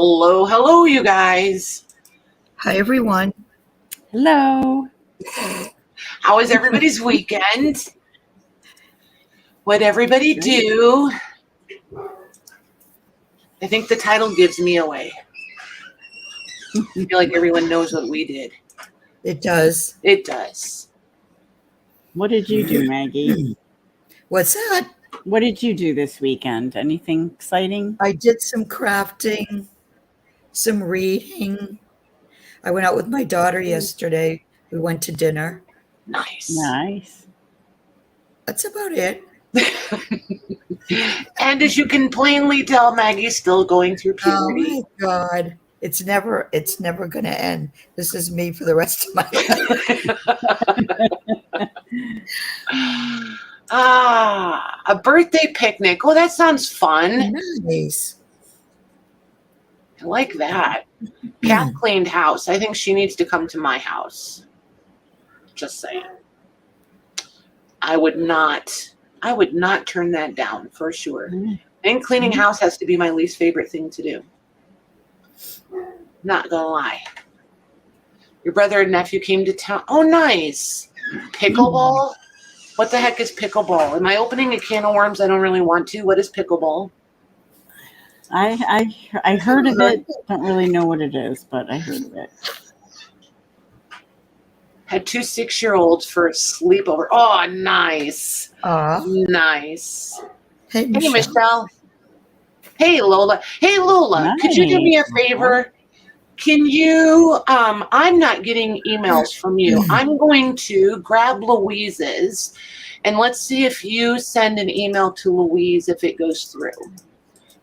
Hello, hello, you guys. Hi, everyone. Hello. How was everybody's weekend? What'd everybody do? I think the title gives me away. I feel like everyone knows what we did. It does. It does. What did you do, Maggie? What's that? What did you do this weekend? Anything exciting? I did some crafting, some reading. I went out with my daughter yesterday. We went to dinner. Nice. Nice. That's about it. And as you can plainly tell, Maggie's still going through puberty. Oh my God. It's never going to end. This is me for the rest of my life. A birthday picnic. Oh, that sounds fun. Nice. I like that. Cat cleaned house. I think she needs to come to my house. Just saying. I would not turn that down for sure. And cleaning house has to be my least favorite thing to do. Not gonna lie. Your brother and nephew came to town. Oh, nice. Pickleball? What the heck is pickleball? Am I opening a can of worms I don't really want to? What is pickleball? I heard of it. Don't really know what it is, but I heard of it. Had 2 6-year-olds for a sleepover. Oh, nice. Nice. Hey, Michelle. Hey, Lola. Hey, Lola, Nice. Could you do me a favor? Can you, I'm not getting emails from you. I'm going to grab Louise's, and let's see if you send an email to Louise if it goes through.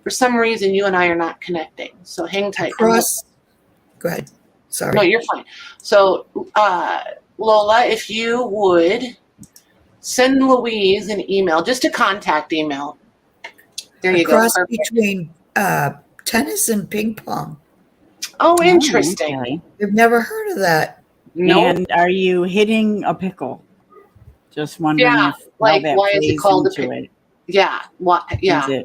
For some reason, you and I are not connecting, so hang tight. Go ahead. Sorry. No, you're fine. So, Lola, if you would send Louise an email, just a contact email. There you go. Between tennis and ping pong. Oh, interesting. Okay. I've never heard of that. No. And are you hitting a pickle? Just wondering Yeah, like why is it called a pickle? Yeah. What? Yeah.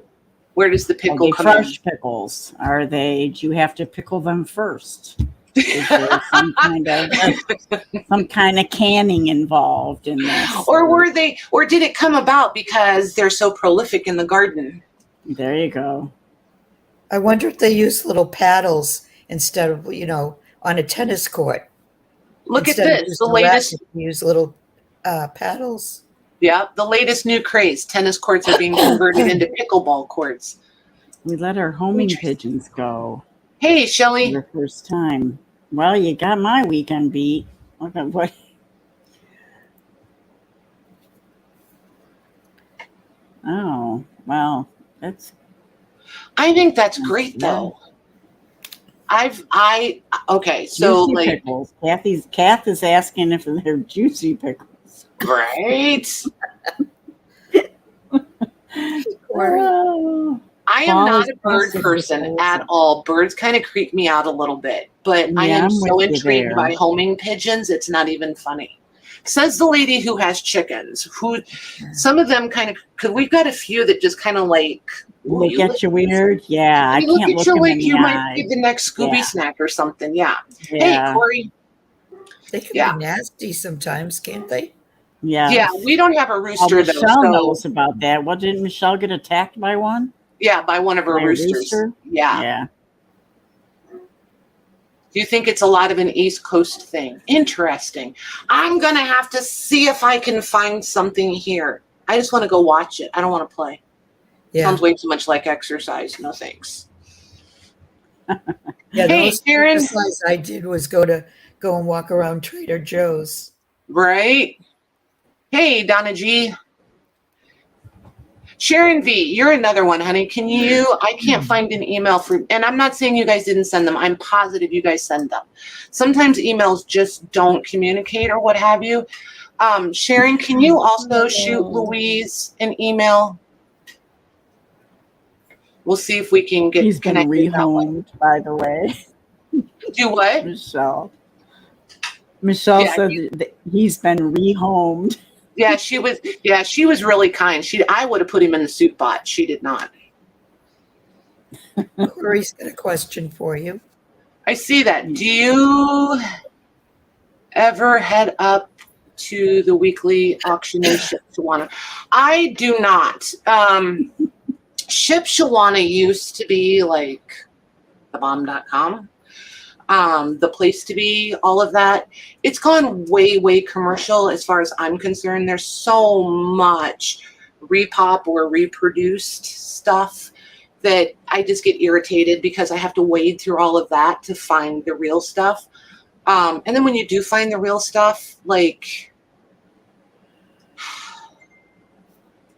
Where does the pickle come in? Fresh pickles? Are they? Do you have to pickle them first? Is there some kind of canning involved in this? Or did it come about because they're so prolific in the garden? There you go. I wonder if they use little paddles instead of, on a tennis court. Look at this. The latest. Use little paddles. Yeah, the latest new craze. Tennis courts are being converted into pickleball courts. We let our homing pigeons go. Hey, Shelly. For the first time. Well, you got my weekend beat. Look at what. Oh, well, I think that's great, though. Okay, so juicy like pickles. Kath is asking if they're juicy pickles. Great. Oh. I am not a bird person at all. Birds kind of creep me out a little bit, but I am so intrigued by homing pigeons. It's not even funny. Says the lady who has chickens, some of them kind of, because we've got a few that just kind of like. Look at you weird? Yeah, I can't look at you like you might be the next Scooby snack or something. Yeah. Hey, Corey. They can be nasty sometimes, can't they? Yeah. Yeah, we don't have a rooster, though. Michelle knows about that. Well, didn't Michelle get attacked by one? Yeah, by one of her roosters. Yeah. Do you think it's a lot of an East Coast thing? Interesting. I'm going to have to see if I can find something here. I just want to go watch it. I don't want to play. Yeah. Sounds way too much like exercise. No thanks. Hey, Sharon. The exercise I did was go and walk around Trader Joe's. Right. Hey, Donna G. Sharon V, you're another one, honey. I can't find an email and I'm not saying you guys didn't send them. I'm positive you guys send them. Sometimes emails just don't communicate or what have you. Sharon, can you also shoot Louise an email? We'll see if we can get connected. He's been rehomed, by the way. Do what? Michelle said that he's been rehomed. Yeah, she was really kind. I would have put him in the soup bot. She did not. Corey's got a question for you. I see that. Do you ever head up to the weekly auction in Shipshawana? I do not. Shipshawana used to be like thebomb.com, the place to be, all of that. It's gone way, way commercial as far as I'm concerned. There's so much repop or reproduced stuff that I just get irritated because I have to wade through all of that to find the real stuff. And then when you do find the real stuff, like,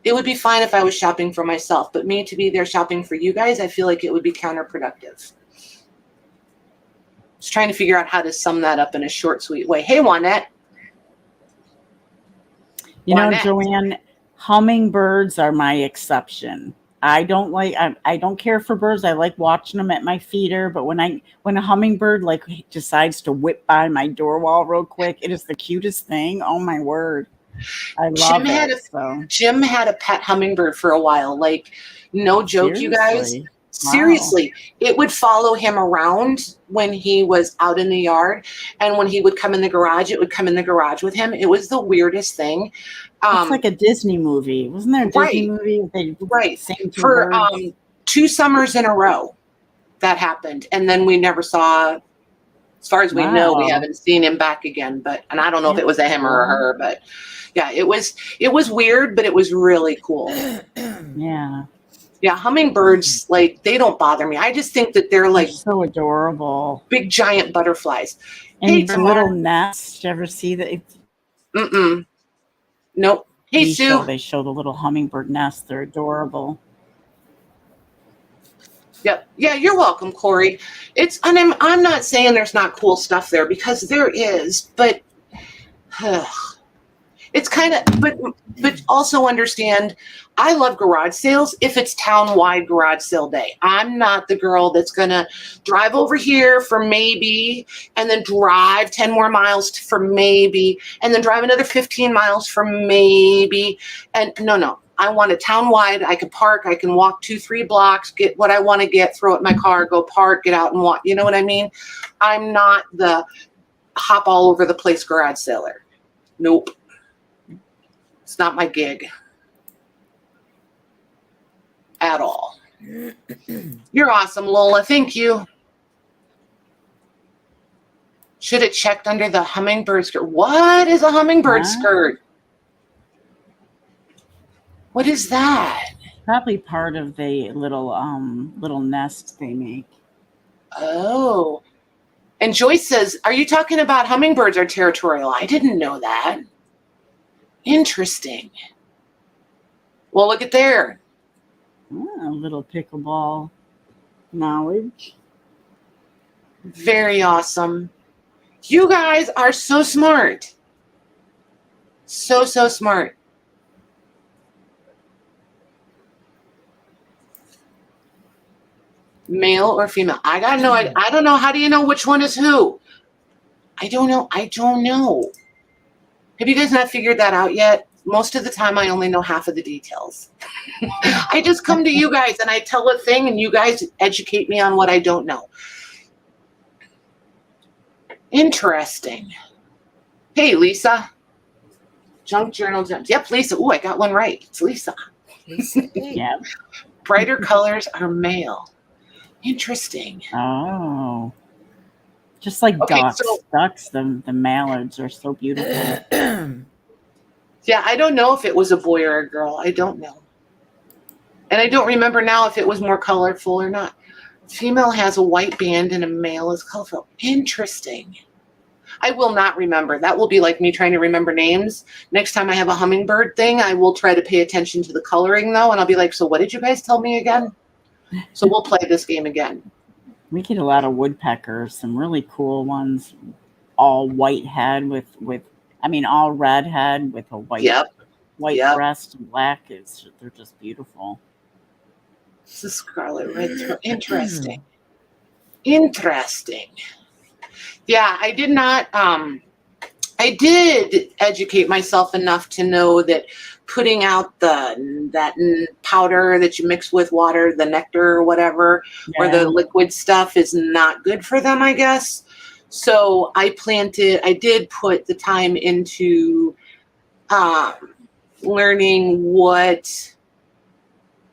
it would be fine if I was shopping for myself, but me to be there shopping for you guys, I feel like it would be counterproductive. Just trying to figure out how to sum that up in a short, sweet way. Hey, Juanette. You know, Juanette. Joanne, hummingbirds are my exception. I don't care for birds. I like watching them at my feeder, but when a hummingbird like decides to whip by my door wall real quick, it is the cutest thing. Oh my word. I love it. Jim had a pet hummingbird for a while. Like, no joke, you guys. Wow. Seriously, it would follow him around when he was out in the yard, and when he would come in the garage, it would come in the garage with him. It was the weirdest thing. It's like a Disney movie. Wasn't there a Disney movie? Right. For 2 summers in a row that happened. And then we never saw, as far as we know, we haven't seen him back again. And I don't know if it was a him or a her, but yeah, it was weird, but it was really cool. Yeah. Yeah, hummingbirds, like, they don't bother me. I just think that they're like so adorable. Big giant butterflies. And the little nest. Did you ever see that? Nope. Hey, Sue. They show the little hummingbird nest. They're adorable. Yep. Yeah, you're welcome, Corey. I'm not saying there's not cool stuff there, because there is, but it's kind of, but also understand, I love garage sales if it's town-wide garage sale day. I'm not the girl that's going to drive over here for maybe, and then drive 10 more miles for maybe, and then drive another 15 miles for maybe. And no. I want a town-wide. I can park. I can walk 2-3 blocks, get what I want to get, throw it in my car, go park, get out and walk. You know what I mean? I'm not the hop all over the place garage seller. Nope. It's not my gig. At all. You're awesome, Lola. Thank you. Should have checked under the hummingbird skirt. What is a hummingbird skirt? What is that? Probably part of the little nest they make. Oh. And Joyce says, are you talking about hummingbirds are territorial? I didn't know that. Interesting. Well, look at there. A little pickleball knowledge. Very awesome. You guys are so smart. So smart. Male or female? I gotta know. I don't know. How do you know which one is who? I don't know. Have you guys not figured that out yet? Most of the time, I only know half of the details. I just come to you guys and I tell a thing, and you guys educate me on what I don't know. Interesting. Hey, Lisa. Junk Journal Gems. Yep, Lisa. Ooh, I got one right. It's Lisa. Yeah. Brighter colors are male. Interesting. Oh. Just like ducks. Ducks, the mallards are so beautiful. Yeah, I don't know if it was a boy or a girl. I don't know. And I don't remember now if it was more colorful or not. Female has a white band and a male is colorful. Interesting. I will not remember. That will be like me trying to remember names. Next time I have a hummingbird thing, I will try to pay attention to the coloring, though, and I'll be like, so what did you guys tell me again? So we'll play this game again. We get a lot of woodpeckers, some really cool ones, all white head all red head with a white breast and black. They're just beautiful. This is scarlet red throat. Interesting. Interesting. Yeah, I did not I did educate myself enough to know that putting out that powder that you mix with water, the nectar or whatever, or the liquid stuff is not good for them, I guess. So I did put the time into learning what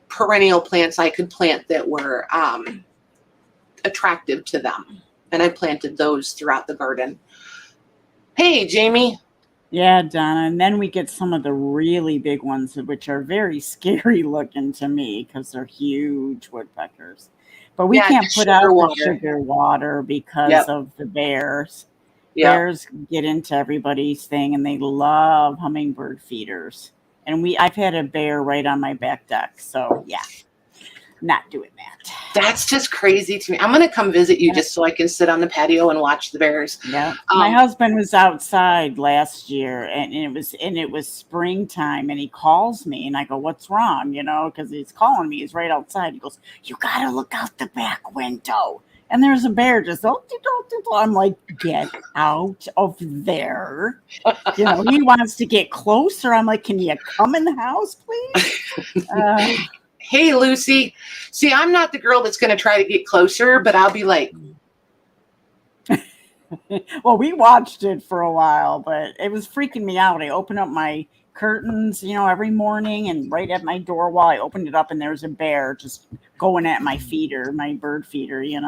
perennial plants I could plant that were attractive to them. And I planted those throughout the garden. Hey, Jamie. Yeah, Donna. And then we get some of the really big ones, which are very scary looking to me because they're huge woodpeckers. But we can't put out the sugar water because of the bears. Yep. Bears get into everybody's thing, and they love hummingbird feeders. And I've had a bear right on my back deck. So, yeah, not doing that. That's just crazy to me. I'm going to come visit you just so I can sit on the patio and watch the bears. Yeah. My husband was outside last year, and it was springtime, and he calls me, and I go, "What's wrong?" You know, because he's calling me. He's right outside. He goes, "You got to look out the back window." And there's a bear just, I'm like, get out of there. You know, he wants to get closer. I'm like, can you come in the house, please? Hey, Lucy. See, I'm not the girl that's going to try to get closer, but I'll be like. Well, we watched it for a while, but it was freaking me out. I opened up my curtains, every morning, and right at my door while I opened it up, and there was a bear just going at my feeder, my bird feeder, It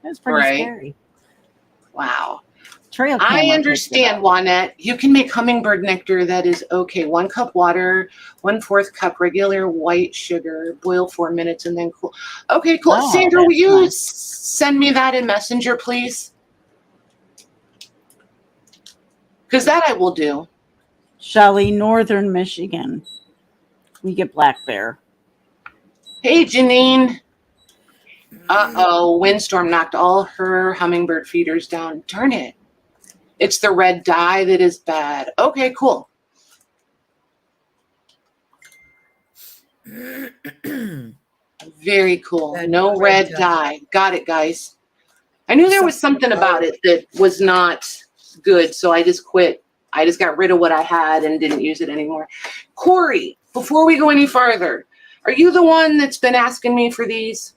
was pretty scary. Wow. Trail I understand, Juanette. You can make hummingbird nectar that is okay. 1 cup water, 1/4 cup regular white sugar, boil 4 minutes, and then cool. Okay, cool. Oh, Sandra, will you send me that in Messenger, please? Because that I will do. Shelley, Northern Michigan. We get black bear. Hey, Janine. Uh-oh, windstorm knocked all her hummingbird feeders down. Darn it. It's the red dye that is bad. Okay, cool. Very cool. No red dye. Got it, guys. I knew there was something about it that was not good, so I just quit. I just got rid of what I had and didn't use it anymore. Corey, before we go any farther, are you the one that's been asking me for these?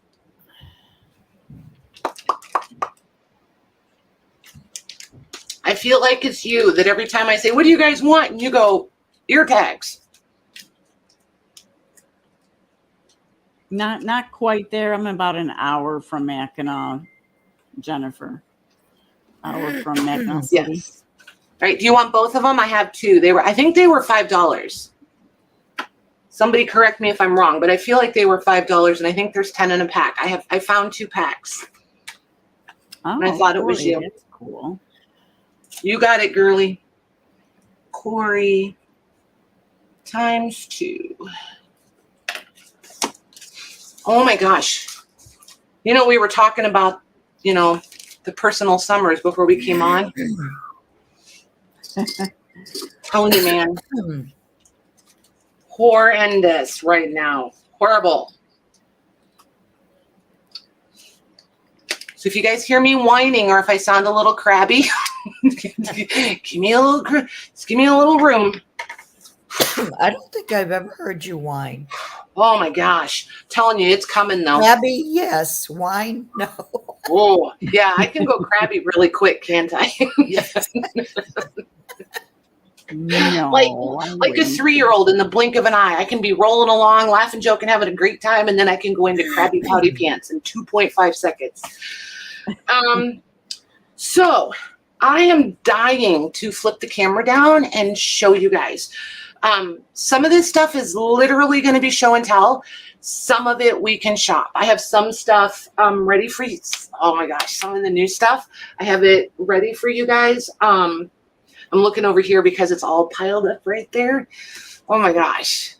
I feel like it's you that every time I say, what do you guys want? And you go, ear tags. Not quite there. I'm about an hour from Mackinac, Jennifer. Hour from Mackinac City. Yes. All right. Do you want both of them? I have 2. I think they were $5. Somebody correct me if I'm wrong, but I feel like they were $5, and I think there's 10 in a pack. I found 2 packs. Oh, and I thought it was you. That's cool. You got it, girly. Corey times 2. Oh my gosh. We were talking about, the personal summers before we came on. Telling you, man. Horrendous right now. Horrible. So if you guys hear me whining or if I sound a little crabby, give me a little room. I don't think I've ever heard you whine. Oh my gosh. Telling you, it's coming though. Crabby, yes. Whine, no. Oh, yeah. I can go crabby really quick, can't I? Yes. No, like a 3-year-old in the blink of an eye. I can be rolling along, laughing, joking, having a great time, and then I can go into crabby pouty pants in 2.5 seconds. So I am dying to flip the camera down and show you guys. Some of this stuff is literally going to be show and tell. Some of it we can shop. I have some stuff ready for you. Oh my gosh, some of the new stuff. I have it ready for you guys. I'm looking over here because it's all piled up right there. Oh my gosh.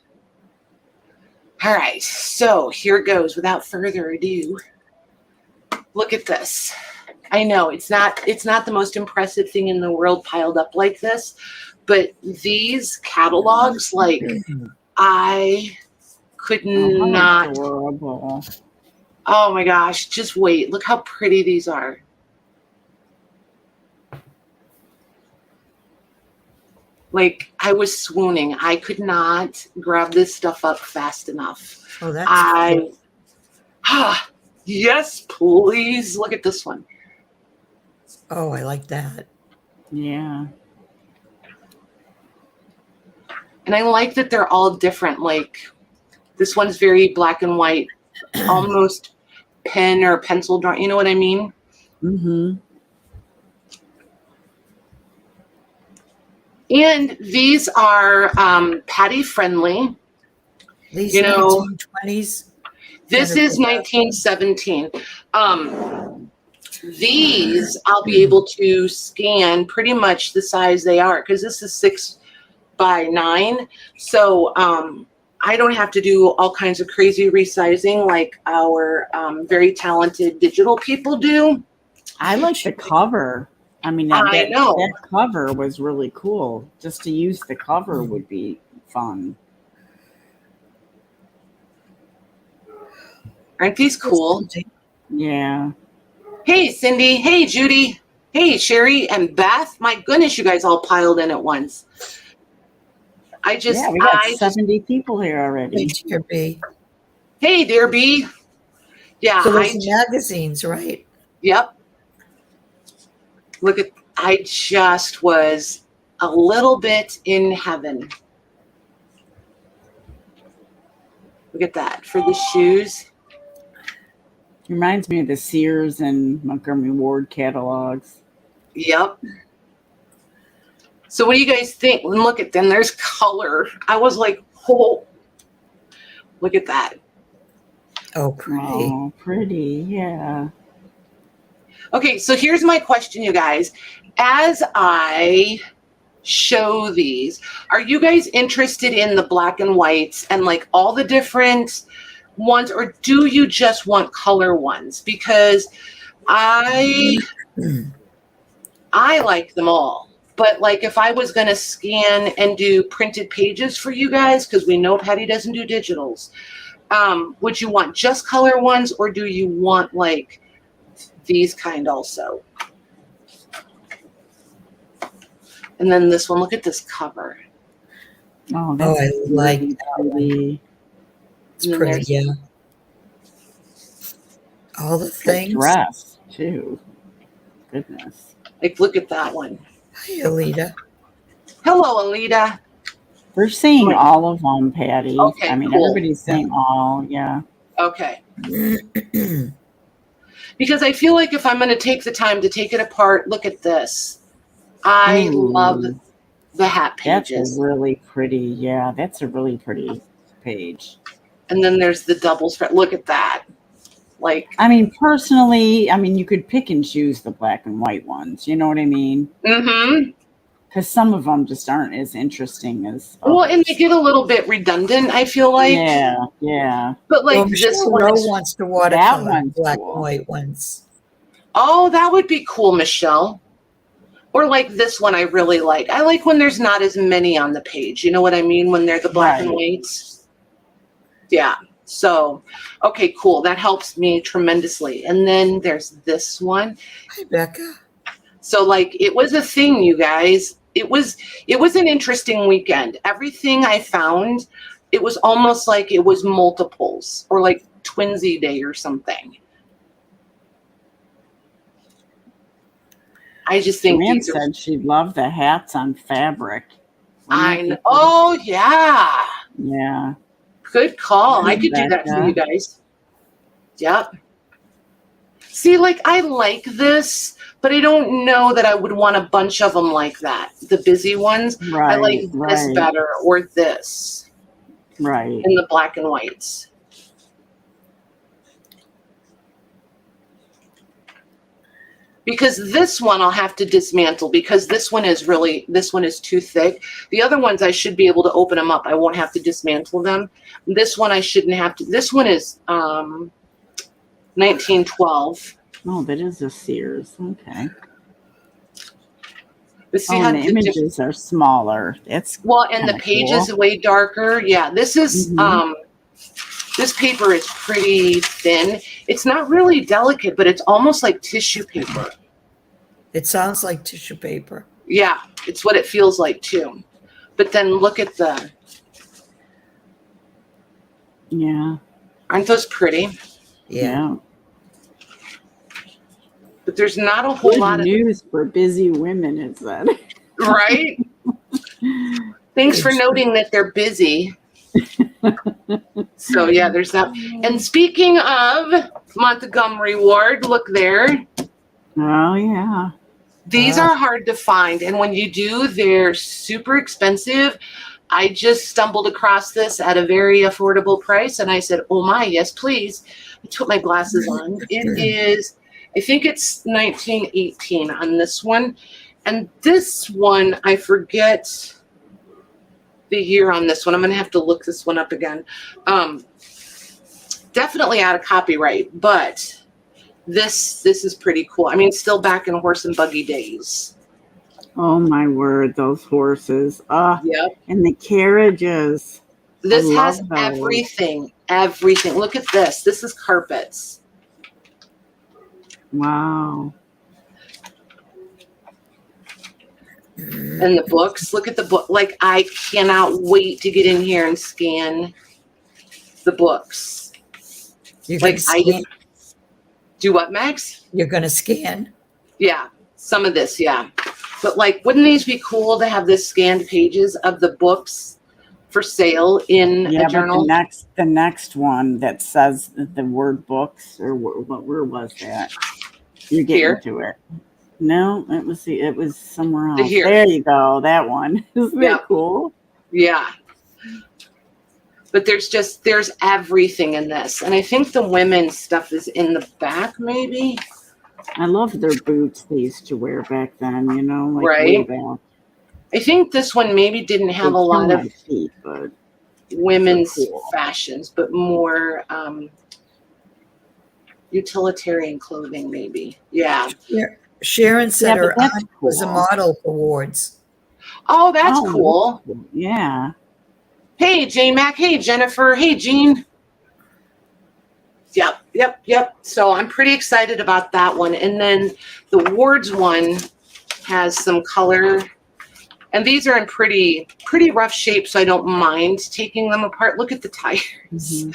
All right, so here it goes. Without further ado, look at this. I know it's not the most impressive thing in the world piled up like this, but these catalogs, like, I could not. Adorable. Oh my gosh, just wait. Look how pretty these are. Like, I was swooning. I could not grab this stuff up fast enough. Oh, that's cute. Yes, please. Look at this one. Oh, I like that. Yeah. And I like that they're all different. Like, this one's very black and white, almost pen or pencil drawing. You know what I mean? Mm-hmm. And these are Patty friendly. These You know, 1920s. This is 1917. These I'll be able to scan pretty much the size they are, because this is 6x9. So I don't have to do all kinds of crazy resizing like our very talented digital people do. I like the cover. I mean, that cover was really cool. Just to use the cover would be fun. Aren't these cool? Yeah. Hey, Cindy. Hey, Judy. Hey, Sherry and Beth. My goodness, you guys all piled in at once. We got 70 people here already. Hey, dear B. Hey, dear B. Yeah. So those magazines, right? Yep. Look at, I just was a little bit in heaven. Look at that for the shoes. Reminds me of the Sears and Montgomery Ward catalogs. Yep. So what do you guys think? Look at them. There's color. I was like, oh, look at that. Oh, pretty. Oh, pretty. Yeah. Okay, so here's my question, you guys. As I show these, are you guys interested in the black and whites and like all the different ones, or do you just want color ones? Because I like them all. But like if I was going to scan and do printed pages for you guys, because we know Patty doesn't do digitals, would you want just color ones, or do you want like these kind also? And then this one, look at this cover. Oh, that's I like that pretty. It's pretty, yeah. All the things. Dress too. Goodness. Like, look at that one. Hi, Alita. Hello, Alita. We're seeing all of them, Patty. Okay, I mean, cool. everybody's saying all, yeah. Okay. Because I feel like if I'm going to take the time to take it apart, look at this. I love the hat pages. That's a really pretty, yeah, that's a really pretty page. And then there's the double spread. Look at that. Like, I mean, personally, I mean, you could pick and choose the black and white ones. You know what I mean? mm-hmm. Because some of them just aren't as interesting as others. Well, and they get a little bit redundant, I feel like. Yeah. But like this this one one wants to watercolor That one's black cool. and white ones. Oh, that would be cool, Michelle. Or like this one I really like. I like when there's not as many on the page. You know what I mean? When they're the black and whites. Yeah. So, okay, cool. That helps me tremendously. And then there's this one. Hi, Becca. So like it was a thing, you guys. It was an interesting weekend. Everything I found, it was almost like it was multiples or like Twinsy Day or something. I just think Joanne said she'd love the hats on fabric. I know. Oh yeah. Yeah. Good call. I could do that for you guys. Yep. See, like I like this, but I don't know that I would want a bunch of them like that. The busy ones. Right. I like this better, or this. Right. In the black and whites. Because this one I'll have to dismantle because this one is too thick. The other ones I should be able to open them up. I won't have to dismantle them. This one I shouldn't have to. This one is 1912. Oh, that is a Sears. Okay. But see how how the images are smaller. It's and the page is way darker. Yeah, this is this paper is pretty thin. It's not really delicate, but it's almost like tissue paper. It sounds like tissue paper. Yeah, it's what it feels like too. But then look at Yeah. aren't those pretty? Yeah. But there's not a whole Good lot of, news for busy women, it said. right? Thanks for noting that they're busy. So yeah, there's that. And speaking of Montgomery Ward, look there. Oh, yeah. These are hard to find. And when you do, they're super expensive. I just stumbled across this at a very affordable price. And I said, oh my, yes, please. I put my glasses on. It is, I think it's 1918 on this one. And this one, I forget the year on this one. I'm going to have to look this one up again. Definitely out of copyright, but this is pretty cool. I mean, still back in horse and buggy days. Oh, my word, those horses. Yep. And the carriages. This I has love those. everything. Look at this. This is carpets. Wow. And the books. Look at the book. Like, I cannot wait to get in here and scan the books. You're Like, gonna scan? Do what, Max? You're going to scan? Yeah, some of this, yeah. But like, wouldn't these be cool to have this scanned pages of the books for sale in a journal? But the next one that says the word books, or where was that? You're getting Here? to it. No, it was somewhere else. Here. There you go. That one. Isn't Yeah. that cool? Yeah. But there's everything in this. And I think the women's stuff is in the back, maybe. I love their boots they used to wear back then, you know, like Right. way back. I think this one maybe didn't have a They lot kill of my feet, but women's they're cool. fashions, but more utilitarian clothing, maybe. Yeah. Sharon said Yeah, her but that's aunt was a cool. model for Wards. Oh, that's Oh, cool. yeah. Hey, Jane Mac. Hey, Jennifer. Hey, Jean. Yep. So I'm pretty excited about that one. And then the Wards one has some color. And these are in pretty rough shape, so I don't mind taking them apart. Look at the tires.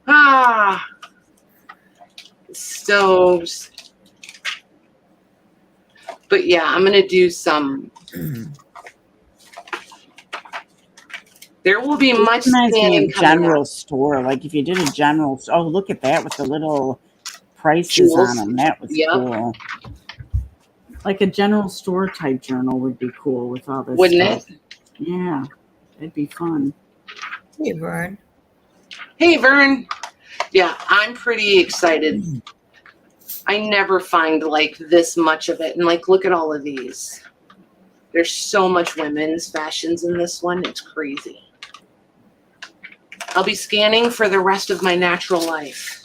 Mhm. Stoves. But yeah, I'm going to do some. There will be much Reminds me scanning of coming general up. store. Like if you did a general, oh, look at that with the little prices Jewels. on them. That was Yep. cool. Like a general store type journal would be cool with all this Wouldn't stuff. it? Yeah, it'd be fun. Hey, Vern. Hey, Vern. Yeah, I'm pretty excited. I never find like this much of it. And like, look at all of these. There's so much women's fashions in this one. It's crazy. I'll be scanning for the rest of my natural life.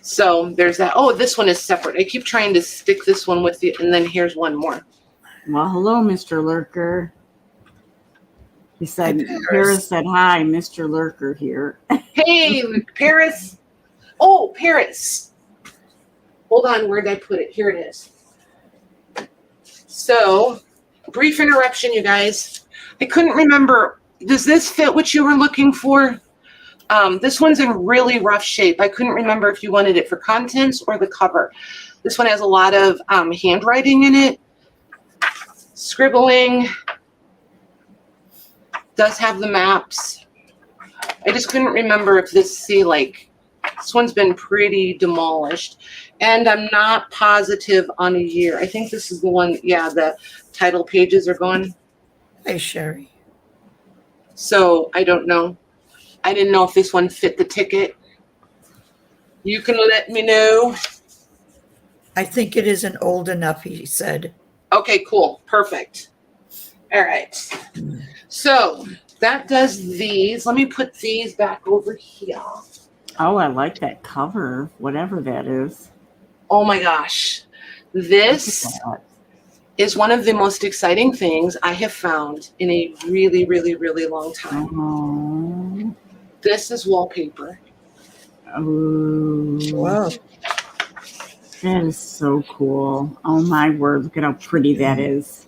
So there's that. Oh, this one is separate. I keep trying to stick this one with you. And then here's one more. Well, hello, Mr. Lurker. He said, Hi, Paris said, hi, Mr. Lurker here. Hey, Paris. Oh, Paris. Hold on. Where did I put it? Here it is. So, brief interruption, you guys. I couldn't remember. Does this fit what you were looking for? This one's in really rough shape. I couldn't remember if you wanted it for contents or the cover. This one has a lot of handwriting in it. Scribbling. Does have the maps. I just couldn't remember if this, this one's been pretty demolished. And I'm not positive on a year. I think this is the one, yeah, the title pages are gone. Hey, Sherry. So I don't know. I didn't know if this one fit the ticket. You can let me know. I think it isn't old enough, he said. Okay, cool. Perfect. All right. So that does these. Let me put these back over here. Oh, I like that cover, whatever that is. Oh my gosh. This is one of the most exciting things I have found in a really, really, really long time. Oh. This is wallpaper. Oh. Wow. That is so cool. Oh my word, look at how pretty that is.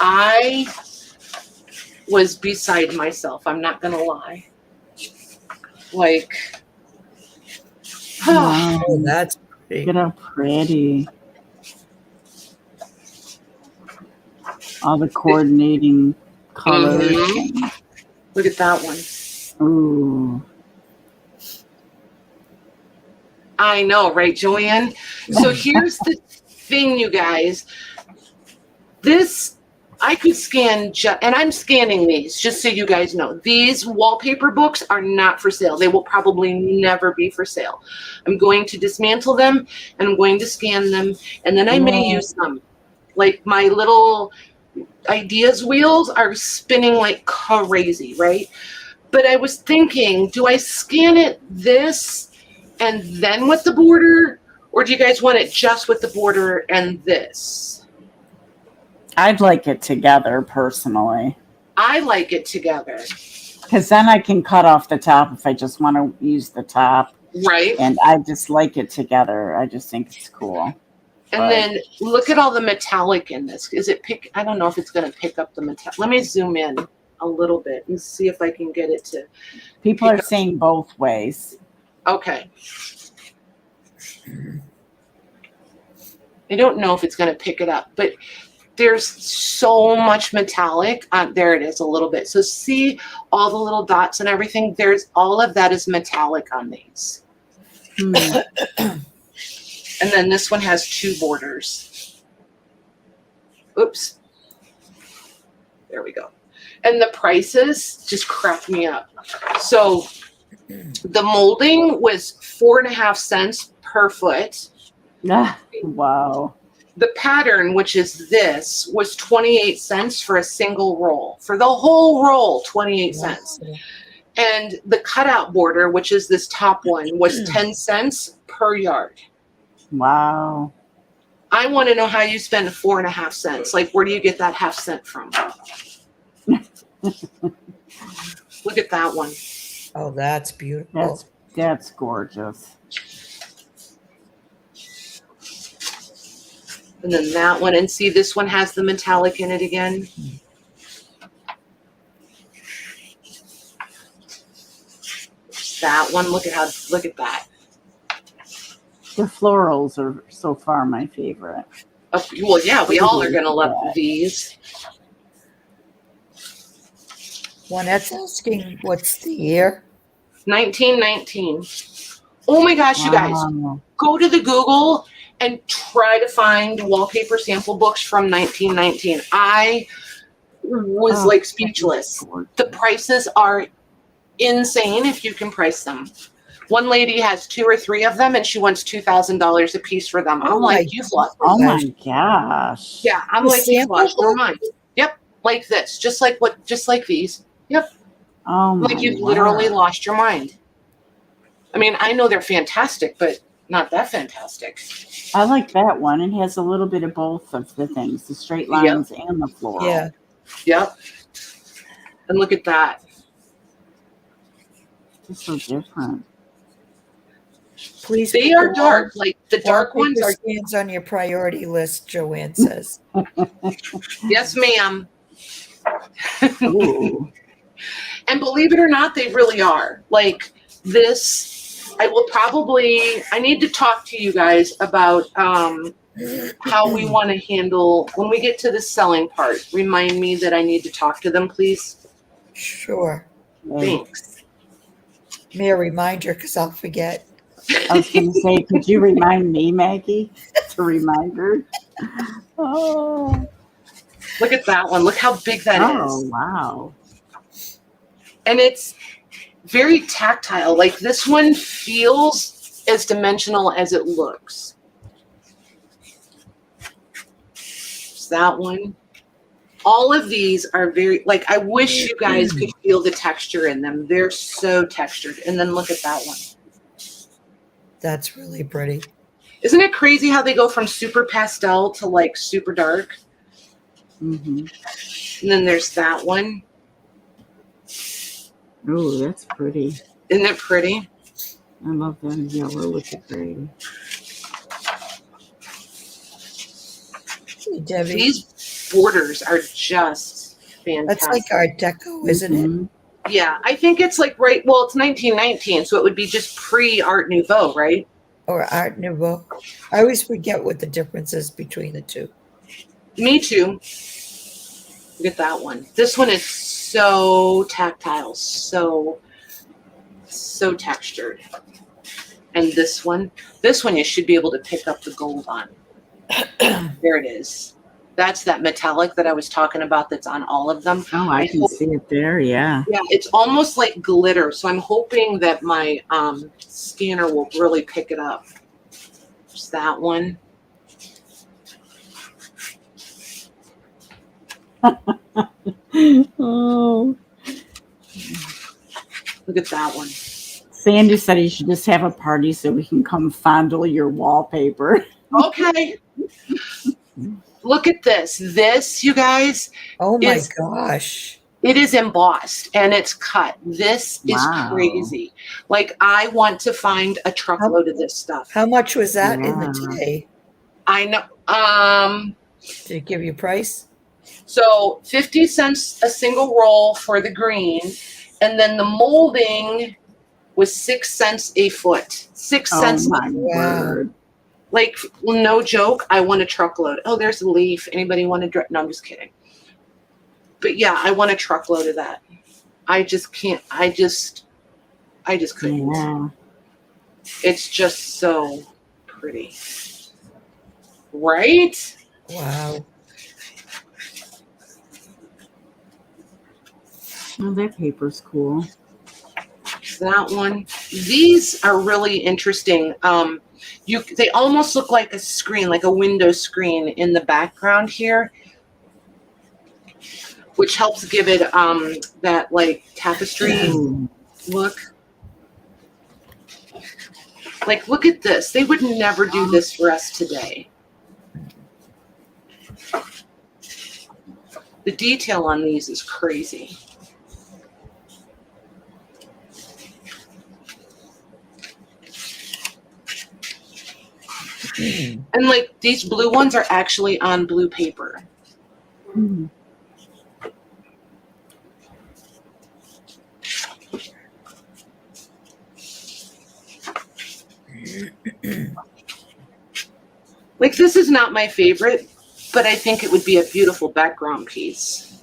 I was beside myself. I'm not going to lie. Like, Wow. Oh, that's pretty. Look at how pretty. All the coordinating colors. Mhm. Look at that one. Ooh. I know, right, Joanne? So here's the thing, you guys. This, I could scan, and I'm scanning these, just so you guys know. These wallpaper books are not for sale. They will probably never be for sale. I'm going to dismantle them, and I'm going to scan them, and then I may use them. Like, my little ideas wheels are spinning like crazy, right? But I was thinking, do I scan it this and then with the border, or do you guys want it just with the border and this? I'd like it together personally. I like it together. Because then I can cut off the top if I just want to use the top. Right. And I just like it together. I just think it's cool. And then look at all the metallic in this. Is it pick? I don't know if it's going to pick up the metallic. Let me zoom in a little bit and see if I can get it to. People are saying both ways. Okay. I don't know if it's going to pick it up, but there's so much metallic. There it is a little bit. So see all the little dots and everything. There's all of that is metallic on these. And then this one has 2 borders. Oops. There we go. And the prices just cracked me up. So the molding was 4.5 cents per foot. Wow. The pattern, which is this, was 28 cents for a single roll. For the whole roll, 28 cents. And the cutout border, which is this top one, was 10 cents per yard. Wow. I want to know how you spend 4.5 cents. Like, where do you get that half cent from? Look at that one. Oh, that's beautiful. That's gorgeous. And then that one, and see, this one has the metallic in it again. That one, look at that. The florals are so far my favorite. Well, yeah, we all are going to love these. Juanette's asking, what's the year? 1919. Oh my gosh, you guys, go to the Google and try to find wallpaper sample books from 1919. I was like speechless. The prices are insane if you can price them. One lady has 2 or 3 of them, and she wants $2,000 a piece for them. I'm like, you've lost. Oh my gosh. Yeah, I'm like, you've lost your mind. Yep, like this, just like these. Yep. Oh my. Like you've literally lost your mind. I mean, I know they're fantastic, but not that fantastic. I like that one. It has a little bit of both of the things, the straight lines and the floral. Yeah. Yep. And look at that. It's so different. Please. They are dark. Like the dark ones are. Scans on your priority list, Joanne says. Yes, ma'am. Ooh. And believe it or not, they really are. Like this, I need to talk to you guys about how we want to handle, when we get to the selling part, remind me that I need to talk to them, please. Sure. Thanks. May I remind her, because I'll forget. I was going to say, could you remind me, Maggie, to remind her? Oh. Look at that one. Look how big that is. Oh, wow. And it's very tactile. Like this one feels as dimensional as it looks. There's that one. All of these are very, like, I wish you guys could feel the texture in them. They're so textured. And then look at that one. That's really pretty. Isn't it crazy how they go from super pastel to like super dark? Mm-hmm. And then there's that one. Oh, that's pretty. Isn't it pretty? I love that yellow with the gray. Hey, Debbie. These borders are just That's fantastic. like Art Deco, isn't it? Mhm. Yeah, I think it's like it's 1919, so it would be just pre-Art Nouveau, right? Or Art Nouveau. I always forget what the difference is between the two. Me too. Look at that one. This one is so tactile, so textured. And this one you should be able to pick up the gold on. There it is. That's that metallic that I was talking about that's on all of them. Oh, I can see it there. Yeah. Yeah, it's almost like glitter. So I'm hoping that my scanner will really pick it up. Just that one. Oh. Look at that one. Sandy said you should just have a party so we can come fondle your wallpaper. Okay. Look at this. This, you guys, Oh my Is- gosh. it is embossed and it's cut. This is Wow. crazy. Like, I want to find a truckload of this stuff. How much was that in Yeah. the day? I know. Did it give you a price? So 50 cents a single roll for the green, and then the molding was 6 cents a foot. 6 cents. Oh my Wow. word. Like, no joke, I want a truckload. Oh, there's a leaf. Anybody want to? No, I'm just kidding. But yeah, I want a truckload of that. I just can't. I just couldn't. Yeah. It's just so pretty, right? Wow. Oh, that paper's cool. That one. These are really interesting. They almost look like a screen, like a window screen in the background here, which helps give it that like tapestry Ooh. look. Like, look at this. They would never do this for us today. The detail on these is crazy. And like, these blue ones are actually on blue paper. Hmm. Like, this is not my favorite, but I think it would be a beautiful background piece.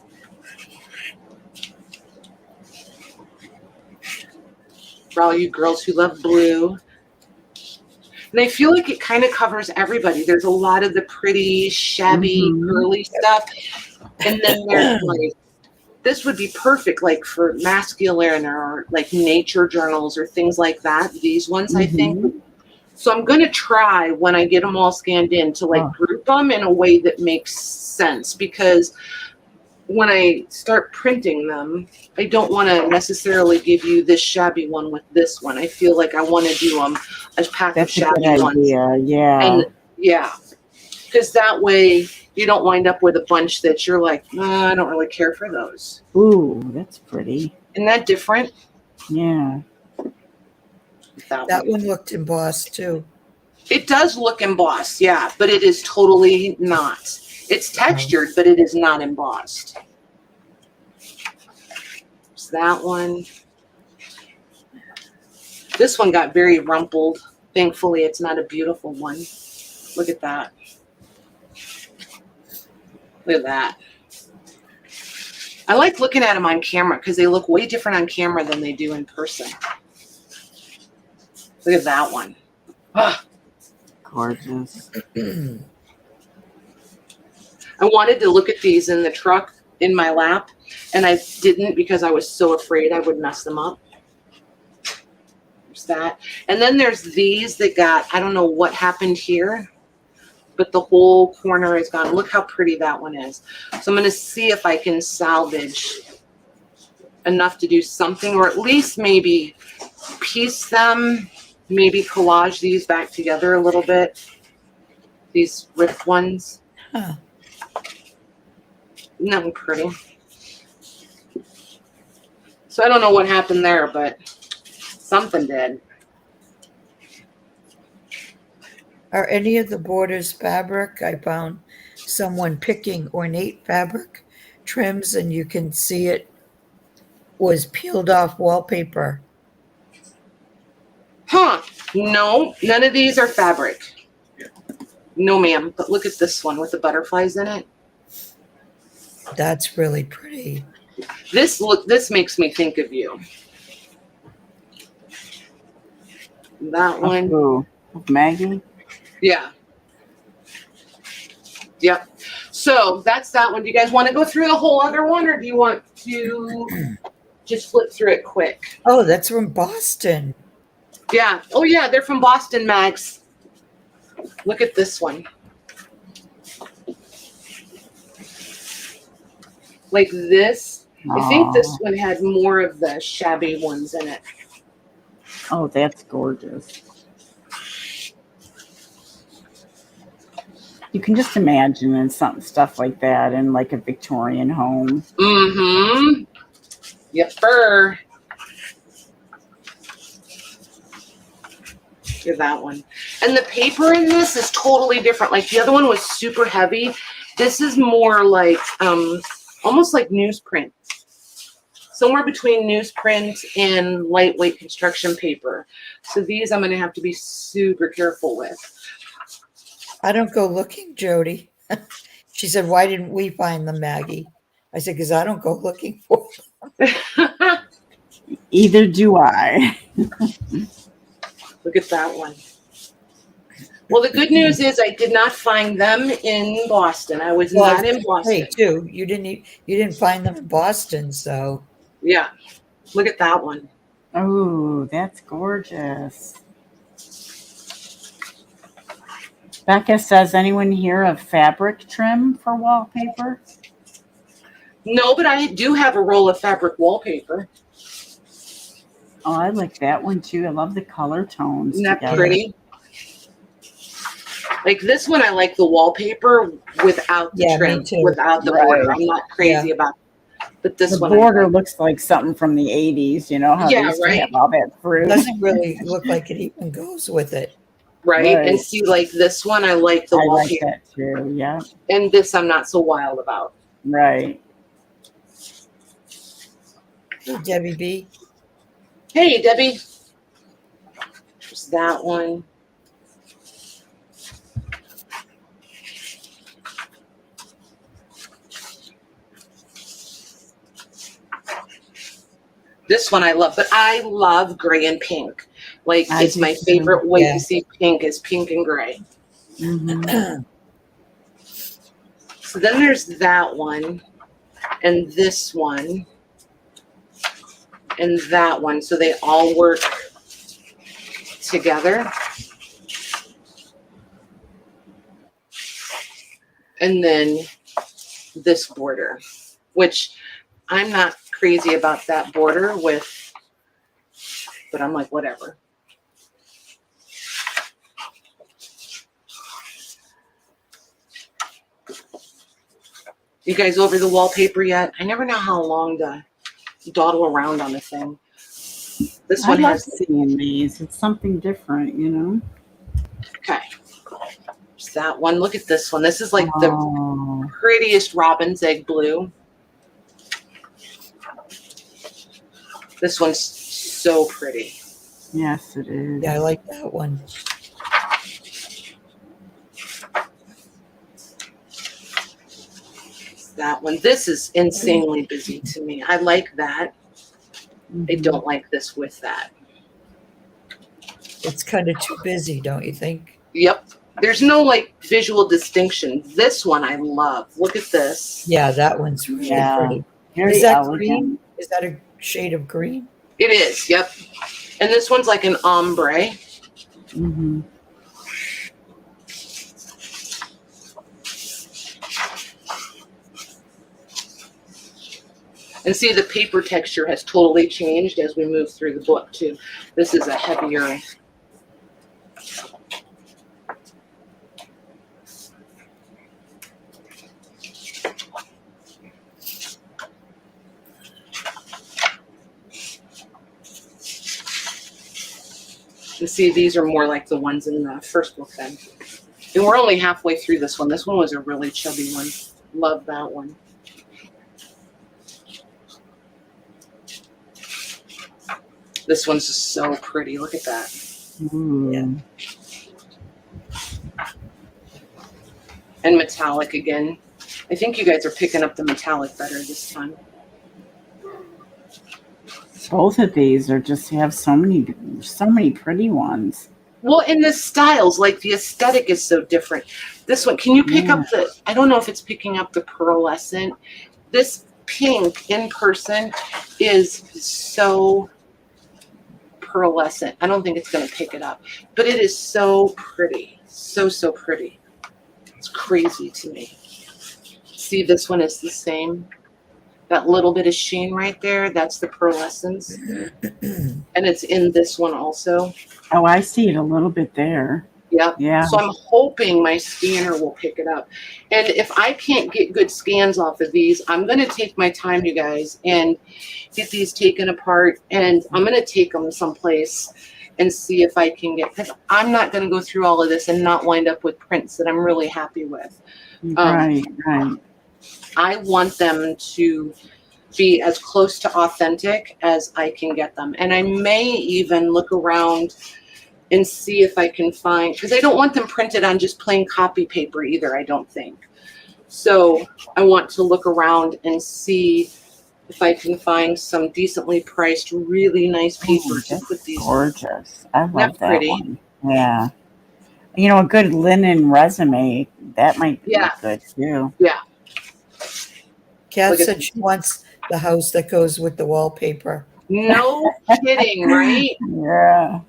For all you girls who love blue. And I feel like it kind of covers everybody. There's a lot of the pretty, shabby, Mhm. girly stuff. And then there's like, this would be perfect like for masculine or like nature journals or things like that. These ones, I think. So I'm going to try when I get them all scanned in to like group them in a way that makes sense, because when I start printing them, I don't want to necessarily give you this shabby one with this one. I feel like I want to do them as pack of That's a shabby good ones. idea. Yeah. And yeah, because that way you don't wind up with a bunch that you're like, I don't really care for those. Ooh, that's pretty. Isn't that different? Yeah. That one looked embossed too. It does look embossed, yeah, but it is totally not. It's textured, but it is not embossed. There's that one. This one got very rumpled. Thankfully, it's not a beautiful one. Look at that. Look at that. I like looking at them on camera because they look way different on camera than they do in person. Look at that one. Ah, Gorgeous. I wanted to look at these in the truck in my lap, and I didn't because I was so afraid I would mess them up. There's that. And then there's these that got, I don't know what happened here, but the whole corner is gone. Look how pretty that one is. So I'm going to see if I can salvage enough to do something, or at least maybe piece them, maybe collage these back together a little bit. These ripped ones. Huh. Isn't that pretty? So I don't know what happened there, but something did. Are any of the borders fabric? I found someone picking ornate fabric trims, and you can see it was peeled off wallpaper. Huh. No, none of these are fabric. No, ma'am. But look at this one with the butterflies in it. That's really pretty. This makes me think of you. That one. Ooh, Maggie. Yeah. Yep. So that's that one. Do you guys want to go through the whole other one, or do you want to just flip through it quick? Oh, that's from Boston. Yeah. Oh, yeah. They're from Boston, Mags. Look at this one. Like this. I think this one had more of the shabby ones in it. Oh, that's gorgeous. You can just imagine in stuff like that in like a Victorian home. Mm-hmm. Yep, fur. Look at that one. And the paper in this is totally different. Like the other one was super heavy. This is more like almost like newsprint. Somewhere between newsprint and lightweight construction paper. So these I'm going to have to be super careful with. I don't go looking, Jody. She said, why didn't we find them, Maggie? I said, because I don't go looking for them. Either do I. Look at that one. Well, the good news is I did not find them in Boston. I was not in Boston. Hey, too. You didn't find them in Boston, so. Yeah. Look at that one. Oh, that's gorgeous. Becca says, anyone here of fabric trim for wallpaper? No, but I do have a roll of fabric wallpaper. Oh, I like that one too. I love the color tones. Isn't that together. pretty? Like this one, I like the wallpaper without the trim, me too. without the border. I'm not crazy about it. But this The one, border looks like something from the 80s, you know, how Yeah, they used to right. have all that fruit. It doesn't really look like it even goes with it. right? Right. And see, like this one, I like the I like wallpaper. that too, yeah. And this, I'm not so wild about. Right. Hey, Debbie B. Hey, Debbie. There's that one. This one I love, but I love gray and pink. Like it's my favorite way to see pink is pink and gray. Mm-hmm. So then there's that one and this one and that one. So they all work together. And then this border, which I'm not crazy about that border with, but I'm like, whatever. You guys over the wallpaper yet? I never know how long to dawdle around on the thing. This one I love has, seeing these. It's something different, you know. okay. There's that one. Look at this one. This is like Oh. the prettiest robin's egg blue. This one's so pretty. Yes, it is. Yeah, I like that one. That one. This is insanely busy to me. I like that. I Mhm. don't like this with that. It's kind of too busy, don't you think? Yep. There's no like visual distinction. This one I love. Look at this. Yeah, that one's really Yeah. pretty. Very Is that elegant. green? Is that a shade of green? It is. Yep. And this one's like an ombre. Mm-hmm. And see, the paper texture has totally changed as we move through the book too. This is a heavier. You see, these are more like the ones in the first book then. And we're only halfway through this one. This one was a really chubby one. Love that one. This one's just so pretty. Look at that. Yeah. And metallic again. I think you guys are picking up the metallic better this time. Both of these are just have so many pretty ones. Well, in the styles, like the aesthetic is so different. This one, can you pick up the, I don't know if it's picking up the pearlescent. This pink in person is so pearlescent. I don't think it's going to pick it up, but it is so pretty. So pretty. It's crazy to me. See, this one is the same. That little bit of sheen right there, that's the pearlescence. And it's in this one also. Oh, I see it a little bit there. Yep. Yeah. So I'm hoping my scanner will pick it up. And if I can't get good scans off of these, I'm going to take my time, you guys, and get these taken apart. And I'm going to take them someplace and see if I can get, because I'm not going to go through all of this and not wind up with prints that I'm really happy with. Right. I want them to be as close to authentic as I can get them. And I may even look around and see if I can find, because I don't want them printed on just plain copy paper either, I don't think. So I want to look around and see if I can find some decently priced, really nice paper to put these. Gorgeous. I love that pretty? one. Yeah. You know, a good linen resume, that might be good too. Yeah. Kat said she wants the house that goes with the wallpaper. No kidding, right? Yeah.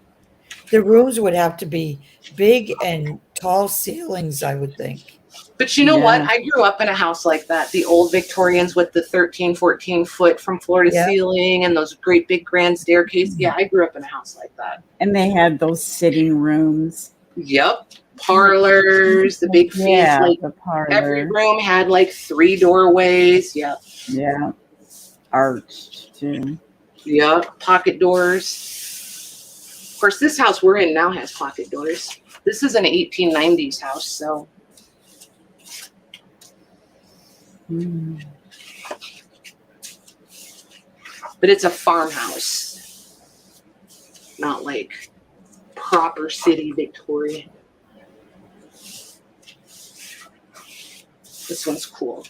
The rooms would have to be big and tall ceilings, I would think. But you know what? I grew up in a house like that. The old Victorians with the 13, 14 foot from floor to ceiling and those great big grand staircases. Yeah, I grew up in a house like that. And they had those sitting rooms. Yep. Parlors, the big fancy, the parlor. Every room had like 3 doorways. Yep. Yeah. Arched too. Yep. Pocket doors. Of course, this house we're in now has pocket doors. This is an 1890s house, so. But it's a farmhouse, not like proper city Victorian. This one's cool.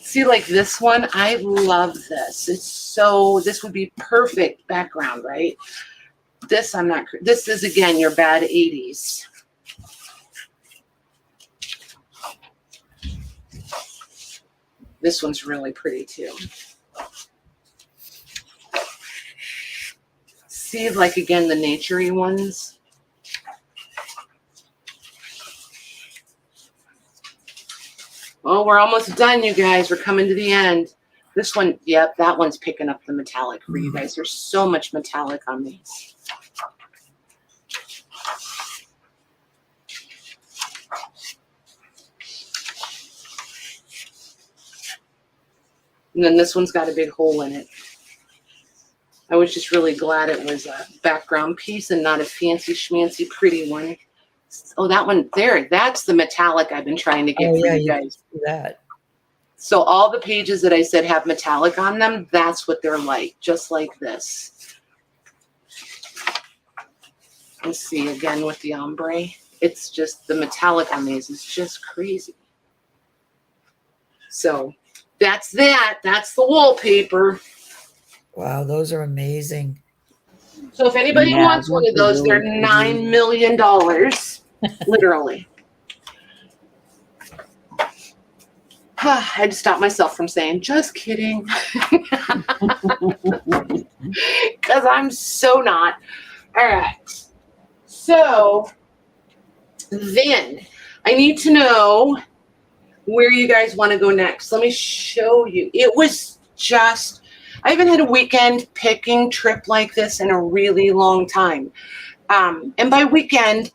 See, like this one, I love this. It's so, this would be perfect background, right? This, this is again your bad 80s. This one's really pretty too. See, like again, the nature-y ones. Oh, we're almost done, you guys. We're coming to the end. This one, yep, that one's picking up the metallic for you guys. There's so much metallic on these. And then this one's got a big hole in it. I was just really glad it was a background piece and not a fancy schmancy pretty one. Oh, that one there, that's the metallic I've been trying to get for you guys. That. So all the pages that I said have metallic on them, that's what they're like, just like this. Let's see again with the ombre. It's just the metallic on these is just crazy. So that's that. That's the wallpaper. Wow, those are amazing. So if anybody wants one of those, they're $9 million, literally. I had to stop myself from saying, just kidding. Because I'm so not. All right. So then I need to know where you guys want to go next. Let me show you. It was just, I haven't had a weekend picking trip like this in a really long time. And by weekend,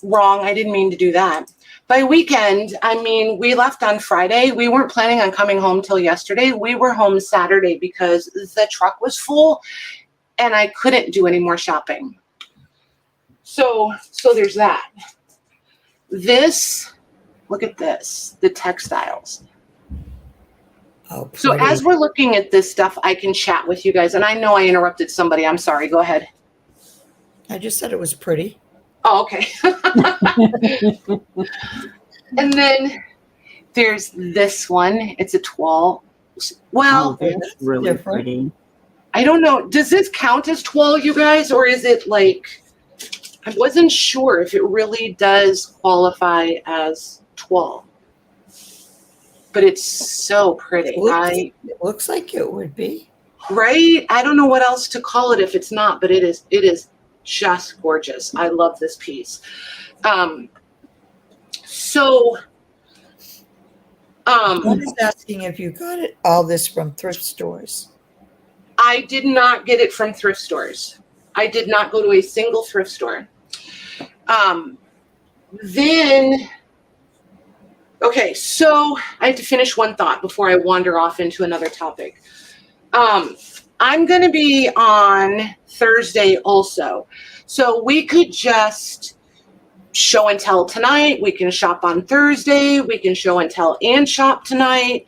wrong, I didn't mean to do that. By weekend, I mean, we left on Friday. We weren't planning on coming home till yesterday. We were home Saturday because the truck was full and I couldn't do any more shopping. So there's that. This, look at this, the textiles. Oh, So pretty. as we're looking at this stuff, I can chat with you guys. And I know I interrupted somebody. I'm sorry. Go ahead. I just said it was pretty. Oh, okay. And then there's this one. It's a toile. Well, Oh, that's really different. pretty. I don't know. Does this count as toile, you guys? Or is it like, I wasn't sure if it really does qualify as toile. But it's so pretty. It looks like it would be. Right? I don't know what else to call it if it's not, but it is just gorgeous. I love this piece. I was asking if you got all this from thrift stores. I did not get it from thrift stores. I did not go to a single thrift store. Okay, so I have to finish one thought before I wander off into another topic. I'm going to be on Thursday also. So we could just show and tell tonight. We can shop on Thursday. We can show and tell and shop tonight.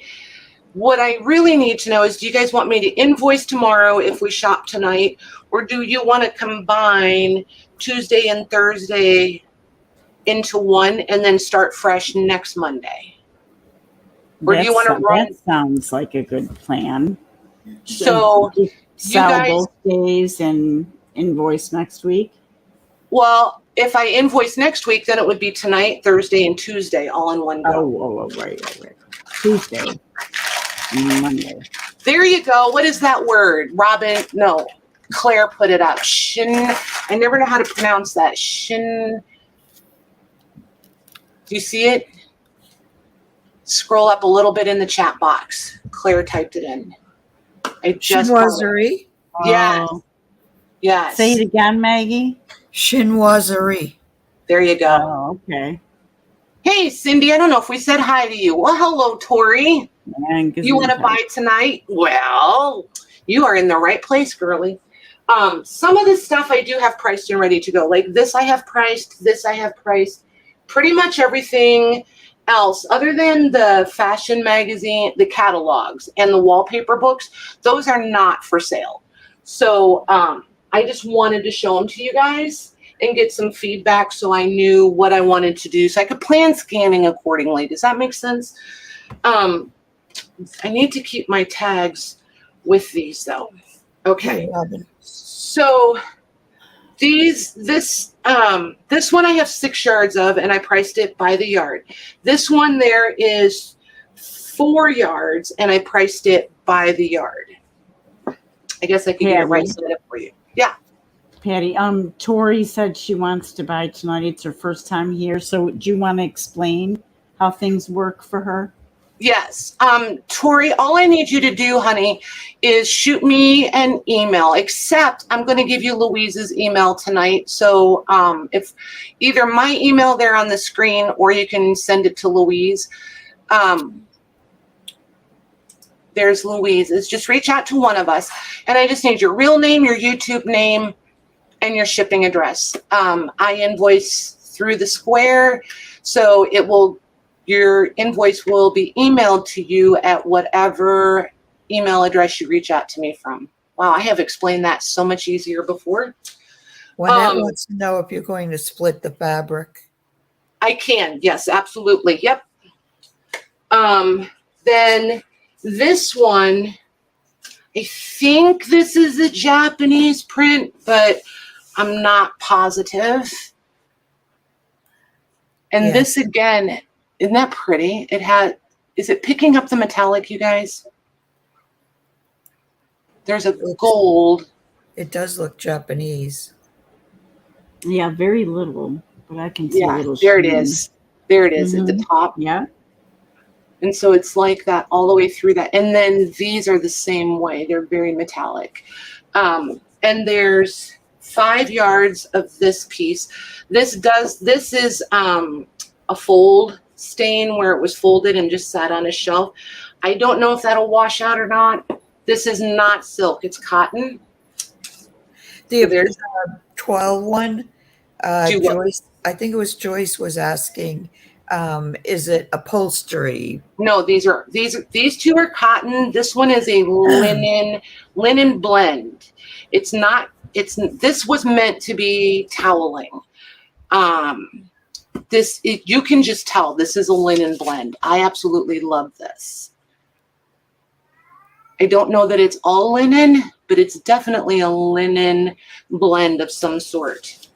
What I really need to know is, do you guys want me to invoice tomorrow if we shop tonight? Or do you want to combine Tuesday and Thursday into one and then start fresh next Monday? Or do you want to run? That sounds like a good plan. So sell guys, both days and invoice next week. Well, if I invoice next week, then it would be tonight, Thursday, and Tuesday all in one go. Oh, right. Tuesday and Monday. There you go. What is that word? Robin? No. Claire put it up. I never know how to pronounce that. Do you see it? Scroll up a little bit in the chat box. Claire typed it in. I just Chinoiserie. Yes. Oh. Yes. Say it again, Maggie. Chinoiserie. There you go. Oh, okay. Hey, Cindy, I don't know if we said hi to you. Well, hello, Tori. You want to buy tonight? Well, you are in the right place, girly. Some of this stuff I do have priced and ready to go. Like this I have priced, this I have priced. Pretty much everything else, other than the fashion magazine, the catalogs, and the wallpaper books, those are not for sale. So I just wanted to show them to you guys and get some feedback so I knew what I wanted to do so I could plan scanning accordingly. Does that make sense? I need to keep my tags with these though. Okay. Hey, Robin. So this one I have 6 yards of, and I priced it by the yard. This one there is 4 yards, and I priced it by the yard. I guess I can get it right side up for you. Yeah. Patty, Tori said she wants to buy tonight. It's her first time here. So do you want to explain how things work for her? Yes. Tori, all I need you to do, honey, is shoot me an email, except I'm going to give you Louise's email tonight. So if either my email there on the screen, or you can send it to Louise. There's Louise. It's just reach out to one of us. And I just need your real name, your YouTube name, and your shipping address. I invoice through the Square. So your invoice will be emailed to you at whatever email address you reach out to me from. Wow, I have explained that so much easier before. Juanette wants to know if you're going to split the fabric. I can, yes, absolutely. Yep. Then this one, I think this is a Japanese print, but I'm not positive. And Yeah. this again, isn't that pretty? Is it picking up the metallic, you guys? There's a gold. It does look Japanese. Yeah, very little, but I can see a little. There it is. There it is at the top. Yeah. And so it's like that all the way through that. And then these are the same way. They're very metallic. And there's 5 yards of this piece. This is a fold stain where it was folded and just sat on a shelf. I don't know if that'll wash out or not. This is not silk, it's cotton. The So there's 12 one, Do what? Joyce, I think it was Joyce was asking, is it upholstery? No, these two are cotton. This one is a linen blend. This was meant to be toweling. You can just tell this is a linen blend. I absolutely love this. I don't know that it's all linen, but it's definitely a linen blend of some sort.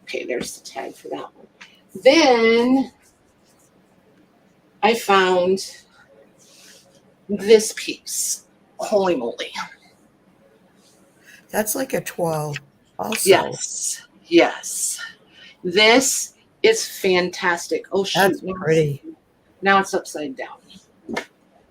Okay, there's the tag for that one. Then I found this piece. Holy moly. That's like a 12 also. Yes. This is fantastic. Oh, shoot. That's pretty. Now it's upside down.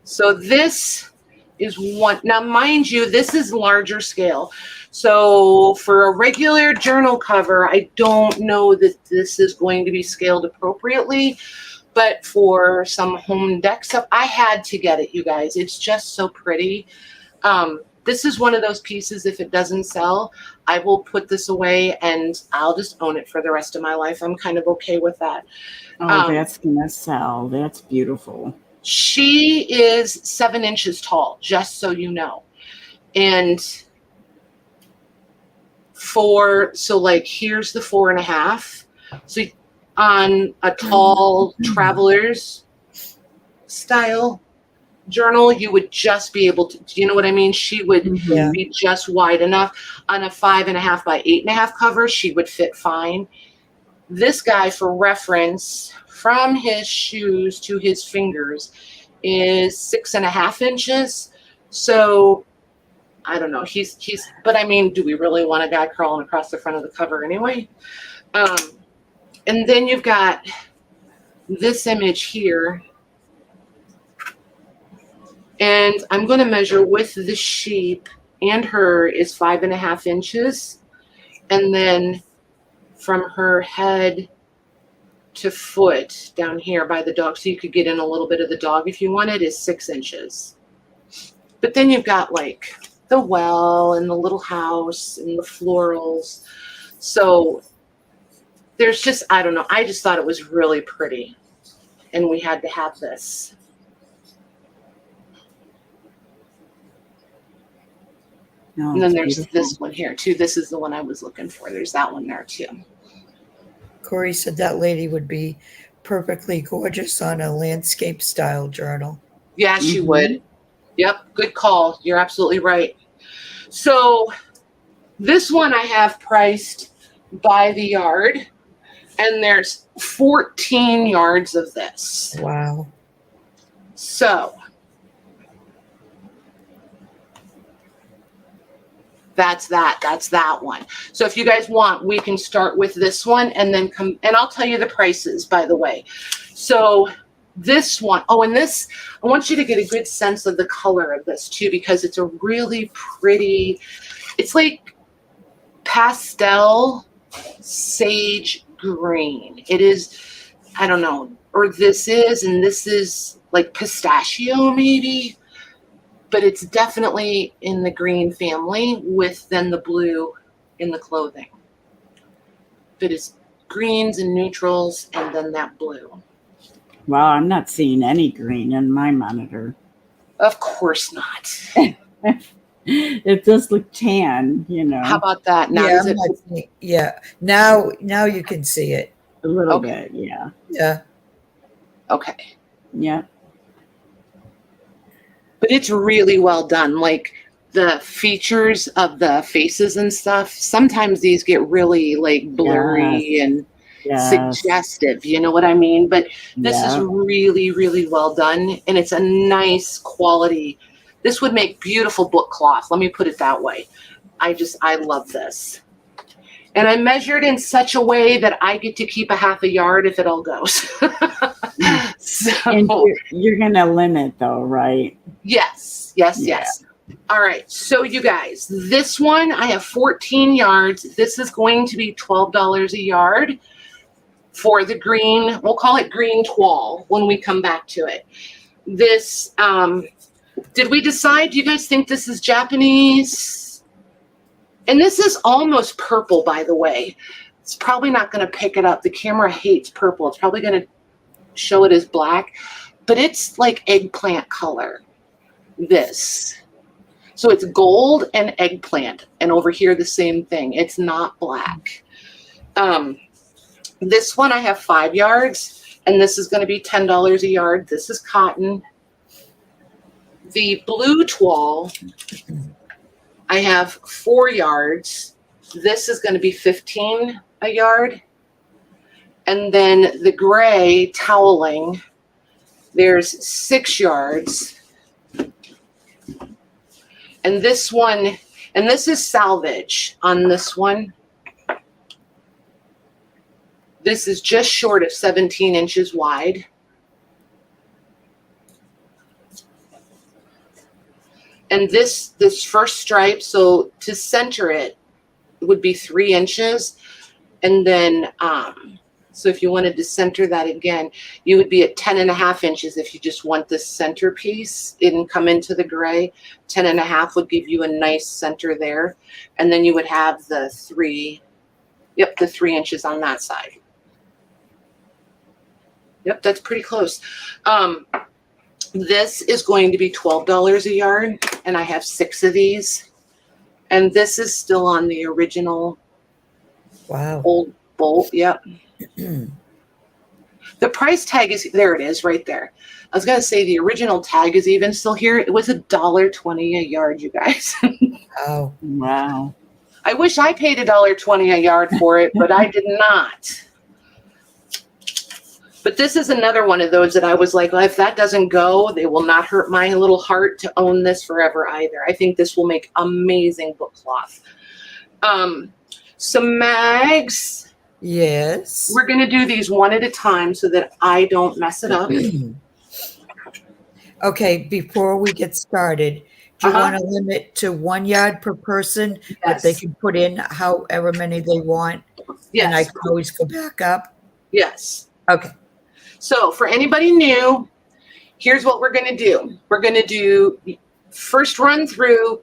So this is one. Now, mind you, this is larger scale. So for a regular journal cover, I don't know that this is going to be scaled appropriately. But for some home deck stuff, I had to get it, you guys. It's just so pretty. This is one of those pieces, if it doesn't sell, I will put this away and I'll just own it for the rest of my life. I'm kind of okay with that. Oh, that's going to sell. That's beautiful. She is 7 inches tall, just so you know. And here's the 4.5. So on a tall traveler's style journal, you would just be able to, do you know what I mean? She would be just wide enough. On a 5.5 by 8.5 cover, she would fit fine. This guy, for reference, from his shoes to his fingers is 6.5 inches. So I don't know. But I mean, do we really want a guy crawling across the front of the cover anyway? And then you've got this image here. And I'm going to measure with the sheep and her is 5.5 inches. And then from her head to foot down here by the dog, so you could get in a little bit of the dog if you wanted, is 6 inches. But then you've got like the well and the little house and the florals. So there's just, I don't know. I just thought it was really pretty. And we had to have this. No, And then there's beautiful. this one here too. This is the one I was looking for. There's that one there too. Corey said that lady would be perfectly gorgeous on a landscape style journal. Yeah, she would. Yep, good call. You're absolutely right. So this one I have priced by the yard, and there's 14 yards of this. Wow. So that's that one. So if you guys want, we can start with this one and then come, and I'll tell you the prices, by the way. So this one, and this, I want you to get a good sense of the color of this too, because it's a really pretty, it's like pastel sage green. It is, I don't know, or this is, and this is like pistachio maybe, but it's definitely in the green family with then the blue in the clothing. But it's greens and neutrals and then that blue. Wow, I'm not seeing any green in my monitor. Of course not. It does look tan, you know. How about that? Now Yeah, is it now you can see it. A little Okay. bit, yeah. Yeah. okay? Yeah. But it's really well done. Like the features of the faces and stuff, sometimes these get really like blurry and suggestive, you know what I mean? But this is really, really well done, and it's a nice quality. This would make beautiful book cloth. Let me put it that way. I love this. And I measured in such a way that I get to keep a half a yard if it all goes. So, and you're going to limit though, right? Yes. All right. So you guys, this one, I have 14 yards. This is going to be $12 a yard for the green. We'll call it green toile when we come back to it. This, did we decide? Do you guys think this is Japanese? And this is almost purple, by the way. It's probably not going to pick it up. The camera hates purple. It's probably going to show it as black, but it's like eggplant color, this. So it's gold and eggplant, and over here the same thing. It's not black. This one I have 5 yards, and this is going to be $10 a yard. This is cotton. The blue toile, I have 4 yards. This is going to be $15 a yard. And then the gray toweling, there's 6 yards. And this one, and this is salvage on this one. This is just short of 17 inches wide. And this first stripe, so to center it would be 3 inches. And then, so if you wanted to center that again, you would be at 10.5 inches if you just want this center piece. It didn't come into the gray. 10.5 would give you a nice center there. And then you would have the 3 inches on that side. Yep, that's pretty close. This is going to be $12 a yard, and I have 6 of these. And this is still on the original old bolt. Yep. The price tag is, there it is right there. I was going to say the original tag is even still here. It was $1.20 a yard, you guys. Oh, Wow. I wish I paid $1.20 a yard for it, but I did not. But this is another one of those that I was like, well, if that doesn't go, they will not hurt my little heart to own this forever either. I think this will make amazing book cloth. Some mags. yes. We're going to do these one at a time so that I don't mess it up. Okay, before we get started, do you want to limit to 1 yard per person, but they Yes. can put in however many they want? Yes. And I can always go back up? Yes. Okay. So for anybody new, here's what we're going to do. We're going to do first run through,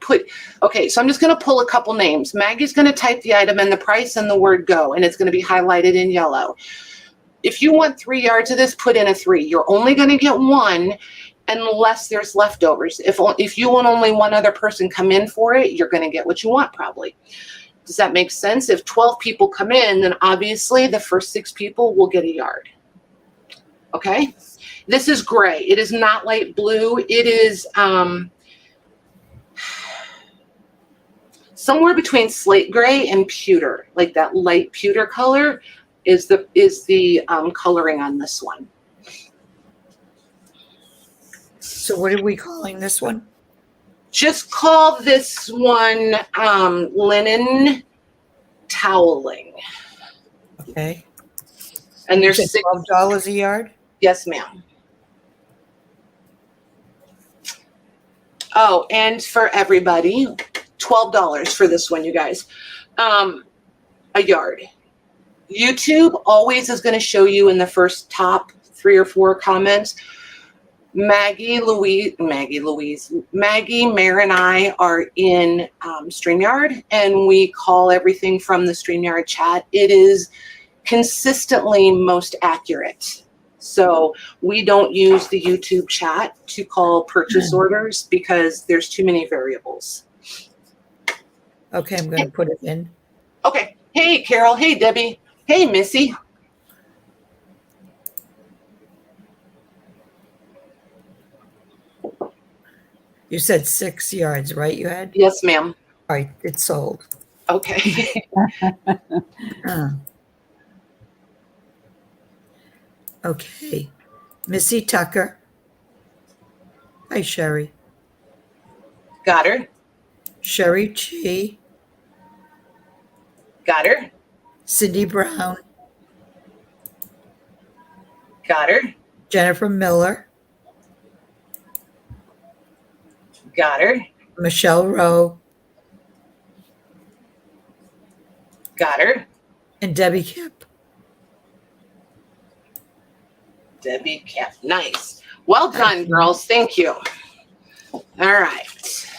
okay, so I'm just going to pull a couple names. Maggie's going to type the item and the price and the word go, and it's going to be highlighted in yellow. If you want 3 yards of this, put in a 3. You're only going to get 1 unless there's leftovers. If you want only 1 other person come in for it, you're going to get what you want probably. Does that make sense? If 12 people come in, then obviously the first 6 people will get a yard. Okay? This is gray. It is not light blue. It is somewhere between slate gray and pewter. Like that light pewter color is the coloring on this one. So what are we calling this one? Just call this one linen toweling. Okay. And there's You said $12 a yard? Yes, ma'am. Oh, and for everybody, $12 for this one, you guys. A yard. YouTube always is going to show you in the first top 3 or 4 comments. Maggie, Mare, and I are in StreamYard, and we call everything from the StreamYard chat. It is consistently most accurate. So we don't use the YouTube chat to call purchase orders because there's too many variables. Okay, I'm going to put it in. Okay. Hey, Carol. Hey, Debbie. Hey, Missy. You said 6 yards, right? You had? Yes, ma'am. All right, it's sold. Okay. Okay. Missy Tucker. Hi, Sherry. Got her. Sherry G. Got her. Cindy Brown. Got her. Jennifer Miller. Got her. Michelle Rowe. Got her. And Debbie Kip. Debbie Cap. Nice. Well done, girls. Thank you. All right.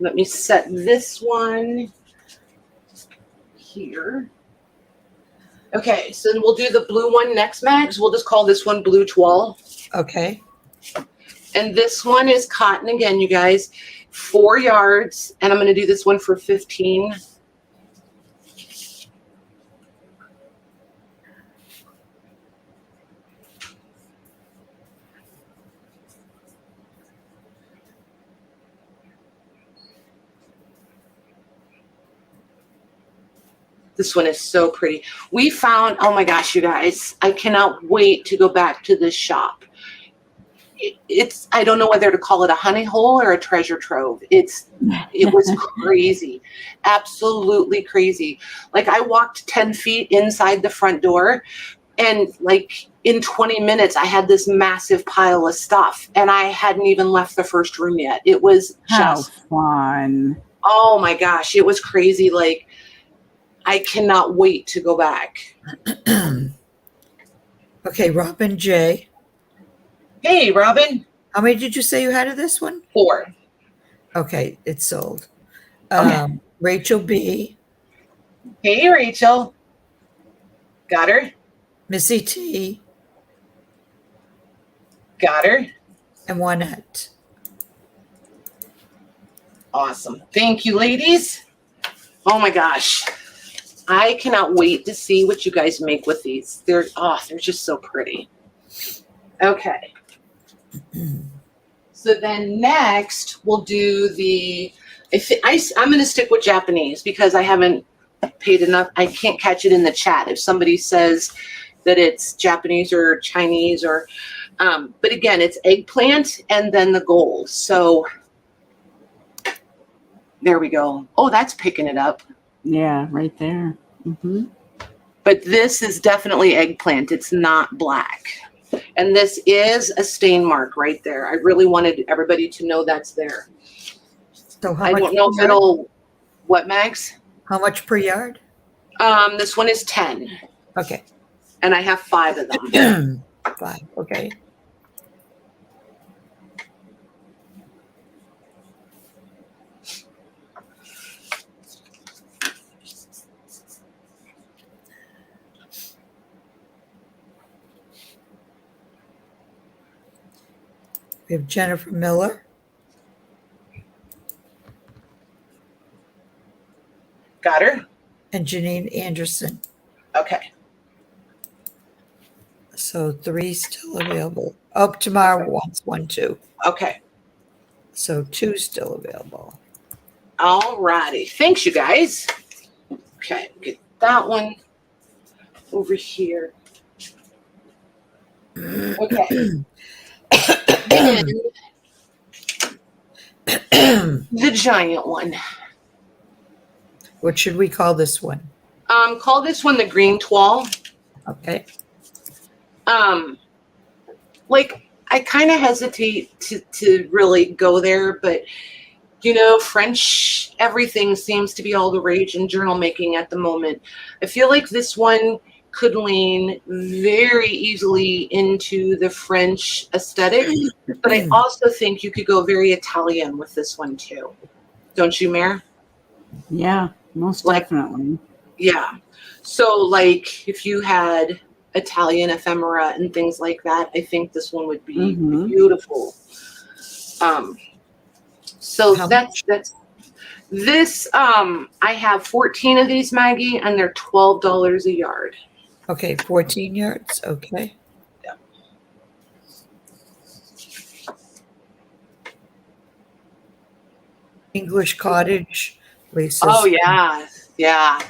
Let me set this one here. Okay, so then we'll do the blue one next, Max. We'll just call this one Blue Toile. Okay. And this one is cotton again, you guys. 4 yards. And I'm going to do this one for 15. This one is so pretty. We found, oh my gosh, you guys, I cannot wait to go back to this shop. It's, I don't know whether to call it a honey hole or a treasure trove. It was crazy. Absolutely crazy. Like I walked 10 feet inside the front door and like in 20 minutes, I had this massive pile of stuff and I hadn't even left the first room yet. It was just fun. Oh my gosh. It was crazy. Like, I cannot wait to go back. Okay, Robin J. Hey, Robin. How many did you say you had of this one? 4. Okay, it's sold. Okay. Rachel B. Hey, Rachel. Got her. Missy T. Got her. And Juanette. Awesome. Thank you, ladies. Oh my gosh. I cannot wait to see what you guys make with these. They're just so pretty. Okay. So then next we'll do the, I'm going to stick with Japanese because I haven't paid enough. I can't catch it in the chat if somebody says that it's Japanese or Chinese or, but again, it's eggplant and then the gold. So there we go. Oh, that's picking it up. Yeah, right there. Mm-hmm. But this is definitely eggplant. It's not black. And this is a stain mark right there. I really wanted everybody to know that's there. So how I much don't know if it'll, what, Max? How much per yard? This one is 10. Okay. And I have 5 of them. 5, okay. We have Jennifer Miller. Got her? And Janine Anderson. Okay. So 3 still available. Oh, tomorrow wants 1 too. Okay. So 2 still available. All righty. Thanks, you guys. Okay, get that one over here. Okay. And the giant one. What should we call this one? Call this one the green toile. Okay. Like I kind of hesitate to really go there, but you know, French, everything seems to be all the rage in journal making at the moment. I feel like this one could lean very easily into the French aesthetic, but I also think you could go very Italian with this one too. Don't you, Mare? Yeah, most definitely. Yeah. So like if you had Italian ephemera and things like that, I think this one would be beautiful. So that's this. I have 14 of these, Maggie, and they're $12 a yard. Okay, 14 yards. Okay. Yeah. English cottage. Lisa. Oh yeah, yeah.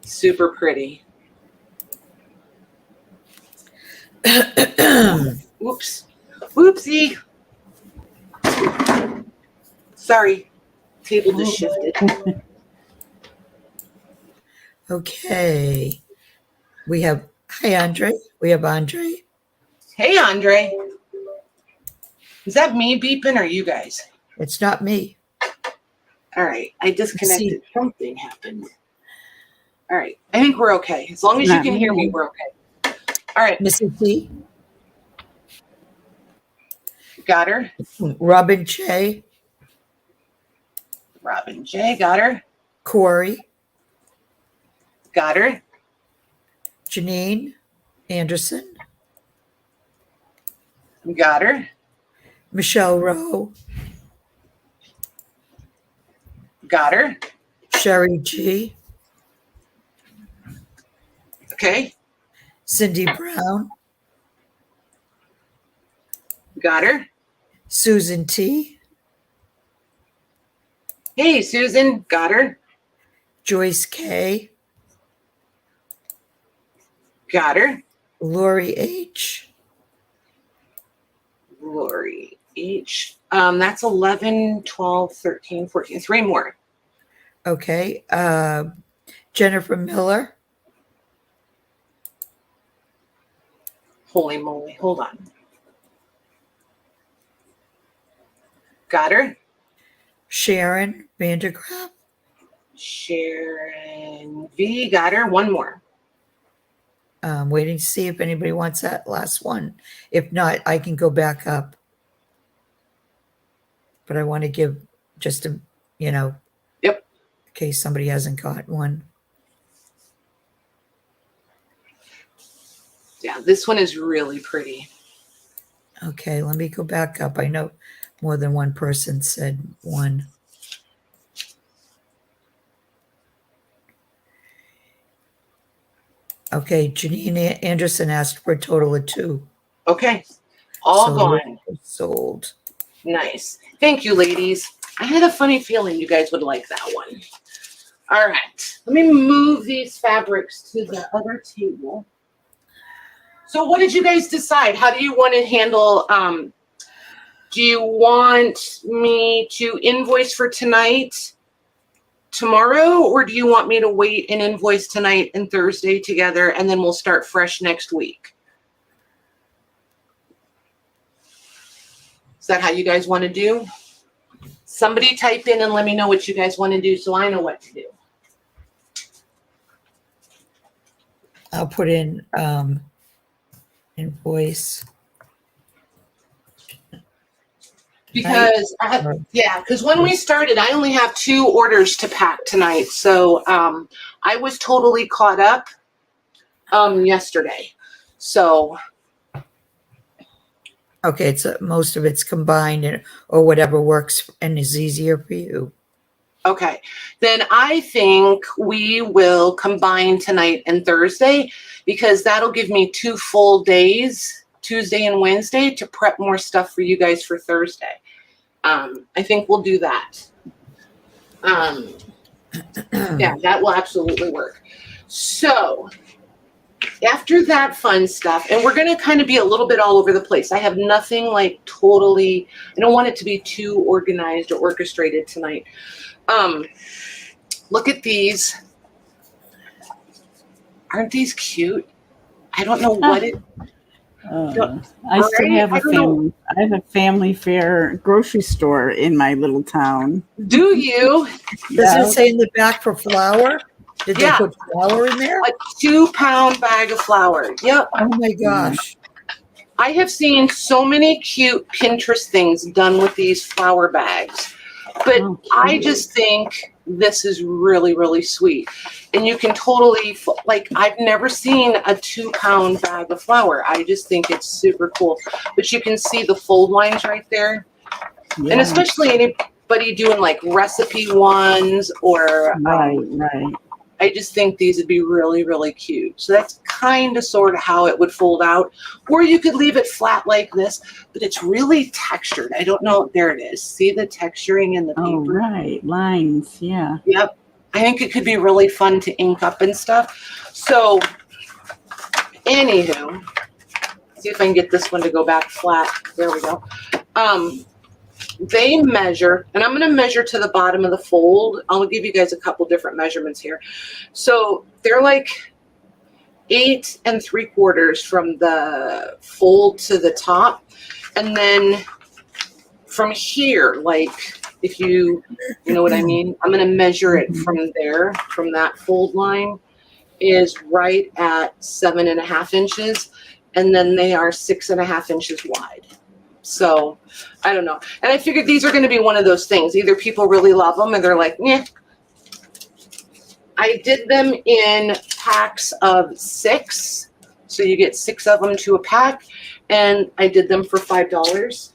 Super pretty. Whoops. Whoopsie. Sorry. Table just shifted. Okay. We have, hi, Andre. We have Andre. Hey, Andre. Is that me beeping or you guys? It's not me. All right. I disconnected. Something happened. All right. I think we're okay. As long as you can hear me, we're okay. All right. Missy T. Got her. Robin J. Robin J. Got her. Corey. Got her. Janine Anderson, Got her. Michelle Rowe, Got her. Sherry G, Okay. Cindy Brown, Got her. Susan T, Hey, Susan. Got her. Joyce K, Got her. Lori H, Lori H. That's 11, 12, 13, 14. 3 more. okay, Jennifer Miller, Holy moly. Hold on. Got her. Sharon Vandergraff, Sharon V. Got her. 1 more. waiting to see if anybody wants that last one. If not, I can go back up. But I want to give just a, Yep. in case somebody hasn't got one. Yeah, this one is really pretty. Okay, let me go back up. I know more than one person said one. Okay, Janine Anderson asked for a total of 2. Okay. All So gone. sold. Nice. Thank you, ladies. I had a funny feeling you guys would like that one. All right. Let me move these fabrics to the other table. So what did you guys decide? How do you want to handle, do you want me to invoice for tonight, tomorrow, or do you want me to wait and invoice tonight and Thursday together, and then we'll start fresh next week? Is that how you guys want to do? Somebody type in and let me know what you guys want to do so I know what to do. I'll put in invoice. Because, because when we started, I only have 2 orders to pack tonight. So I was totally caught up yesterday. So. Okay, it's most of it's combined or whatever works and is easier for you. Okay, then I think we will combine tonight and Thursday because that'll give me 2 full days, Tuesday and Wednesday, to prep more stuff for you guys for Thursday. I think we'll do that. Yeah, that will absolutely work. So after that fun stuff, and we're going to kind of be a little bit all over the place. I have nothing like totally, I don't want it to be too organized or orchestrated tonight. Look at these. Aren't these cute? I don't know what it. I still have a family. I have a family fair grocery store in my little town. Do you? Does it say in the back for flour? Did they put flour in there? A 2-pound bag of flour. Yep. Oh my gosh. I have seen so many cute Pinterest things done with these flour bags, but I just think this is really, really sweet. And you can totally, like, I've never seen a 2-pound bag of flour. I just think it's super cool. But you can see the fold lines right there. Yeah. And especially anybody doing like recipe ones or right. I just think these would be really, really cute. So that's kind of sort of how it would fold out. Or you could leave it flat like this, but it's really textured. I don't know. There it is. See the texturing in the paper? Oh, right. Lines. Yeah. Yep. I think it could be really fun to ink up and stuff. So, anywho, see if I can get this one to go back flat. There we go. They measure, and I'm going to measure to the bottom of the fold. I'll give you guys a couple different measurements here. So they're like 8 3/4 from the fold to the top. And then from here, like if you know what I mean, I'm going to measure it from there, from that fold line is right at 7.5 inches. And then they are 6.5 inches wide. So I don't know. And I figured these are going to be one of those things. Either people really love them and they're like, yeah. I did them in packs of 6. So you get 6 of them to a pack. And I did them for $5.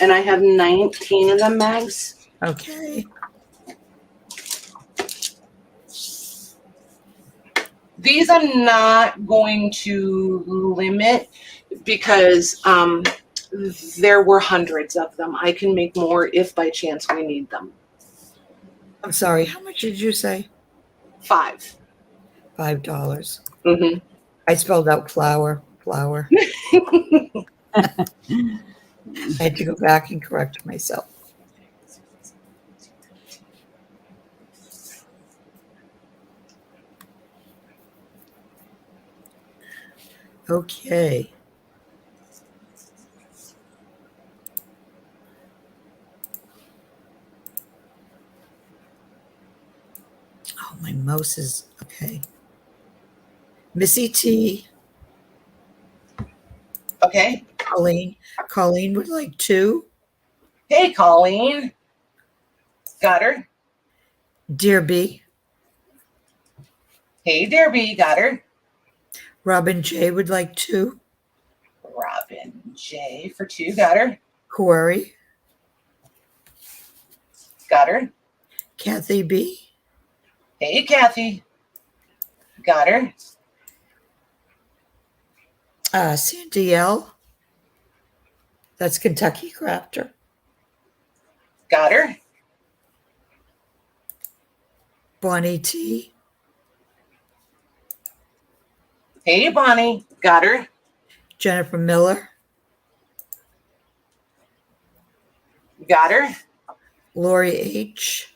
And I have 19 of them, Mags. Okay. These I'm not going to limit because there were hundreds of them. I can make more if by chance we need them. I'm sorry. How much did you say? 5. $5. Mm-hmm. I spelled out flour. I had to go back and correct myself. Okay. Oh, my mouse is okay. Missy T. Okay. Colleen would like 2. Hey, Colleen. Got her. Dear B. Hey, Derby. Got her. Robin J would like 2. Robin J for 2. Got her. Corey. Got her. Kathy B. Hey, Kathy. Got her. Sandy L. That's Kentucky Crafter. Got her. Bonnie T. Hey, Bonnie. Got her. Jennifer Miller. Got her. Lori H.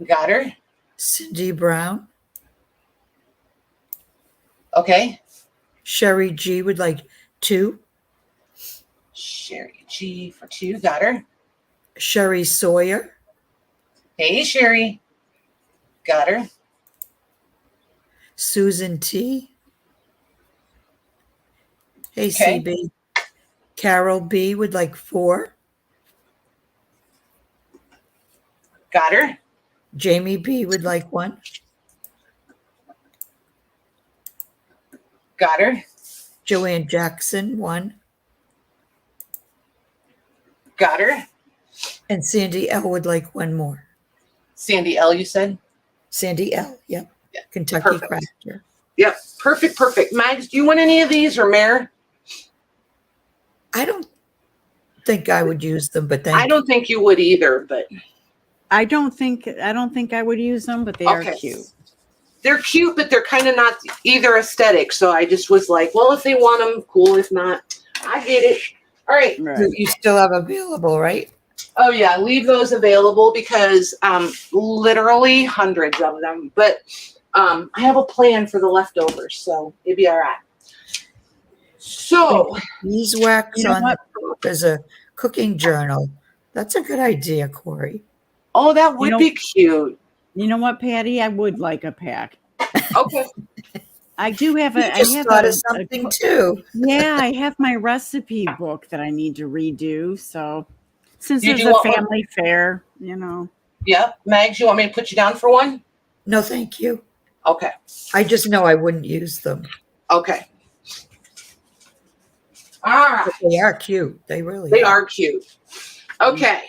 Got her. Cindy Brown. Okay. Sherry G would like 2. Sherry G for 2. Got her. Sherry Sawyer. Hey, Sherry. Got her. Susan T. Hey, Okay. CB. Carol B would like 4. Got her. Jamie B would like 1. Got her. Joanne Jackson 1. Got her. And Sandy L would like 1 more. Sandy L, you said? Sandy L. Yep. Yeah, Kentucky perfect. Crafter. Yep. Perfect. Mags, do you want any of these or Mare? I don't think I would use them, but thank I don't think you would either, but I don't think I would use them, but they are Okay. cute. they're cute, but they're kind of not either aesthetic. So I just was like, well, if they want them, cool. If not, I get it. All right. Right. you still have available, right? Oh yeah, leave those available because literally hundreds of them. But I have a plan for the leftovers, so it'd be all right. So Beeswax You know on what? there's a cooking journal. That's a good idea, Corey. oh, that would know- be cute. You know what, Patty? I would like a pack. Okay. I do have a. You just I have thought a, of something too. Yeah, I have my recipe book that I need to redo. So since You there's do a want one? family fair, you know. Yep. Mags, you want me to put you down for one? No, thank you. Okay. I just know I wouldn't use them. Okay. All right. But they are cute. They really They are cute. Okay.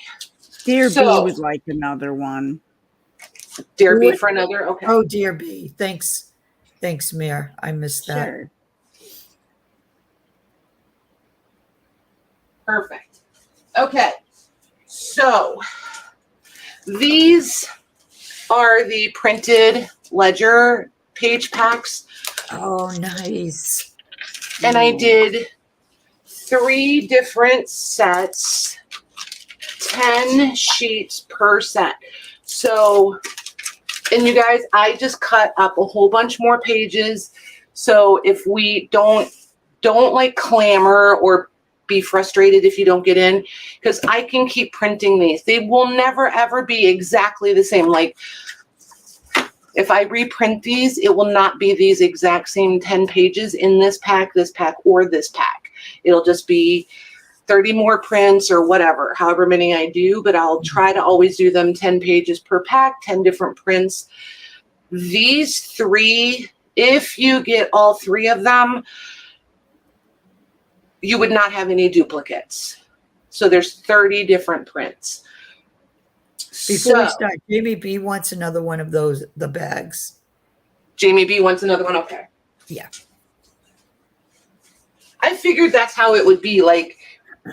Dear So- B would like another one. Dare be for another. Okay. Oh, dear B. Thanks, Mayor. I missed that. Sure. Perfect. Okay. So these are the printed ledger page packs. Oh, nice. And I did 3 different sets, 10 sheets per set. So, and you guys, I just cut up a whole bunch more pages. So if we don't like clamor or be frustrated if you don't get in, because I can keep printing these. They will never ever be exactly the same. Like if I reprint these, it will not be these exact same 10 pages in this pack, or this pack. It'll just be 30 more prints or whatever, however many I do, but I'll try to always do them 10 pages per pack, 10 different prints. These 3, if you get all 3 of them, you would not have any duplicates. So there's 30 different prints. Before we start, Jamie B wants another one of those, the bags. Jamie B wants another one. Okay. Yeah. I figured that's how it would be. Like,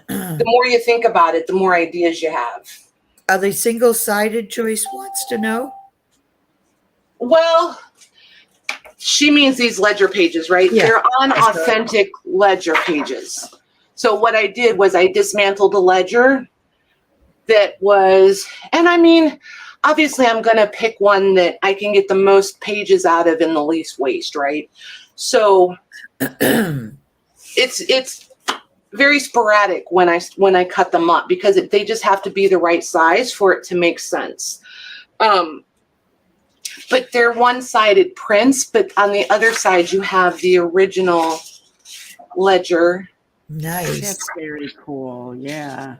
the more you think about it, the more ideas you have. Are they single-sided, Joyce wants to know? Well, she means these ledger pages, right? Yeah, They're on authentic ledger pages. So what I did was I dismantled a ledger that was, and I mean, obviously I'm going to pick one that I can get the most pages out of in the least waste, right? So it's very sporadic when I cut them up, because they just have to be the right size for it to make sense. But they're one-sided prints, but on the other side you have the original ledger. Nice. That's very cool. Yeah.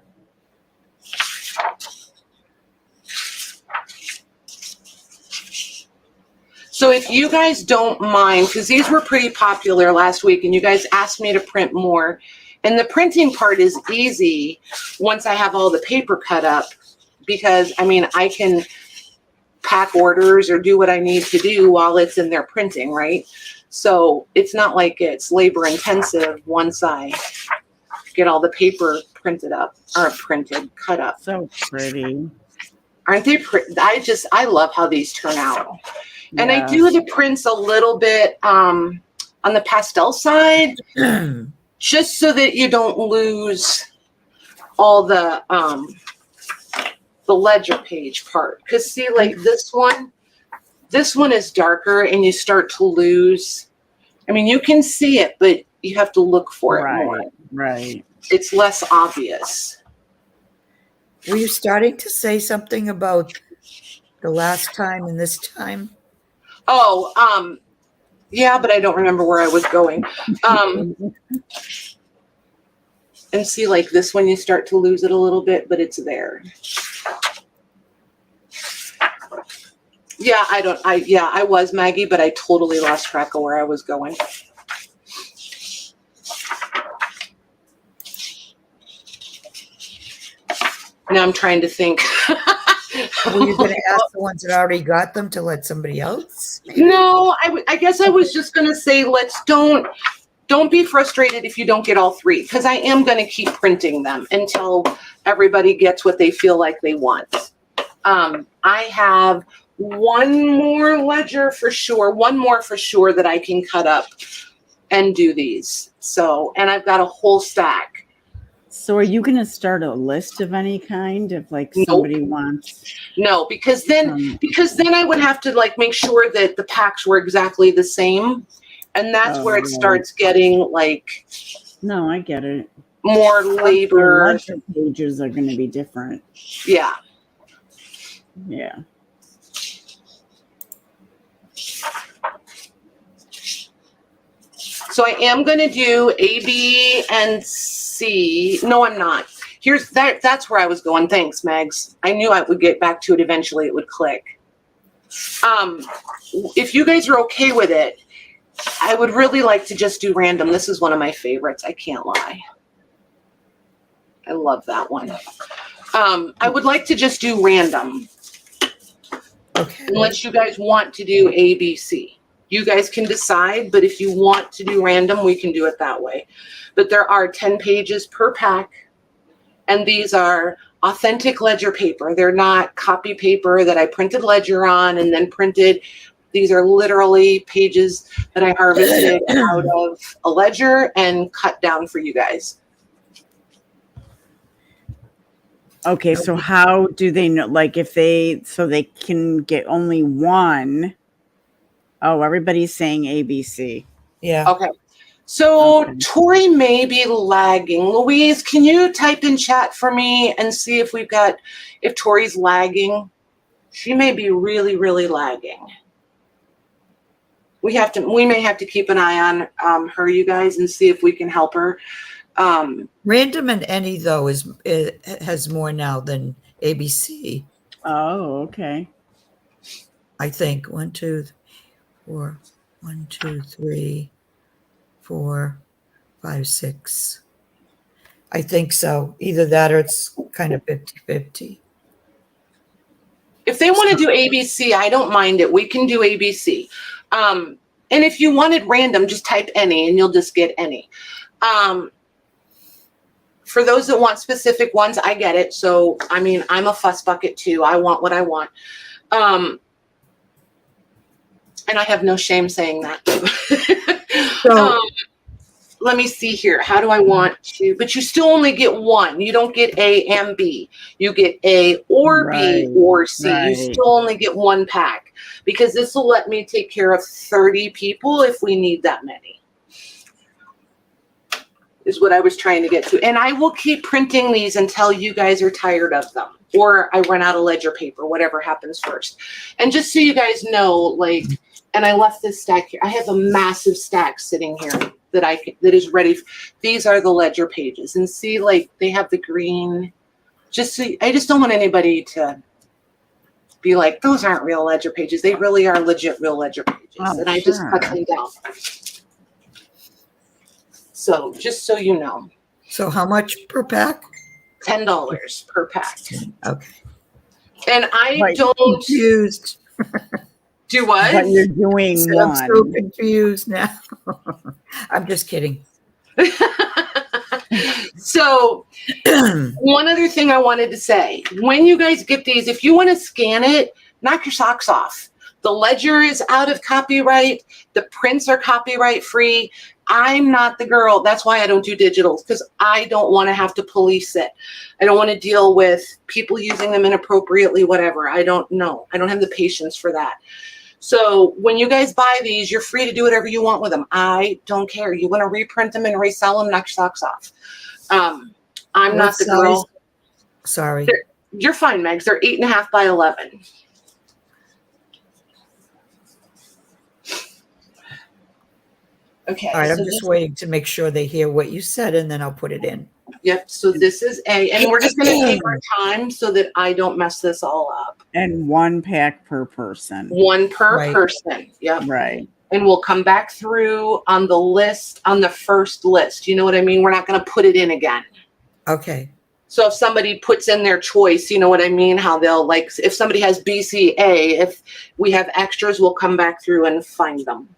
So if you guys don't mind, because these were pretty popular last week and you guys asked me to print more, and the printing part is easy once I have all the paper cut up, because I mean, I can pack orders or do what I need to do while it's in there printing, right? So it's not like it's labor intensive once I get all the paper printed up, or cut up. So pretty. Aren't they pretty? I love how these turn out. And Yeah. I do the prints a little bit on the pastel side, just so that you don't lose all the ledger page part. Because see, like this one is darker and you start to lose. I mean, you can see it, but you have to look for it more. Right. It's less obvious. Were you starting to say something about the last time and this time? Oh, yeah, but I don't remember where I was going. And see, like this one, you start to lose it a little bit, but it's there. Yeah, I was, Maggie, but I totally lost track of where I was going. Now I'm trying to think. Were you going to ask the ones that already got them to let somebody else? Maybe? No, I guess I was just going to say, don't be frustrated if you don't get all 3, because I am going to keep printing them until everybody gets what they feel like they want. I have one more ledger for sure, that I can cut up and do these. So, and I've got a whole stack. So are you going to start a list of any kind if like somebody wants? No, because then I would have to like make sure that the packs were exactly the same. And that's where it starts getting like. No, I get it. More labor. Ledger pages are going to be different. Yeah. Yeah. So I am going to do A, B, and C. No, I'm not. That's where I was going. Thanks, Megs. I knew I would get back to it eventually. It would click. If you guys are okay with it, I would really like to just do random. This is one of my favorites. I can't lie. I love that one. I would like to just do random. Okay. Unless you guys want to do A, B, C. You guys can decide, but if you want to do random, we can do it that way. But there are 10 pages per pack, and these are authentic ledger paper. They're not copy paper that I printed ledger on and then printed. These are literally pages that I harvested out of a ledger and cut down for you guys. Okay, so how do they know, like if they can get only one? Oh, everybody's saying ABC. Yeah. Okay. So Okay. Tori may be lagging. Louise, can you type in chat for me and see if if Tori's lagging? She may be really, really lagging. We may have to keep an eye on her, you guys, and see if we can help her. Random and any though it has more now than ABC. Oh, okay. I think 1, 2, 4, 1, 2, 3, 4, 5, 6. I think so. Either that or it's kind of 50-50. If they want to do ABC, I don't mind it. We can do ABC. And if you wanted random, just type any and you'll just get any. For those that want specific ones, I get it. So, I mean, I'm a fuss bucket too. I want what I want. And I have no shame saying that. So, let me see here. How do I want to? But you still only get one. You don't get A and B. You get A or B or C. You still only get one pack because this will let me take care of 30 people if we need that many. Is what I was trying to get to. And I will keep printing these until you guys are tired of them or I run out of ledger paper, whatever happens first. And just so you guys know, like, and I left this stack here. I have a massive stack sitting here that is ready. These are the ledger pages, and see, like, they have the green. I just don't want anybody to be like, those aren't real ledger pages. They really are legit real ledger pages, and I just cut them down. So just so you know. So how much per pack? $10 per pack. Okay. And I don't confused. Do what? But you're doing one. I'm so confused now. I'm just kidding. So one other thing I wanted to say, when you guys get these, if you want to scan it, knock your socks off. The ledger is out of copyright. The prints are copyright free. I'm not the girl. That's why I don't do digitals, because I don't want to have to police it. I don't want to deal with people using them inappropriately, whatever. I don't know. I don't have the patience for that. So when you guys buy these, you're free to do whatever you want with them. I don't care. You want to reprint them and resell them, knock your socks off. I'm not the girl. Sorry. You're fine, Megs. They're 8.5 by 11. Okay. All right. I'm just waiting to make sure they hear what you said, and then I'll put it in. Yep. So this is A, and we're just going to take our time so that I don't mess this all up. And one pack per person. One per person. Yep. Right. And we'll come back through on the list, on the first list. You know what I mean? We're not going to put it in again. Okay. So if somebody puts in their choice, you know what I mean? How they'll, like, if somebody has BCA, if we have extras, we'll come back through and find them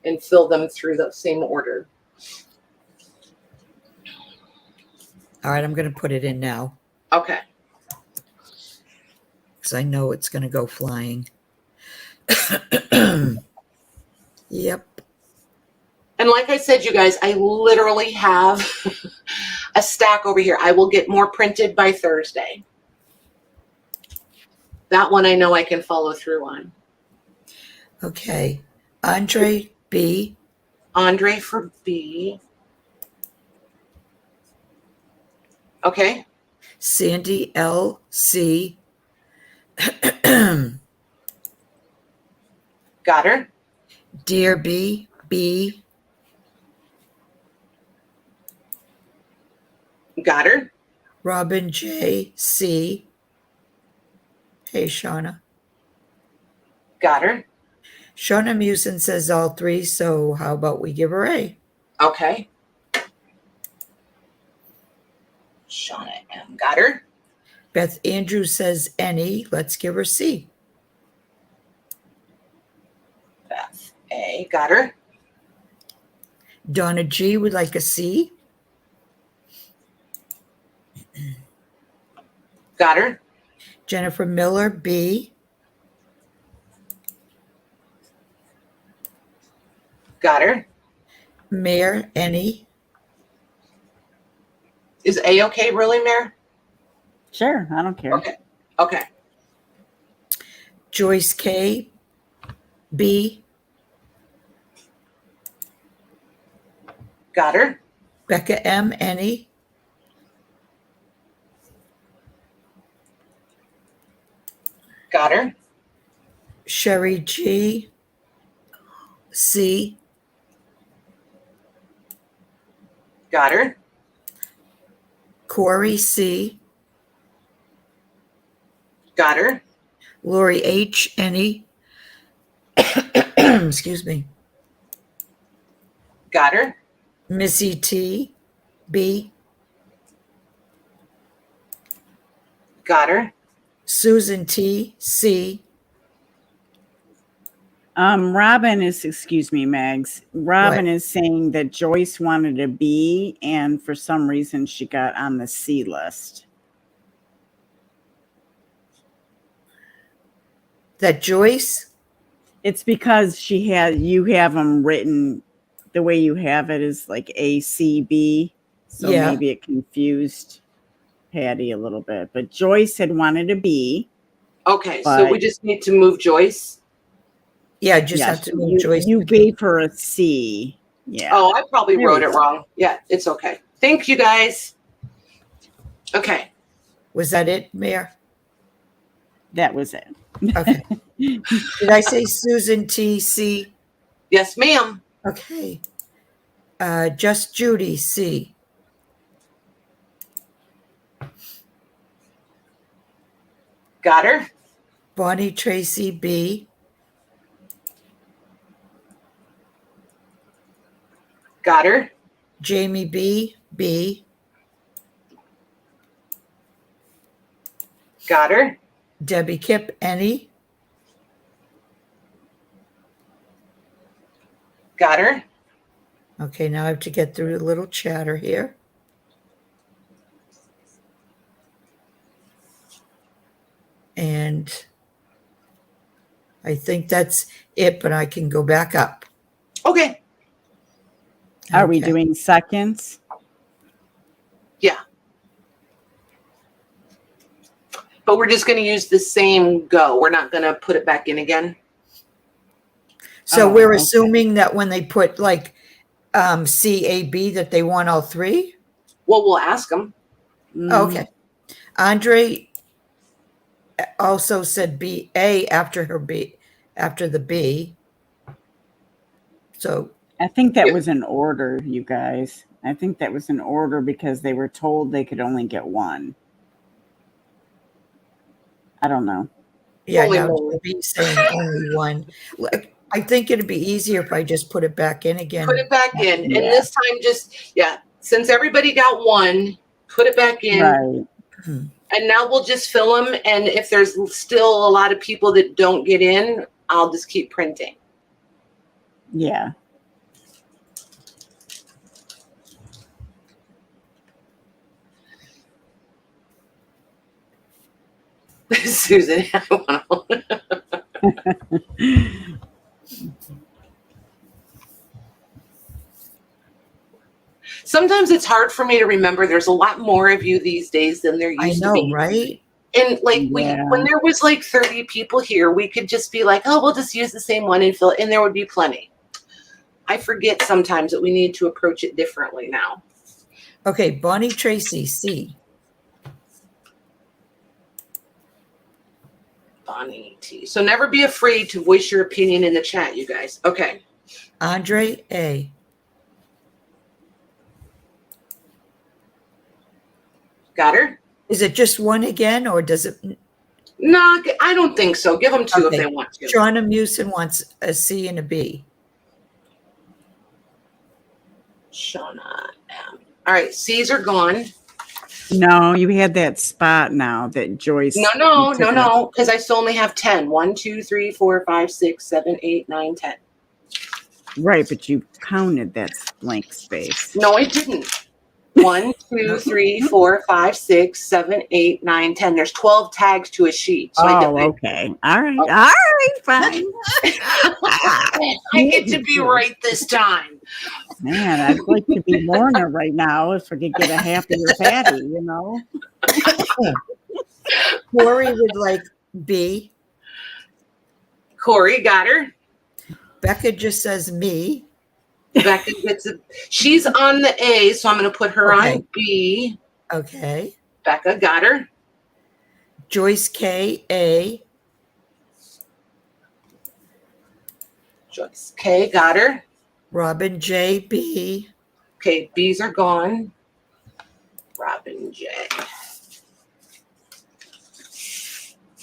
and fill them through the same order. All right. I'm going to put it in now. Okay. Because I know it's going to go flying. Yep. And like I said, you guys, I literally have a stack over here. I will get more printed by Thursday. That one I know I can follow through on. Okay. Andre B. Andre for B. Okay. Sandy L. C. Got her. Dear B. B. Got her. Robin J. C. Hey, Shauna. Got her. Shauna Musin says all three, so how about we give her A? Okay. Shauna M. Got her. Beth Andrews says any. Let's give her C. Beth A. Got her. Donna G. would like a C. Got her. Jennifer Miller B. Got her. Mayor any. Is A okay, really, Mayor? Sure, I don't care. Okay. Okay. Joyce K. B. Got her. Becca M. any. Got her. Sherry G. C. Got her. Corey C, Got her. Lori H, N-E, excuse me, Got her. Missy T, B, Got her. Susan T, C, Robin is, excuse me, Megs. Robin What? is saying that Joyce wanted a B, and for some reason she got on the C list. that Joyce? It's because you have them written the way you have it is like A, C, B. So Yeah. maybe it confused Patty a little bit. But Joyce had wanted a B. Okay, so we But- just need to move Joyce. Yeah, just Yes, have to move Joyce. you gave her a C. Yeah. Oh, I probably There wrote we it go. wrong. Yeah, it's okay. Thank you, guys. Okay. Was that it, Mayor? That was it. Okay. Did I say Susan T, C? Yes, ma'am. Okay. Just Judy C. Got her. Bonnie Tracy B. Got her. Jamie B. B. Got her. Debbie Kip N-E. Got her. Okay, now I have to get through the little chatter here. And I think that's it, but I can go back up. Okay. Are we Okay. doing seconds? Yeah. But we're just going to use the same go. We're not going to put it back in again. So Oh, we're okay. assuming that when they put like CAB that they want all three? Well, we'll ask them. Okay. Andre also said BA after the B. So I think that Yeah. was an order, you guys. I think that was an order because they were told they could only get one. I don't know. yeah, Holy now moly. B saying only one. Like, I think it'd be easier if I just put it back in again. Put it back in. Yeah. And this time since everybody got one, put it back in. Right. And now we'll just fill them. And if there's still a lot of people that don't get in, I'll just keep printing. Yeah. Susan, I don't know. Sometimes it's hard for me to remember. There's a lot more of you these days than there I used to know, be. right? And like Yeah. when there was like 30 people here, we could just be like, oh, we'll just use the same one and fill, and there would be plenty. I forget sometimes that we need to approach it differently now. Okay, Bonnie Tracy, C. Bonnie T. So never be afraid to voice your opinion in the chat, you guys. Okay. Andre A. Got her? Is it just one again, or does it? No, I don't think so. Give them two Okay. if they want to. Shauna Musin wants a C and a B. Shauna M. All right, C's are gone. No, you had that spot now that Joyce. No, took it. because I still only have 10. 1, 2, 3, 4, 5, 6, 7, 8, 9, 10. Right, but you counted that blank space. No, I didn't. 1, 2, 3, 4, 5, 6, 7, 8, 9, 10. There's 12 tags to a sheet. So Oh, okay. All right. Okay. All right, fine. I get to be right this time. Man, I'd like to be Lorna right now if I could get a happier Patty, you know? Corey would like B. Corey got her. Becca just says me. Becca gets it. She's on the A, so I'm going to put her Okay. on B. Okay. Becca got her. Joyce K. A. Joyce K got her. Robin J. B. Okay, B's are gone. Robin J.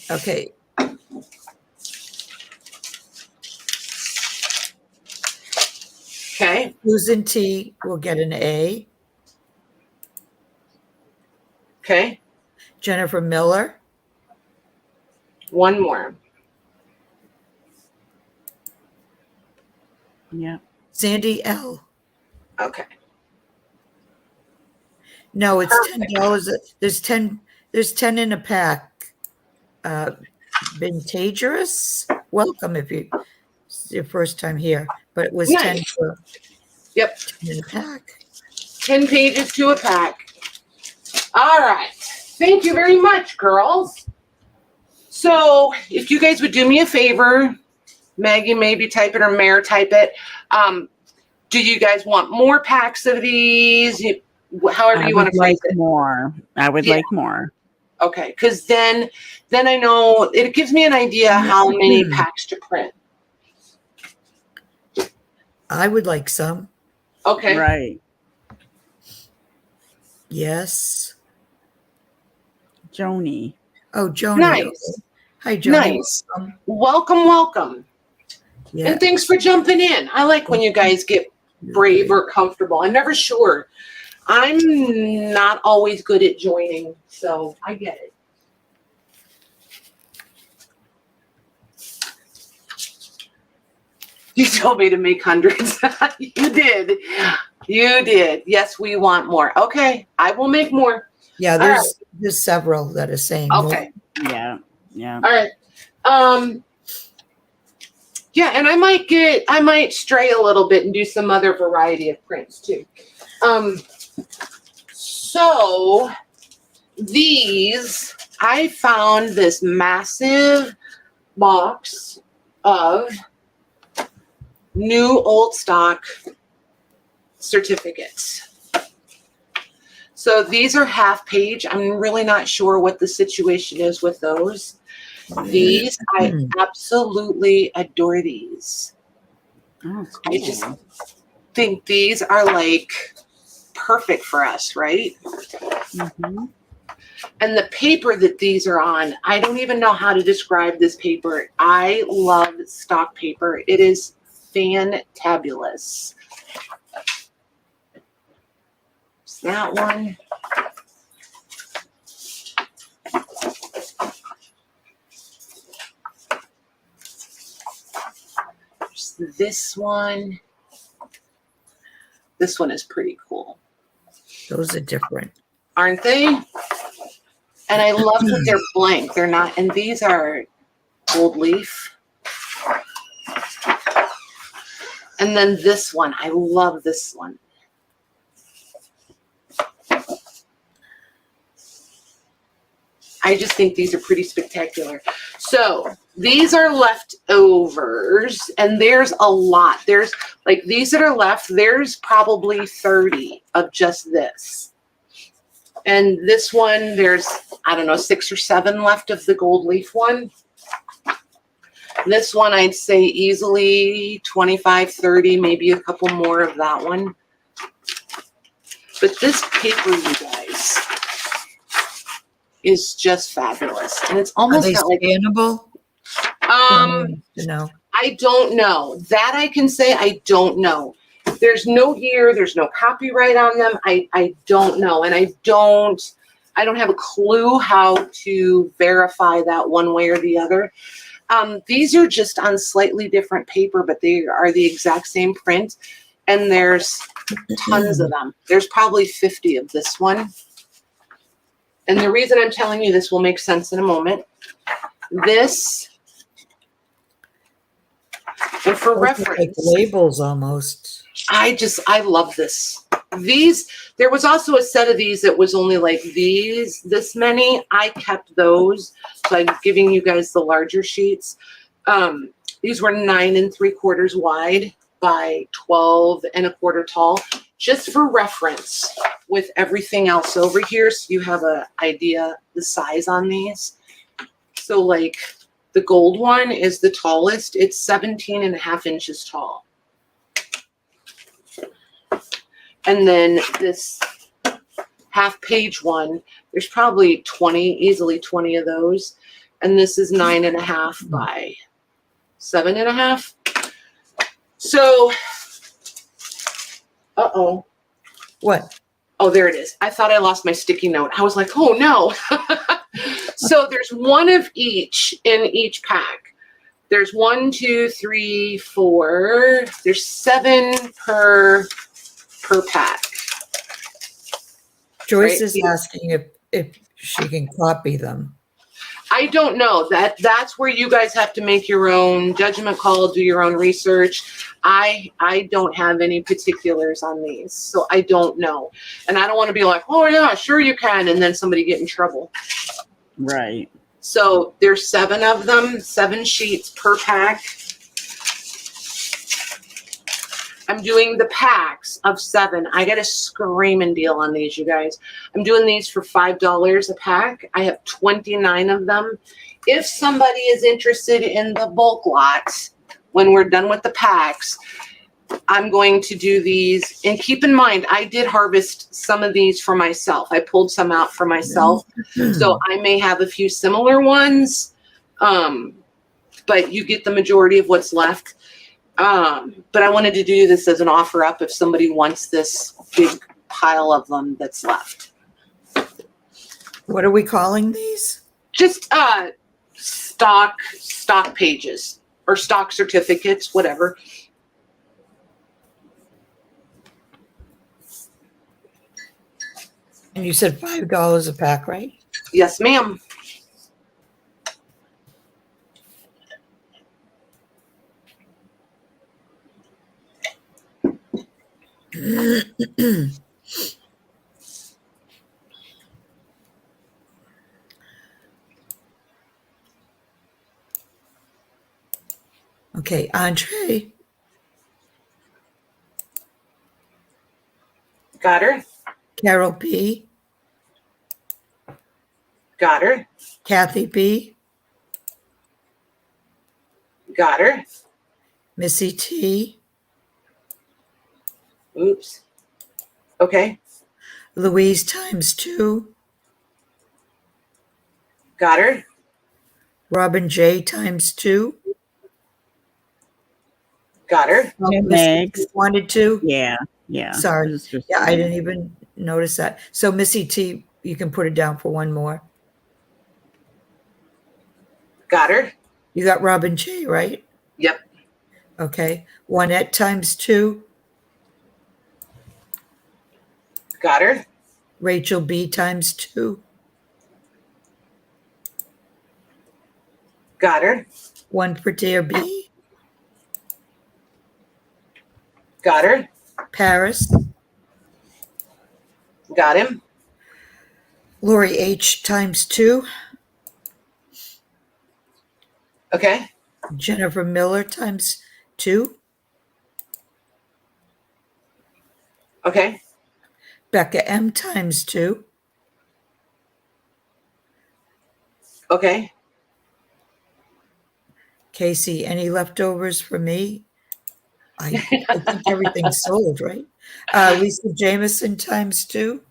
Okay. Okay. Susan T will get an A. Okay. Jennifer Miller. One more. Yeah. Sandy L. Okay. No, it's Perfect. $10. There's 10 in a pack. Vintagerous. Welcome if it's your first time here. But it was 10 Nice. for Yep. 10 in a pack. 10 pages to a pack. All right. Thank you very much, girls. So if you guys would do me a favor, Maggie, maybe type it or Mare type it. Do you guys want more packs of these? However you want to phrase it. More. I would like more. Okay, because then I know it gives me an idea how many packs to print. I would like some. Okay. Right. Yes. Joni. Oh, Joni. Nice. Hi, Joni. Nice. Welcome. Yeah. And thanks for jumping in. I like when you guys get brave or comfortable. I'm never sure. I'm not always good at joining, so I get it. You told me to make hundreds. You did. You did. Yes, we want more. Okay, I will make more. Yeah, there's several that are saying Okay. Yeah. Yeah. All right. Yeah, and I might stray a little bit and do some other variety of prints too. So these, I found this massive box of new old stock certificates. So these are half page. I'm really not sure what the situation is with those. These, I absolutely adore these. Oh, cool. I just think these are like perfect for us, right? Mm-hmm. And the paper that these are on, I don't even know how to describe this paper. I love stock paper. It is fantabulous. There's that one. There's this one. This one is pretty cool. Those are different. Aren't they? And I love that they're blank. They're not, and these are gold leaf. And then this one, I love this one. I just think these are pretty spectacular. So these are leftovers, and there's a lot. There's like these that are left, there's probably 30 of just this. And this one, there's, I don't know, 6 or 7 left of the gold leaf one. This one, I'd say easily 25, 30, maybe a couple more of that one. But this paper, you guys, is just fabulous. And it's Are almost they got like, scannable? No. I don't know. That I can say I don't know. There's no year, there's no copyright on them. I don't know. And I don't have a clue how to verify that one way or the other. These are just on slightly different paper, but they are the exact same print. And there's tons of them. There's probably 50 of this one. And the reason I'm telling you this will make sense in a moment. This, and for Those are reference, like labels almost. I love this. These, there was also a set of these that was only like this many. I kept those. So I'm giving you guys the larger sheets. These were 9 3/4 wide by 12 1/4 tall, just for reference with everything else over here. So you have an idea the size on these. So like the gold one is the tallest. It's 17 1/2 inches tall. And then this half page one, there's probably easily 20 of those. And this is 9.5 by 7.5. So, uh-oh. What? Oh, there it is. I thought I lost my sticky note. I was like, oh no. So there's one of each in each pack. There's 1, 2, 3, 4. There's 7 per pack. Joyce Right? is asking if she can copy them. I don't know. That's where you guys have to make your own judgment call, do your own research. I don't have any particulars on these, so I don't know. And I don't want to be like, oh yeah, sure you can, and then somebody get in trouble. Right. So there's 7 of them, 7 sheets per pack. I'm doing the packs of 7. I got a screaming deal on these, you guys. I'm doing these for $5 a pack. I have 29 of them. If somebody is interested in the bulk lot, when we're done with the packs, I'm going to do these. And keep in mind, I did harvest some of these for myself. I pulled some out for myself. So I may have a few similar ones, but you get the majority of what's left. But I wanted to do this as an offer up if somebody wants this big pile of them that's left. What are we calling these? Just stock pages or stock certificates, whatever. And you said $5 a pack, right? Yes, ma'am. Okay, entree. Got her. Carol P. Got her. Kathy P. Got her. Missy T. Oops. Okay. Louise times 2. Got her. Robin J times 2. Got her. Oh, Hey, Missy Megs. wanted to. Yeah. Yeah. Sorry. This is just- Yeah, I didn't even notice that. So Missy T, you can put it down for one more. Got her. You got Robin J, right? Yep. Okay. Juanette times 2. Got her. Rachel B times 2. Got her. One for Dare B. Got her. Paris. Got him. Lori H times 2. Okay. Jennifer Miller times 2. Okay. Becca M times 2. Okay. Casey, any leftovers for me? I think everything's sold, right? Lisa Jameson times 2.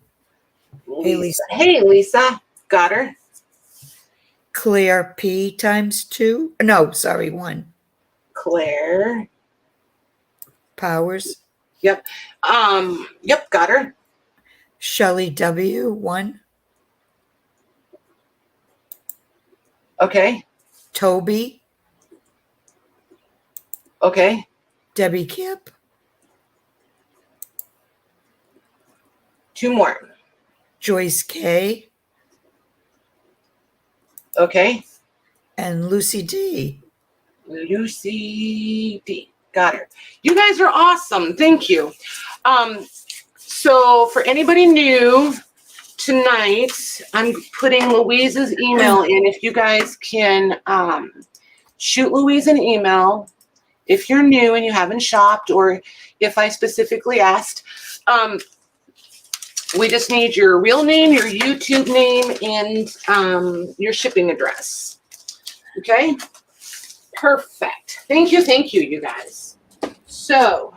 Hey, Lisa. Hey, Lisa. Got her. Claire P times 2. No, sorry, 1. Claire. Powers. Yep. Yep. Got her. Shelley W 1. Okay. Toby. Okay. Debbie Kip. 2 more. Joyce K. Okay. And Lucy D. Lucy D. Got her. You guys are awesome. Thank you. So for anybody new tonight, I'm putting Louise's email in. If you guys can shoot Louise an email if you're new and you haven't shopped, or if I specifically asked. We just need your real name, your YouTube name, and your shipping address. Okay? Perfect. Thank you, you guys. So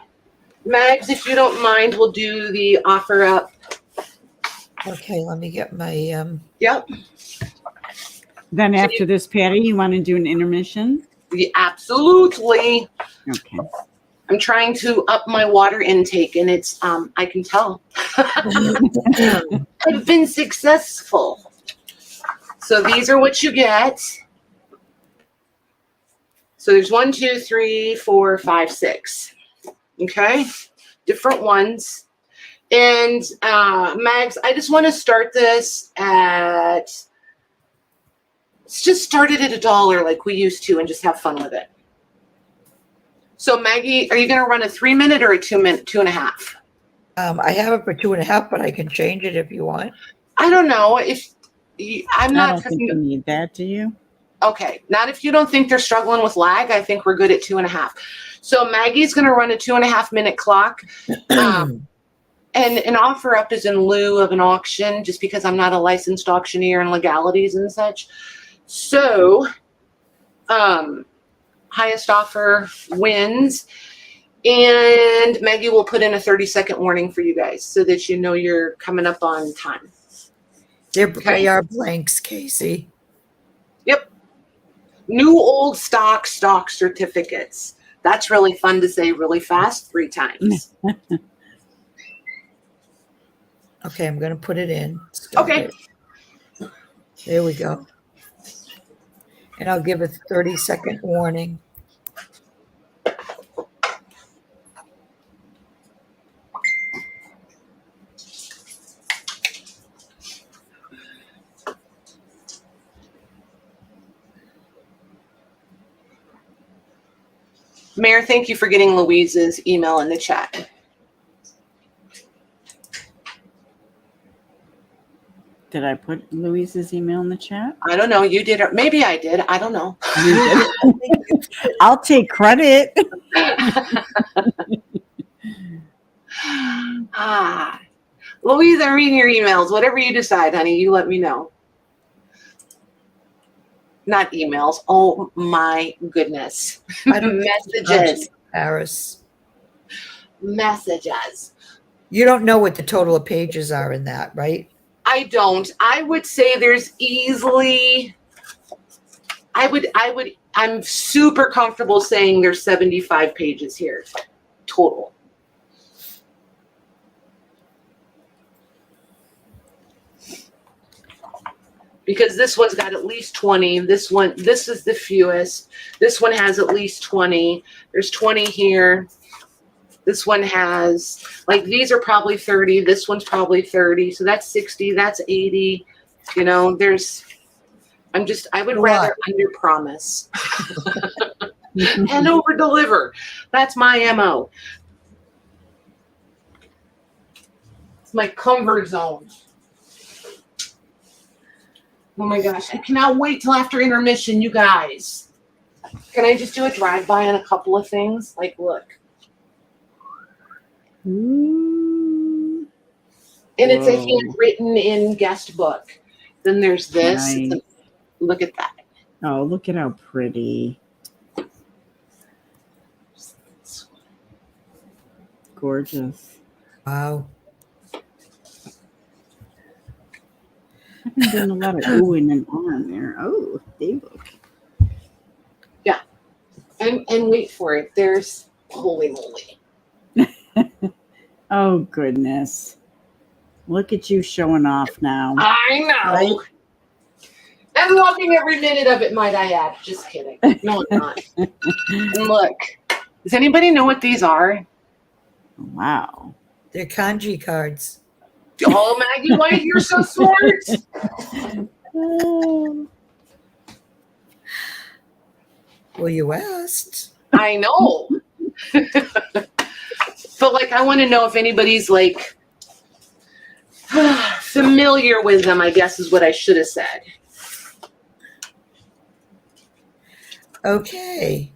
Mags, if you don't mind, we'll do the offer up. Okay, let me get my, Yep. Then after this, Patty, you want to do an intermission? Absolutely. Okay. I'm trying to up my water intake, and it's I can tell. I've been successful. So these are what you get. So there's 1, 2, 3, 4, 5, 6. Okay, different ones. And Mags, I just want to start this at. Let's just start it at $1 like we used to, and just have fun with it. So Maggie, are you going to run a 3-minute or a 2-minute, 2.5? I have it for 2.5, but I can change it if you want. I don't know if I'm not. I don't think you need that, do you? Okay, not if you don't think they're struggling with lag. I think we're good at 2.5. So Maggie's going to run a 2.5-minute clock. And an offer up is in lieu of an auction, just because I'm not a licensed auctioneer and legalities and such. So, highest offer wins. And Maggie will put in a 30-second warning for you guys so that you know you're coming up on time. They are blanks, Casey. Yep. New old stock certificates. That's really fun to say really fast 3 times. Okay, I'm going to put it in. Start Okay. it. There we go. And I'll give a 30-second warning. Mayor, thank you for getting Louise's email in the chat. Did I put Louise's email in the chat? I don't know. You did, or maybe I did. I don't know. You did. I'll take credit. Louise, I'm reading your emails. Whatever you decide, honey, you let me know. Not emails. Oh my goodness. Messages. Paris. Messages. You don't know what the total of pages are in that, right? I don't. I would say there's easily, I'm super comfortable saying there's 75 pages here total. Because this one's got at least 20. This is the fewest. This one has at least 20. There's 20 here. This one has, like, these are probably 30. This one's probably 30. So that's 60. That's 80. You know, I would rather under promise and over deliver. That's my MO. It's my comfort zone. Oh my gosh, I cannot wait till after intermission, you guys. Can I just do a drive-by on a couple of things? Like, look. Ooh. And it's a handwritten in guest book. Then there's this. Nice. Look at that. Oh, look at how pretty. Gorgeous. Wow. I've been doing a lot of ooh and an on there. Oh, they look. Yeah. And wait for it. There's, holy moly. Oh, goodness. Look at you showing off now. I know. Right? I'm loving every minute of it, might I add. Just kidding. No, I'm not. And look. Does anybody know what these are? Wow. They're kanji cards. Oh, Maggie White, you're so smart. Well, you asked. I know. But, like, I want to know if anybody's, like, familiar with them, I guess is what I should have said. Okay.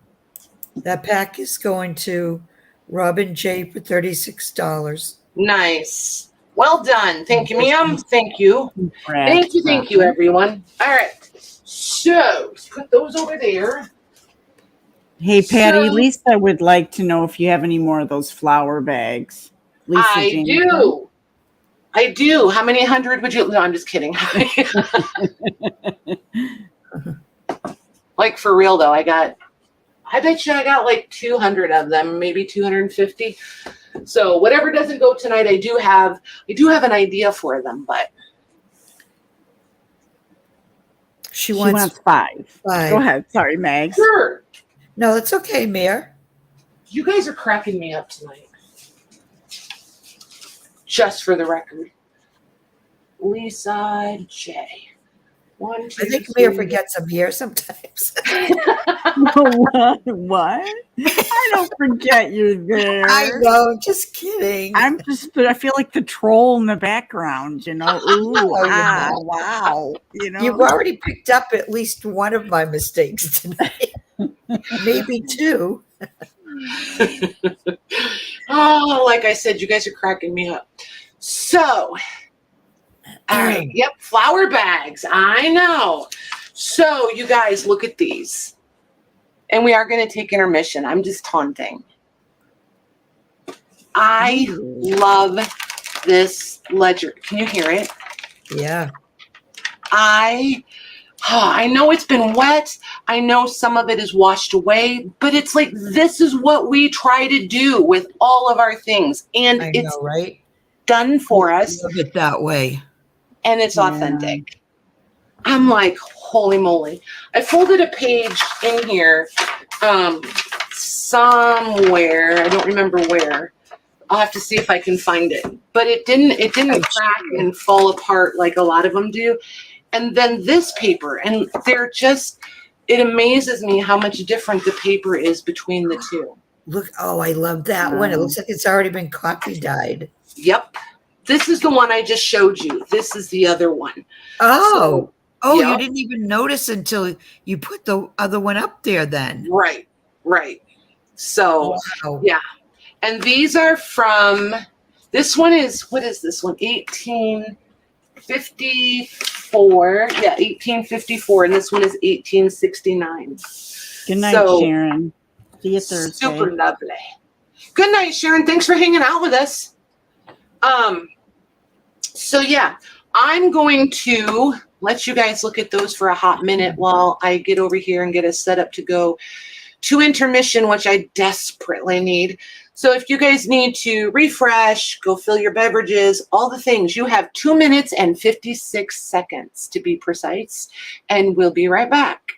That pack is going to Robin J for $36. Nice. Well done. Thank you, ma'am. Thank you. Thank you, everyone. All right. So, let's put those over there. Hey, Patty, So, Lisa would like to know if you have any more of those flour bags. Lisa I Jameson. do. I do. How many hundred would you? No, I'm just kidding. Like for real though, I bet you I got like 200 of them, maybe 250. So whatever doesn't go tonight, I do have an idea for them, but She She wants wants 5. five. Go ahead. Sorry, Mags. sure. No, it's okay, Mayor. You guys are cracking me up tonight. Just for the record. Lisa J. 1, 2, I think Mayor 3. forgets I'm here sometimes. What? I don't forget you're there. I know, just kidding. I feel like the troll in the background, Ooh, Oh, yeah. wow. You've already picked up at least one of my mistakes tonight. Maybe 2. Oh, like I said, you guys are cracking me up. So, all right. Yep, flour bags. I know. So, you guys, look at these. And we are going to take intermission. I'm just taunting. I love this ledger. Can you hear it? Yeah. I know it's been wet. I know some of it is washed away, but it's like this is what we try to do with all of our things. And I it's know, right? done for us. Love it that way. And it's Yeah. authentic. I'm like, holy moly. I folded a page in here somewhere. I don't remember where. I'll have to see if I can find it. But it didn't crack and fall apart like a lot of them do. And then this paper, and it amazes me how much different the paper is between the two. Look, I love that one. It looks like it's already been coffee dyed. Yep. This is the one I just showed you. This is the other one. Oh, you yep. didn't even notice until you put the other one up there then. Right. So, Wow. yeah. And these are from, this one is, what is this one? 1854. Yeah, 1854. And this one is 1869. Good night, Sharon. See you Thursday. Super lovely. Good night, Sharon. Thanks for hanging out with us. So yeah, I'm going to let you guys look at those for a hot minute while I get over here and get us set up to go to intermission, which I desperately need. So if you guys need to refresh, go fill your beverages, all the things, you have 2 minutes and 56 seconds to be precise, and we'll be right back.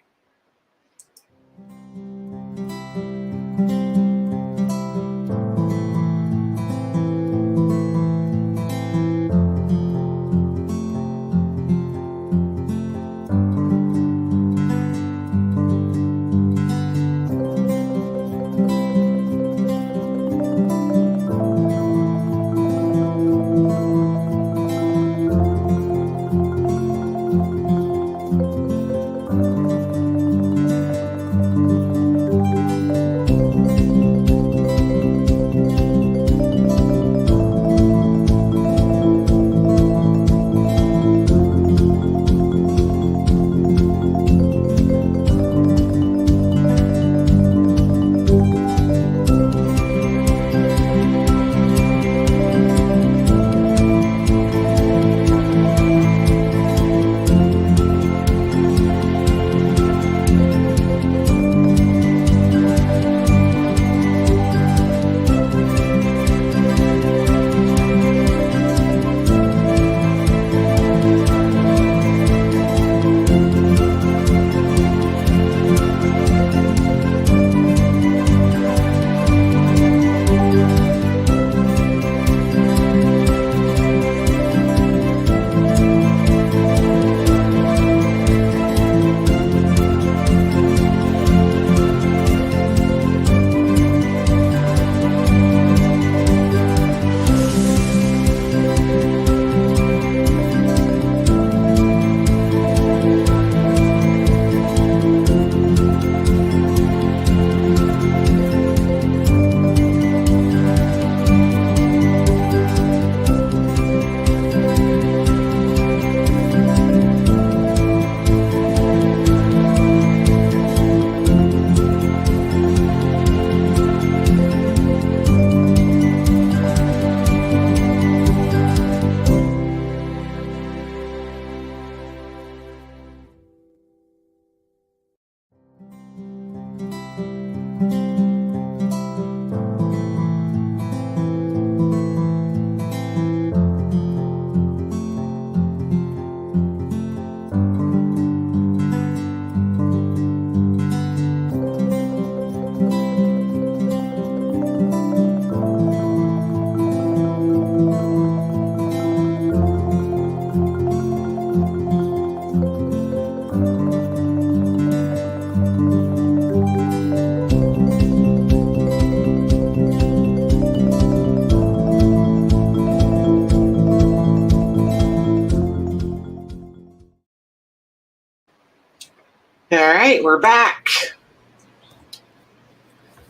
right, we're back.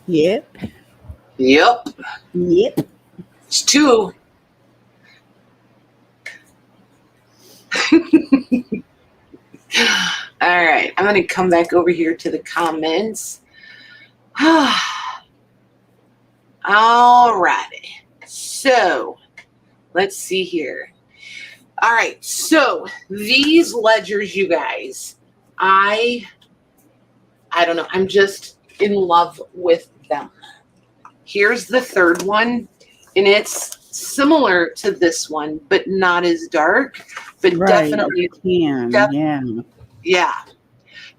Yep. Yep. It's 2. All right, I'm going to come back over here to the comments. All righty. So, let's see here. All right, so these ledgers, you guys, I don't know. I'm just in love with them. Here's the third one, and it's similar to this one, but not as dark, but definitely yeah.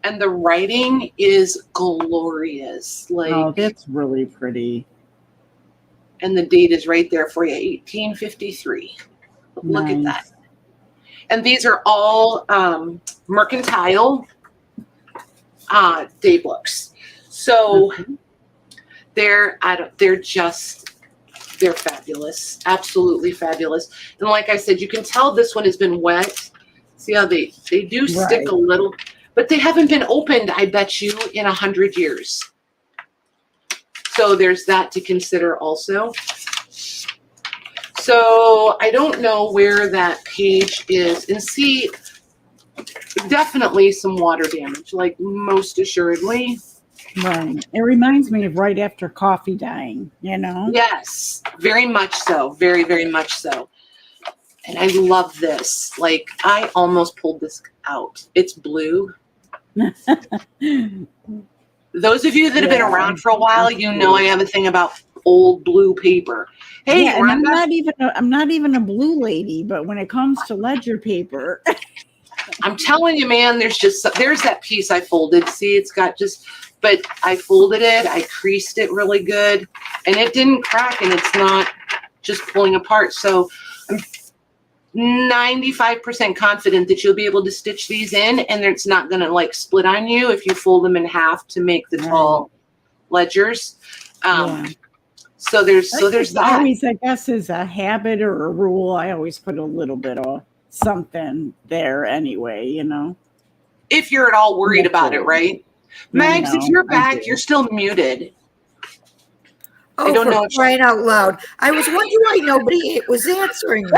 And the writing is glorious. Like, oh, that's really pretty. And the date is right there for you, 1853. Look at that. And these are all mercantile day books. So they're fabulous, absolutely fabulous. And like I said, you can tell this one has been wet. See how they do stick a little, but they haven't been opened, I bet you, in 100 years. So there's that to consider also. So I don't know where that page is. And see, definitely some water damage, like most assuredly. Right. It reminds me of right after coffee dying, you know? Yes, very much so. Very, very much so. And I love this. Like, I almost pulled this out. It's blue. Those of you that have been around for a while, you know I have a thing about old blue paper. Hey, yeah, and I'm not even a blue lady, but when it comes to ledger paper, I'm telling you, man, there's that piece I folded. See, it's got but I folded it, I creased it really good, and it didn't crack, and it's not just pulling apart. So I'm 95% confident that you'll be able to stitch these in, and it's not going to like split on you if you fold them in half to make the tall ledgers. So there's that. Always, I guess, as a habit or a rule, I always put a little bit of something there anyway, you know. If you're at all worried about it, right? Mags, if you're back, you're still muted. Oh, I don't know. Crying out loud. I was wondering why nobody was answering me.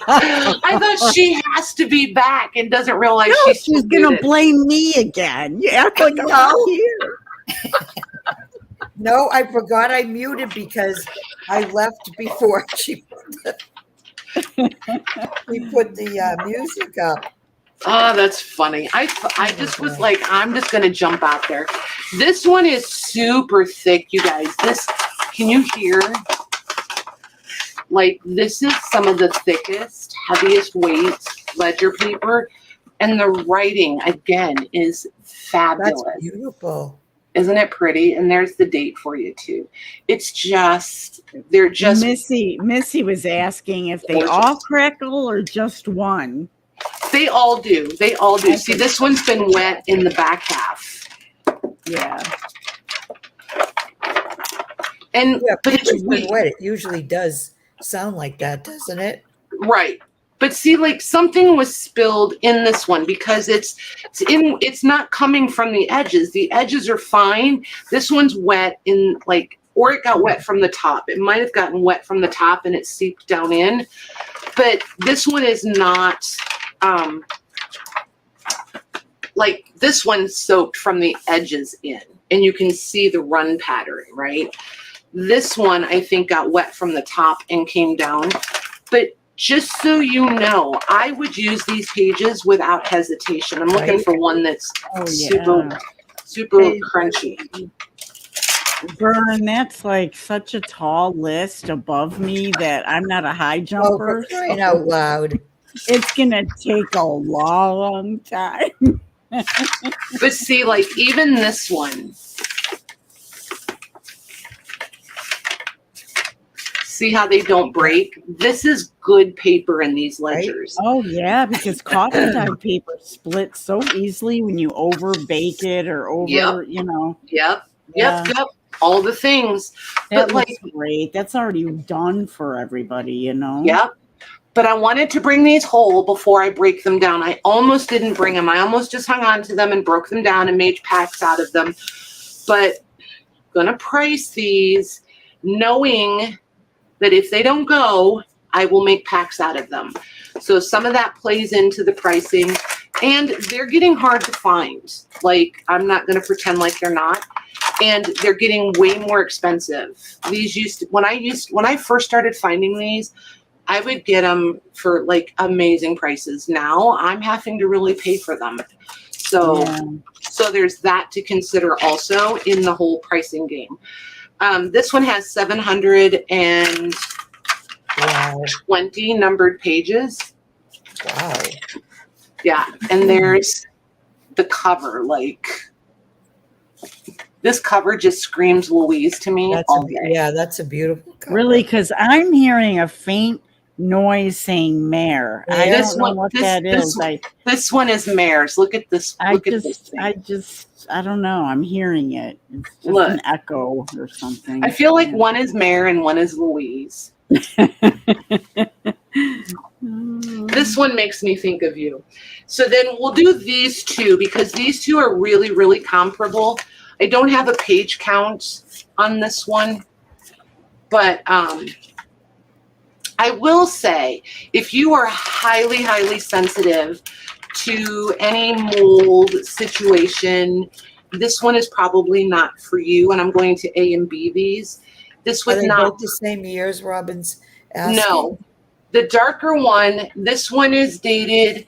I thought she has to be back and doesn't realize she's going to blame me again. Yeah, like I'm not here. No, I forgot I muted because I left before she put the music up. Oh, that's funny. I just was like, I'm just going to jump out there. This one is super thick, you guys. Can you hear? Like, this is some of the thickest, heaviest weight ledger paper. And the writing, again, is fabulous. That's beautiful. Isn't it pretty? And there's the date for you, too. It's just, they're just... Missy was asking if they all crackle or just one. They all do. They all do. See, this one's been wet in the back half. Yeah. And but it's been wet. It usually does sound like that, doesn't it? Right. But see, like something was spilled in this one because it's not coming from the edges. The edges are fine. This one's wet or it got wet from the top. It might have gotten wet from the top and it seeped down in. But this one is not, like this one's soaked from the edges in. And you can see the run pattern, right? This one, I think, got wet from the top and came down. But just so you know, I would use these pages without hesitation. I'm looking for one that's super crunchy. Vern, that's like such a tall list above me that I'm not a high jumper. Oh, for crying out loud. It's going to take a long time. But see, like even this one. See how they don't break? This is good paper in these ledgers. Right? Oh, yeah, because coffee dye paper splits so easily when you over bake it or you know. Yep. All the things. That looks great. That's already done for everybody, you know. Yep. but I wanted to bring these whole before I break them down. I almost didn't bring them. I almost just hung on to them and broke them down and made packs out of them. But I'm gonna price these knowing that if they don't go, I will make packs out of them. So some of that plays into the pricing, and they're getting hard to find. Like, I'm not gonna pretend like they're not. And they're getting way more expensive. These when I first started finding these, I would get them for like amazing prices. Now I'm having to really pay for them. So, so there's that to consider also in the whole pricing game. This one has 720 numbered pages. Wow. Yeah, and there's the cover. Like, this cover just screams Louise to me all day. Yeah, that's a beautiful cover. Really, because I'm hearing a faint noise saying mare. Yeah, I don't know what that is. This one is mares. Look at this. Look at this thing. I don't know. I'm hearing it. It's just an echo or something. I feel like one is Mare and one is Louise. This one makes me think of you. So then we'll do these two because these two are really, really comparable. I don't have a page count on this one, but I will say if you are highly, highly sensitive to any mold situation, this one is probably not for you, and I'm going to A and B these. This would not both the same years, Robin's asking? No. The darker one, this one is dated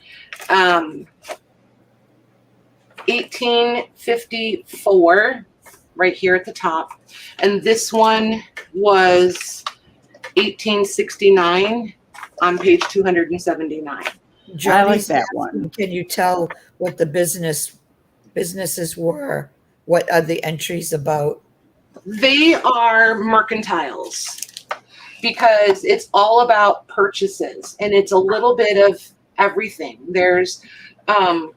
1854, right here at the top. And this one was 1869 on page 279. I like that one. Can you tell what the businesses were? What are the entries about? They are mercantiles because it's all about purchases and it's a little bit of everything. There's, I'm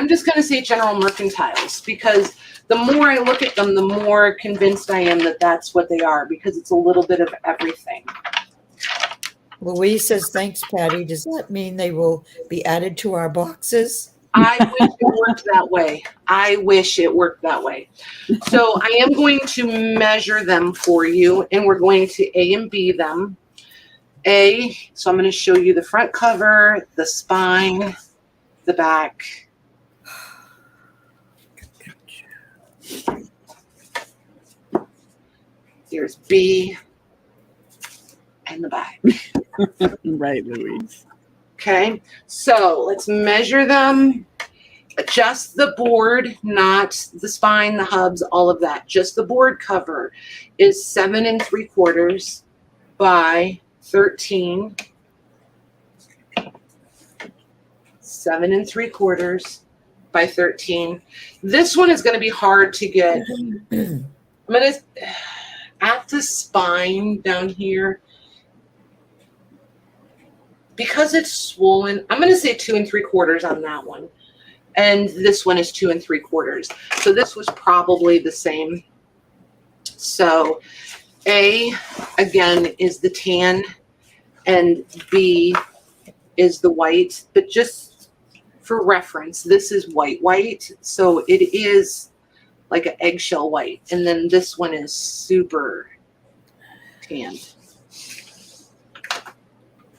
just going to say general mercantiles because the more I look at them, the more convinced I am that that's what they are because it's a little bit of everything. Louise says, thanks, Patty. Does that mean they will be added to our boxes? I wish it worked that way. I wish it worked that way. So I am going to measure them for you, and we're going to A and B them. So I'm going to show you the front cover, the spine, the back. There's B and the back. Right, Louise. Okay, so let's measure them. Just the board, not the spine, the hubs, all of that. Just the board cover is 7 3/4 by 13. 7 3/4 by 13. This one is going to be hard to get. I'm going to, at the spine down here, because it's swollen, I'm going to say 2 3/4 on that one. And this one is 2 3/4. So this was probably the same. So A, again, is the tan, and B is the white. But just for reference, this is white. So it is like an eggshell white. And then this one is super tan.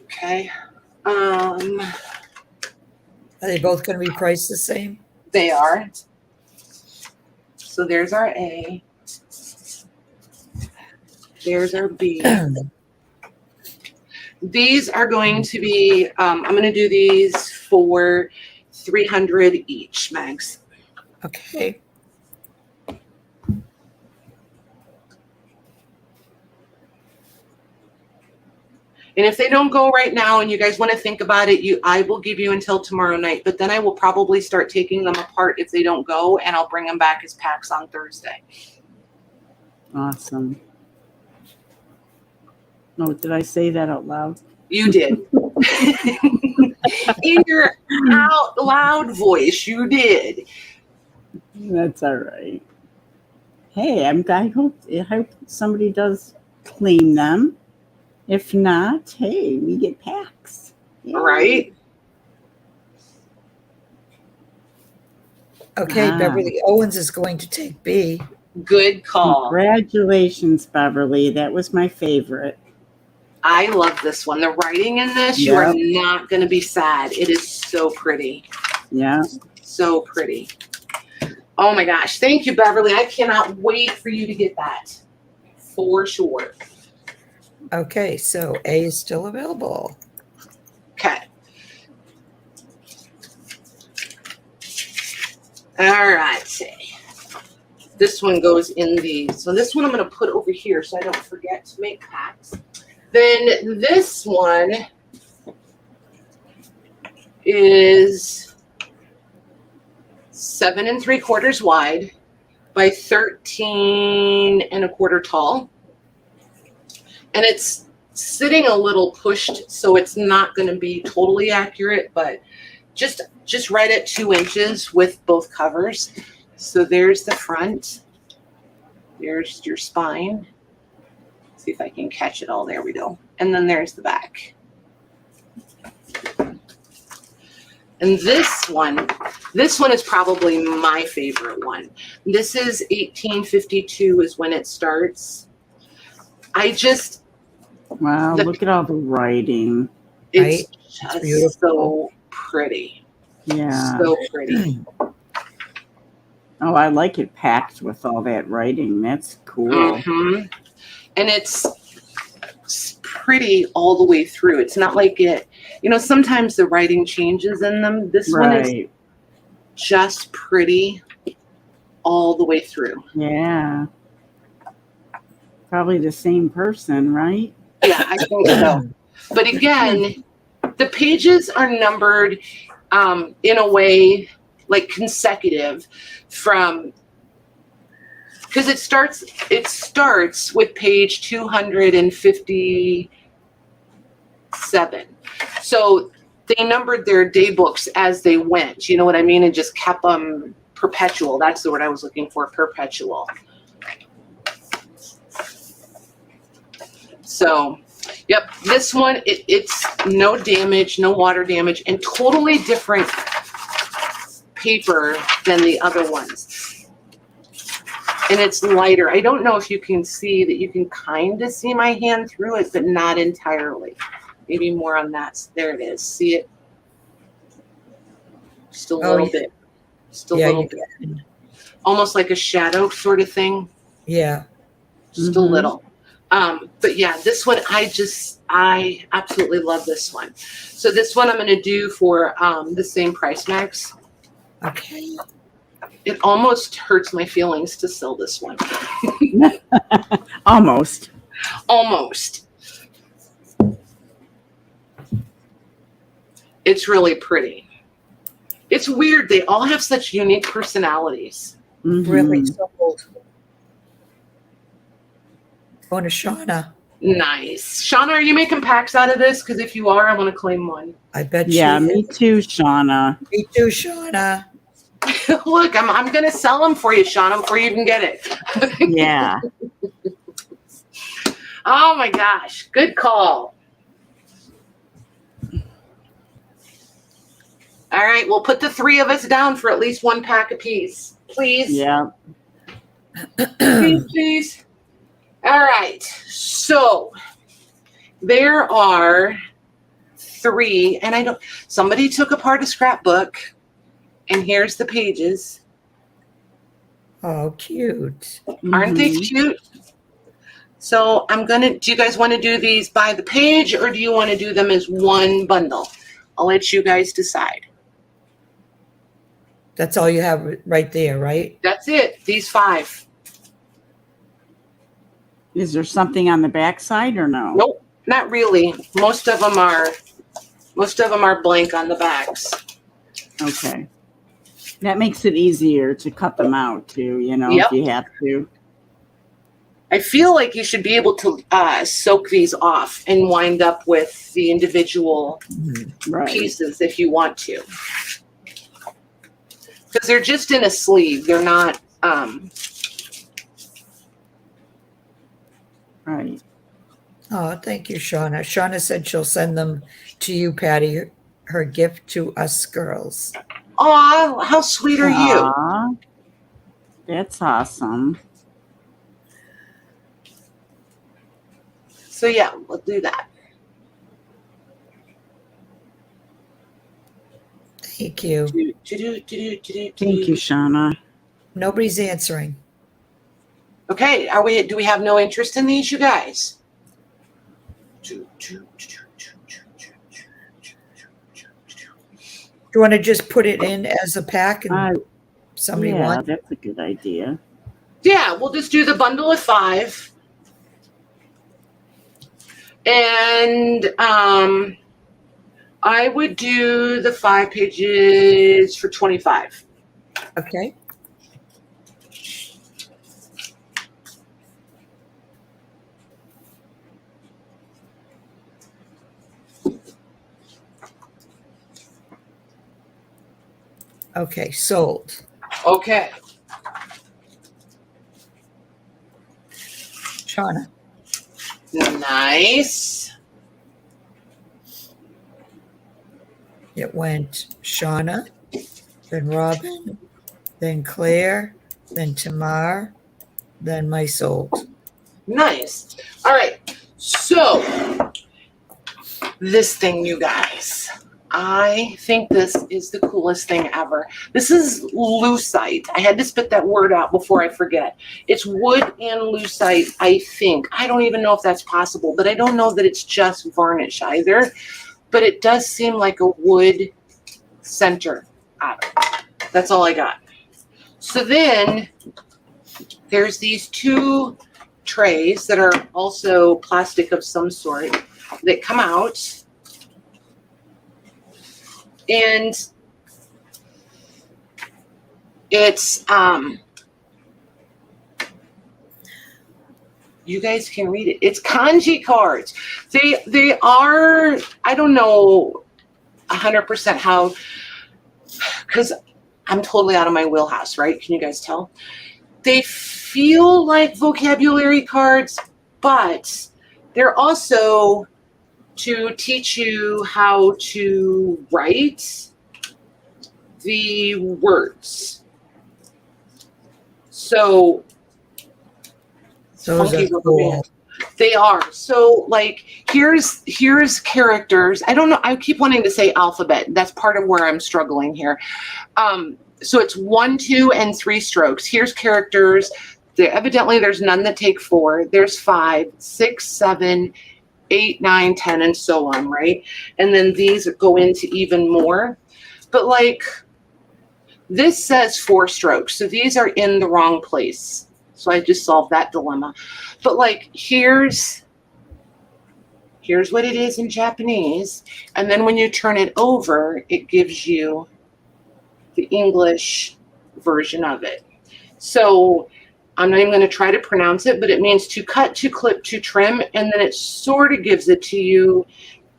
Okay. Are they both going to be priced the same? They are. So there's our A. There's our B. These are going to be, I'm going to do these for $300 each, Megs. Okay. And if they don't go right now and you guys want to think about it, I will give you until tomorrow night. But then I will probably start taking them apart if they don't go, and I'll bring them back as packs on Thursday. Awesome. No, did I say that out loud? You did. In your out loud voice, you did. That's all right. Hey, I hope somebody does clean them. If not, hey, we get packs. Yay. Right? Okay, Ah. Beverly Owens is going to take B. Good call. Congratulations, Beverly. That was my favorite. I love this one. The writing in this, you are Yep. not going to be sad. It is so pretty. Yeah. So pretty. Oh my gosh. Thank you, Beverly. I cannot wait for you to get that. For sure. Okay, so A is still available. Okay. All right. This one goes in the, so this one I'm going to put over here so I don't forget to make packs. Then this one is 7 3/4 wide by 13 1/4 tall. And it's sitting a little pushed, so it's not going to be totally accurate, but just right at 2 inches with both covers. So there's the front. There's your spine. See if I can catch it all. There we go. And then there's the back. And this one is probably my favorite one. This is 1852 is when it starts. Wow, look at all the writing. It's Right? just Beautiful. so pretty. Yeah. So pretty. Oh, I like it packed with all that writing. That's cool. Mhm. And it's pretty all the way through. It's not like it, sometimes the writing changes in them. This one is Right. just pretty all the way through. Yeah. Probably the same person, right? Yeah, I think so. But again, the pages are numbered in a way like consecutive from, because it starts with page 257. So they numbered their day books as they went, you know what I mean, and just kept them perpetual. That's the word I was looking for, perpetual. So, yep, this one, it's no damage, no water damage, and totally different paper than the other ones. And it's lighter. I don't know if you can see that. You can kind of see my hand through it, but not entirely. Maybe more on that. There it is. See it? Just a little bit. Just a little bit. Almost like a shadow sort of thing. Yeah. Just a little. But yeah, this one, I absolutely love this one. So this one I'm going to do for the same price, Max. Okay. It almost hurts my feelings to sell this one. Almost. Almost. It's really pretty. It's weird. They all have such unique personalities. Mhm. Really sold. Going to Shauna. Nice. Shauna, are you making packs out of this? Because if you are, I want to claim one. I bet Yeah, she me is. too, Shauna. Me too, Shauna. Look, I'm going to sell them for you, Shauna, before you even get it. Yeah. Oh my gosh. Good call. All right, we'll put the 3 of us down for at least 1 pack apiece. Please. Yeah. Please, please. All right. So there are 3, and somebody took apart a scrapbook, and here's the pages. Oh, cute. Aren't they Mhm. cute? So do you guys want to do these by the page, or do you want to do them as one bundle? I'll let you guys decide. That's all you have right there, right? That's it. These 5. Is there something on the backside or no? Nope, not really. Most of them are blank on the backs. Okay. That makes it easier to cut them out too, Yep. if you have to. I feel like you should be able to soak these off and wind up with the individual Right. pieces if you want to. Because they're just in a sleeve. They're not, Right. Oh, thank you, Shauna. Shauna said she'll send them to you, Patty, her gift to us girls. Aw, how sweet are you? Aw, that's awesome. So yeah, we'll do that. Thank you. Thank you, Shauna. Nobody's answering. Okay, do we have no interest in these, you guys? Do you want to just put it in as a pack and somebody Yeah, wants? that's a good idea. Yeah, we'll just do the bundle of 5. And I would do the 5 pages for 25. Okay. Okay, sold. Okay. Shauna. Nice. It went Shauna, then Robin, then Claire, then Tamar, then my sold. Nice. All right. So this thing, you guys, I think this is the coolest thing ever. This is lucite. I had to spit that word out before I forget. It's wood and lucite, I think. I don't even know if that's possible, but I don't know that it's just varnish either. But it does seem like a wood center on it. That's all I got. So then there's these 2 trays that are also plastic of some sort that come out. And it's you guys can read it. It's kanji cards. They are, I don't know 100% how, because I'm totally out of my wheelhouse, right? Can you guys tell? They feel like vocabulary cards, but they're also to teach you how to write the words. So Those are cool. They are. So like here's characters. I don't know. I keep wanting to say alphabet. That's part of where I'm struggling here. So it's 1, 2, and 3 strokes. Here's characters. Evidently there's none that take 4. There's 5, 6, 7, 8, 9, 10, and so on, right? And then these go into even more. But like this says 4 strokes. So these are in the wrong place. So I just solved that dilemma. But like here's what it is in Japanese. And then when you turn it over, it gives you the English version of it. So I'm not even going to try to pronounce it, but it means to cut, to clip, to trim. And then it sort of gives it to you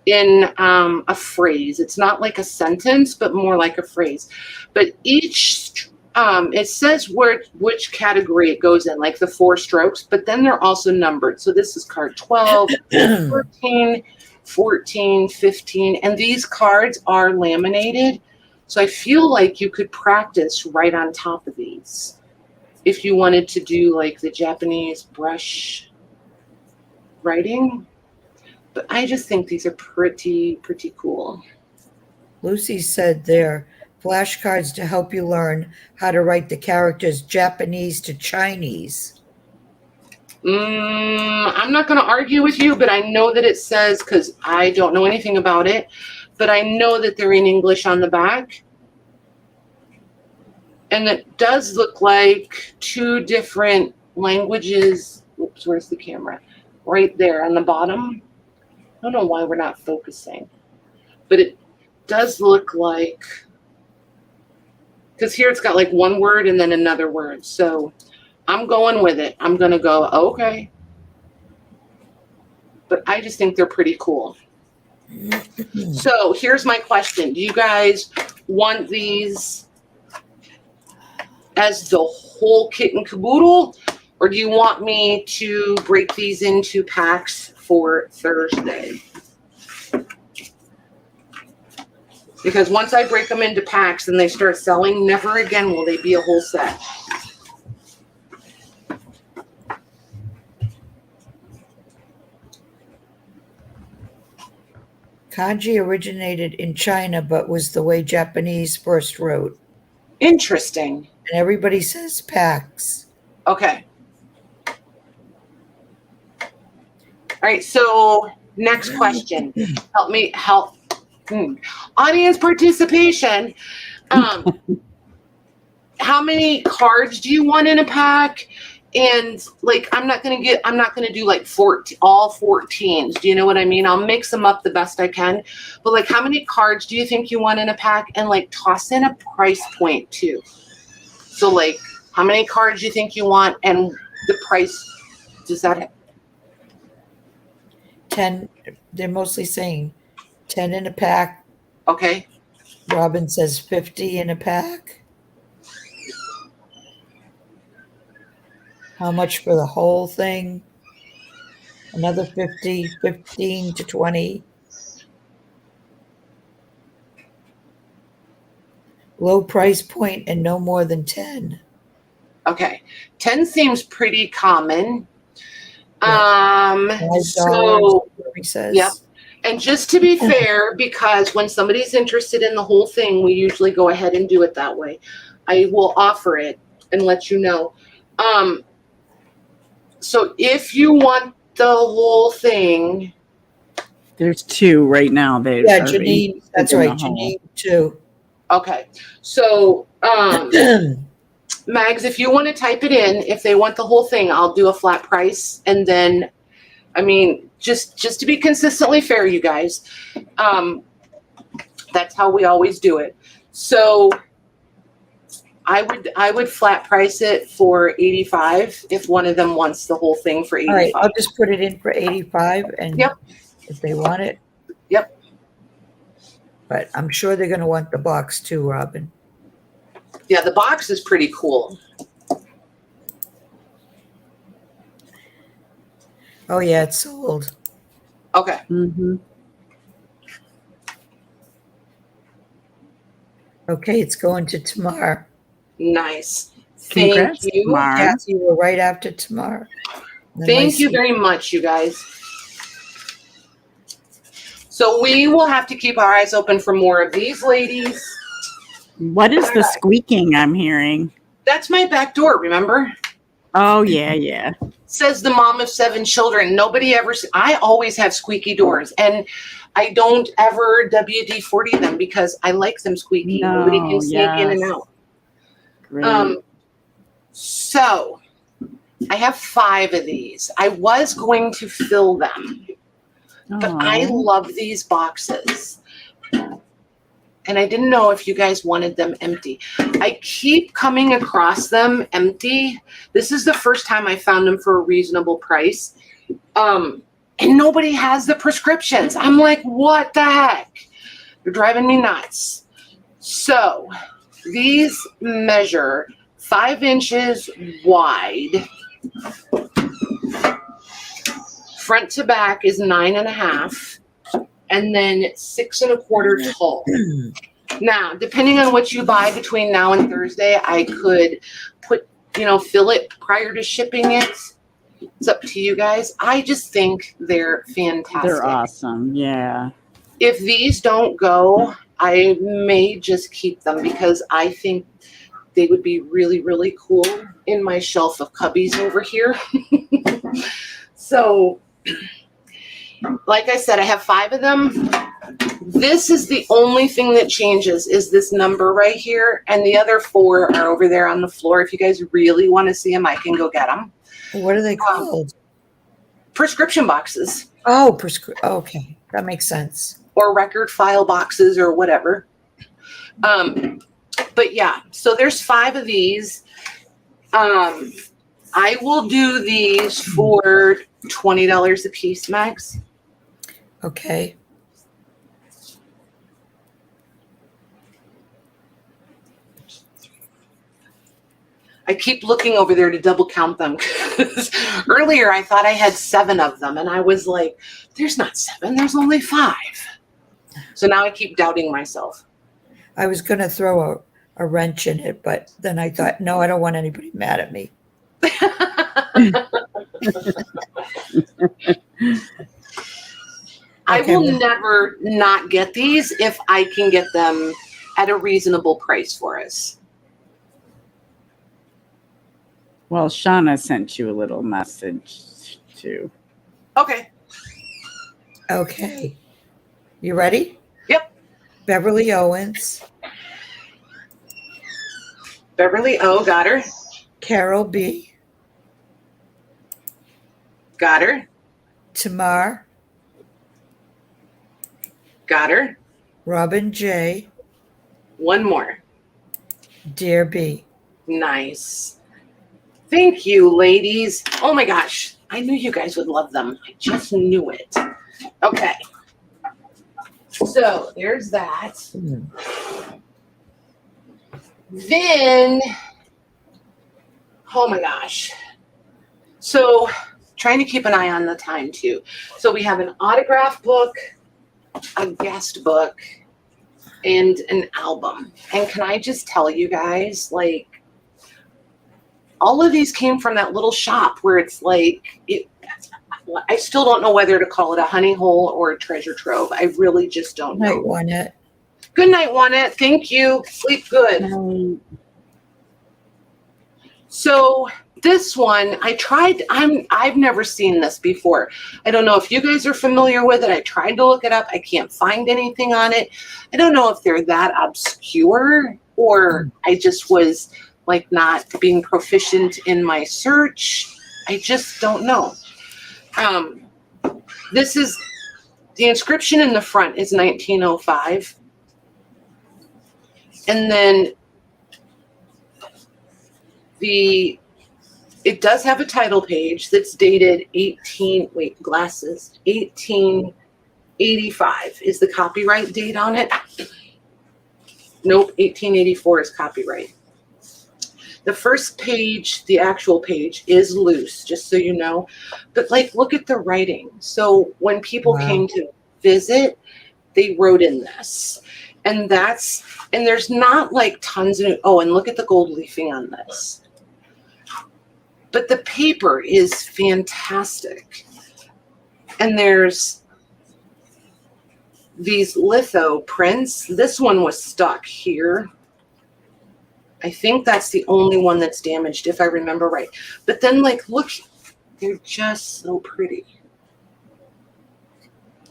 in a phrase. It's not like a sentence, but more like a phrase. But each, it says which category it goes in, like the 4 strokes, but then they're also numbered. So this is card 12, 13, 14, 15. And these cards are laminated. So I feel like you could practice right on top of these if you wanted to do like the Japanese brush writing. But I just think these are pretty cool. Lucy said they're flashcards to help you learn how to write the characters Japanese to Chinese. I'm not going to argue with you, but I know that it says, because I don't know anything about it, but I know that they're in English on the back. And it does look like 2 different languages. Oops, where's the camera? Right there on the bottom. I don't know why we're not focusing, but it does look like, because here it's got like 1 word and then another word. So I'm going with it. I'm going to go, okay. But I just think they're pretty cool. So here's my question. Do you guys want these as the whole kit and caboodle, Or do you want me to break these into packs for Thursday? Because once I break them into packs and they start selling, never again will they be a whole set. Kanji originated in China, but was the way Japanese first wrote. Interesting. And everybody says packs. Okay. All right, so next question. Help. Audience participation. How many cards do you want in a pack? And like, I'm not gonna do like all 14s. Do you know what I mean? I'll mix them up the best I can. But like, how many cards do you think you want in a pack? And like, toss in a price point too. So like, how many cards do you think you want, and the price? Does that? 10. They're mostly saying 10 in a pack. Okay. Robin says 50 in a pack. How much for the whole thing? Another 50, 15 to 20. Low price point and no more than 10. Okay. 10 seems pretty common. $5, So he says. yep. And just to be fair, because when somebody's interested in the whole thing, we usually go ahead and do it that way. I will offer it and let you know. So if you want the whole thing, There's 2 right now. Yeah, Janine. That's right, Janine too. okay. So Mags, if you want to type it in, if they want the whole thing, I'll do a flat price. And then, I mean, just to be consistently fair, you guys, that's how we always do it. So I would flat price it for 85 if one of them wants the whole thing for 85. All right, I'll just put it in for 85, and Yep. if they want it. Yep. But I'm sure they're going to want the box too, Robin. Yeah, the box is pretty cool. Oh yeah, it's sold. Okay. Mm-hmm. Okay, it's going to Tamar. Nice. Congrats, Thank you. Tamar. Kathy, we're right after Tamar. Thank you very much, you guys. So we will have to keep our eyes open for more of these ladies. What is the squeaking I'm hearing? That's my back door, remember? Oh, yeah. Says the mom of 7 children. Nobody ever, I always have squeaky doors, and I don't ever WD-40 them because I like them squeaky. No, Nobody can sneak in and out. Great. So I have 5 of these. I was going to fill them, but I love these boxes. And I didn't know if you guys wanted them empty. I keep coming across them empty. This is the first time I found them for a reasonable price. And nobody has the prescriptions. I'm like, what the heck? You're driving me nuts. So these measure 5 inches wide. Front to back is 9.5. And then 6 1/4 tall. Now, depending on what you buy between now and Thursday, I could fill it prior to shipping it. It's up to you guys. I just think they're fantastic. They're awesome. Yeah. If these don't go, I may just keep them because I think they would be really, really cool in my shelf of cubbies over here. So, like I said, I have 5 of them. This is the only thing that changes is this number right here. And the other 4 are over there on the floor. If you guys really want to see them, I can go get them. What are they called? Prescription boxes. Oh, okay. That makes sense. Or record file boxes or whatever. But yeah, so there's 5 of these. I will do these for $20 a piece, Max. Okay. I keep looking over there to double count them. 'Cause earlier I thought I had 7 of them, and I was like, there's not 7, there's only 5. So now I keep doubting myself. I was going to throw a wrench in it, but then I thought, no, I don't want anybody mad at me. I Okay. will never not get these if I can get them at a reasonable price for us. Well, Shauna sent you a little message too. Okay. Okay. You ready? Yep. Beverly Owens, Beverly O, got her. Carol B, Got her. Tamar, Got her. Robin J, One more. Dear B. Nice. Thank you, ladies. Oh my gosh. I knew you guys would love them. I just knew it. Okay. So there's that. Then, oh my gosh. So trying to keep an eye on the time too. So we have an autograph book, a guest book, and an album. And can I just tell you guys, like, all of these came from that little shop where it's like, I still don't know whether to call it a honey hole or a treasure trove. I really just don't know. Night, Juanette. Good night, Juanette. Thank you. Sleep good. So this one, I tried, I've never seen this before. I don't know if you guys are familiar with it. I tried to look it up. I can't find anything on it. I don't know if they're that obscure or I just was like not being proficient in my search. I just don't know. This is, the inscription in the front is 1905. And then it does have a title page that's dated 1885 is the copyright date on it. Nope, 1884 is copyright. The first page, the actual page, is loose, just so you know. But like, look at the writing. So when people came to visit, they wrote in this. And there's not like tons of, oh, and look at the gold leafing on this. But the paper is fantastic. And there's these litho prints. This one was stuck here. I think that's the only one that's damaged, if I remember right. But then, like, look, they're just so pretty.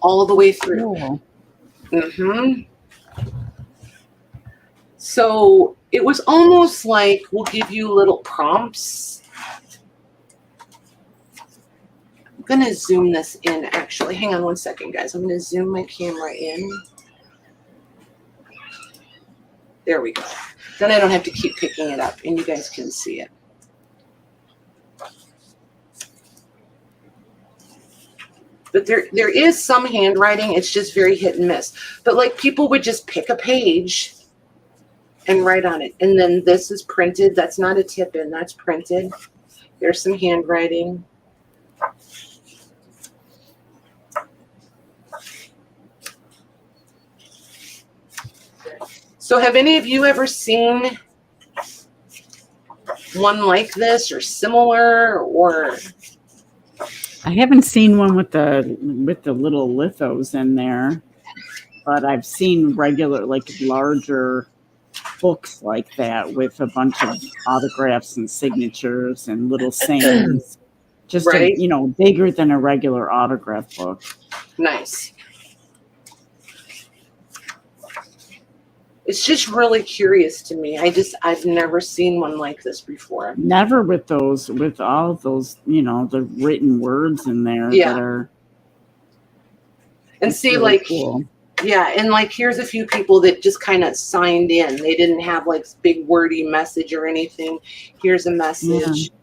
All the way through. Cool. So it was almost like we'll give you little prompts. I'm going to zoom this in, actually. Hang on one second, guys. I'm going to zoom my camera in. There we go. Then I don't have to keep picking it up, and you guys can see it. But there is some handwriting. It's just very hit and miss. But like people would just pick a page and write on it. And then this is printed. That's not a tip-in. That's printed. There's some handwriting. So have any of you ever seen one like this or similar, or? I haven't seen one with the little lithos in there, but I've seen regular, like larger books like that with a bunch of autographs and signatures and little sayings. Just right? Bigger than a regular autograph book. Nice. It's just really curious to me. I've never seen one like this before. Never with all of those, the written words in there that are. And see, really like, cool. Yeah, and like, here's a few people that just kind of signed in. They didn't have like big wordy message or anything. Here's a message. Yeah.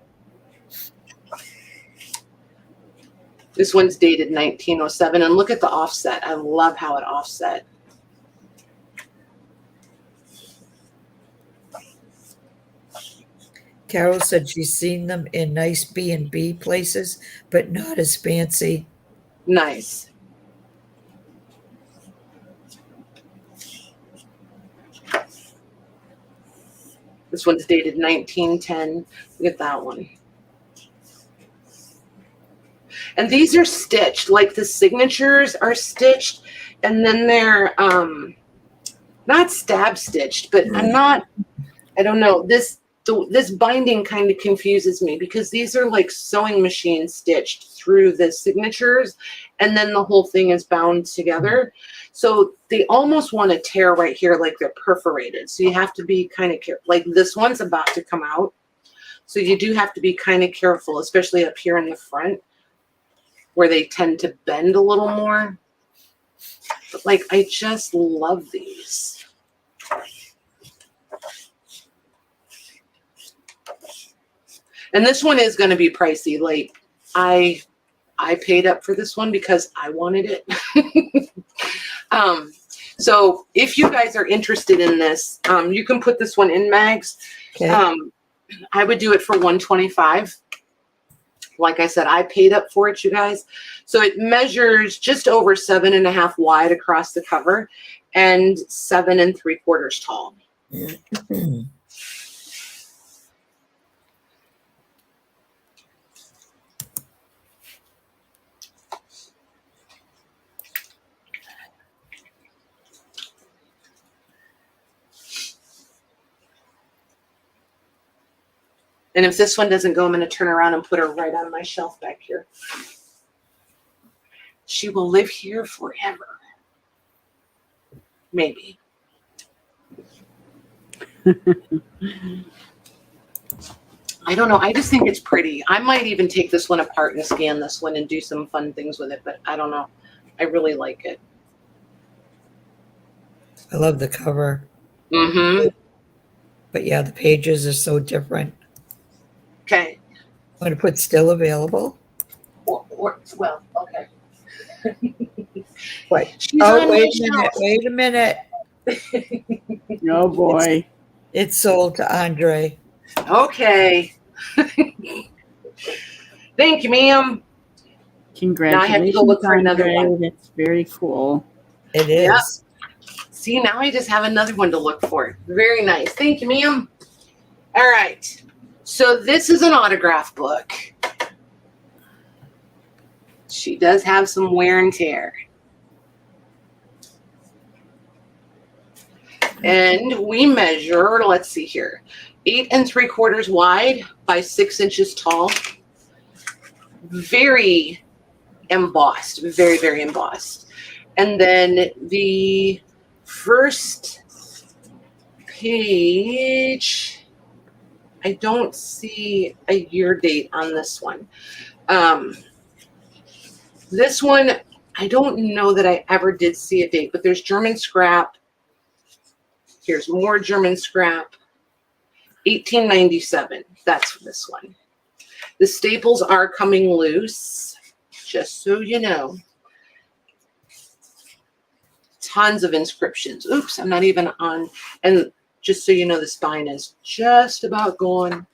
This one's dated 1907, and look at the offset. I love how it offset. Carol said she's seen them in nice B&B places, but not as fancy. Nice. This one's dated 1910. Look at that one. And these are stitched, like the signatures are stitched, and then they're not stab stitched, but I don't know. This binding kind of confuses me because these are like sewing machine stitched through the signatures, and then the whole thing is bound together. So they almost want to tear right here, like they're perforated. So you have to be kind of careful. Like this one's about to come out. So you do have to be kind of careful, especially up here in the front where they tend to bend a little more. But like, I just love these. And this one is going to be pricey. Like I paid up for this one because I wanted it. So if you guys are interested in this, you can put this one in mags. Okay. I would do it for $125. Like I said, I paid up for it, you guys. So it measures just over 7.5 wide across the cover and 7 3/4 tall. And if this one doesn't go, I'm going to turn around and put her right on my shelf back here. She will live here forever. Maybe. I don't know. I just think it's pretty. I might even take this one apart and scan this one and do some fun things with it, but I don't know. I really like it. I love the cover. Mm-hmm. But yeah, the pages are so different. Okay. I'm going to put still available. Well, okay. Wait. She's Oh, on wait my a minute. Wait a minute. Oh boy. It's sold to Andre. Okay. Thank you, ma'am. Congratulations, Now I have to go look for another Andre. one. That's very cool. It is. Yep. See, now I just have another one to look for. Very nice. Thank you, ma'am. All right. So this is an autograph book. She does have some wear and tear. And we measure, let's see here, 8 3/4 wide by 6 inches tall. Very embossed, very, very embossed. And then the first page, I don't see a year date on this one. This one, I don't know that I ever did see a date, but there's German scrap. Here's more German scrap. 1897. That's this one. The staples are coming loose, just so you know. Tons of inscriptions. Oops, I'm not even on. And just so you know, the spine is just about gone.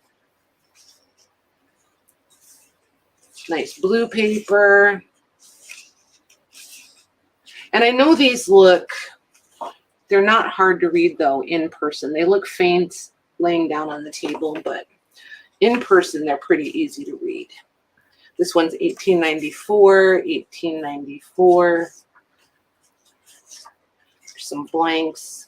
Nice blue paper. And I know these look, they're not hard to read though in person. They look faint laying down on the table, but in person, they're pretty easy to read. This one's 1894, 1894. Some blanks.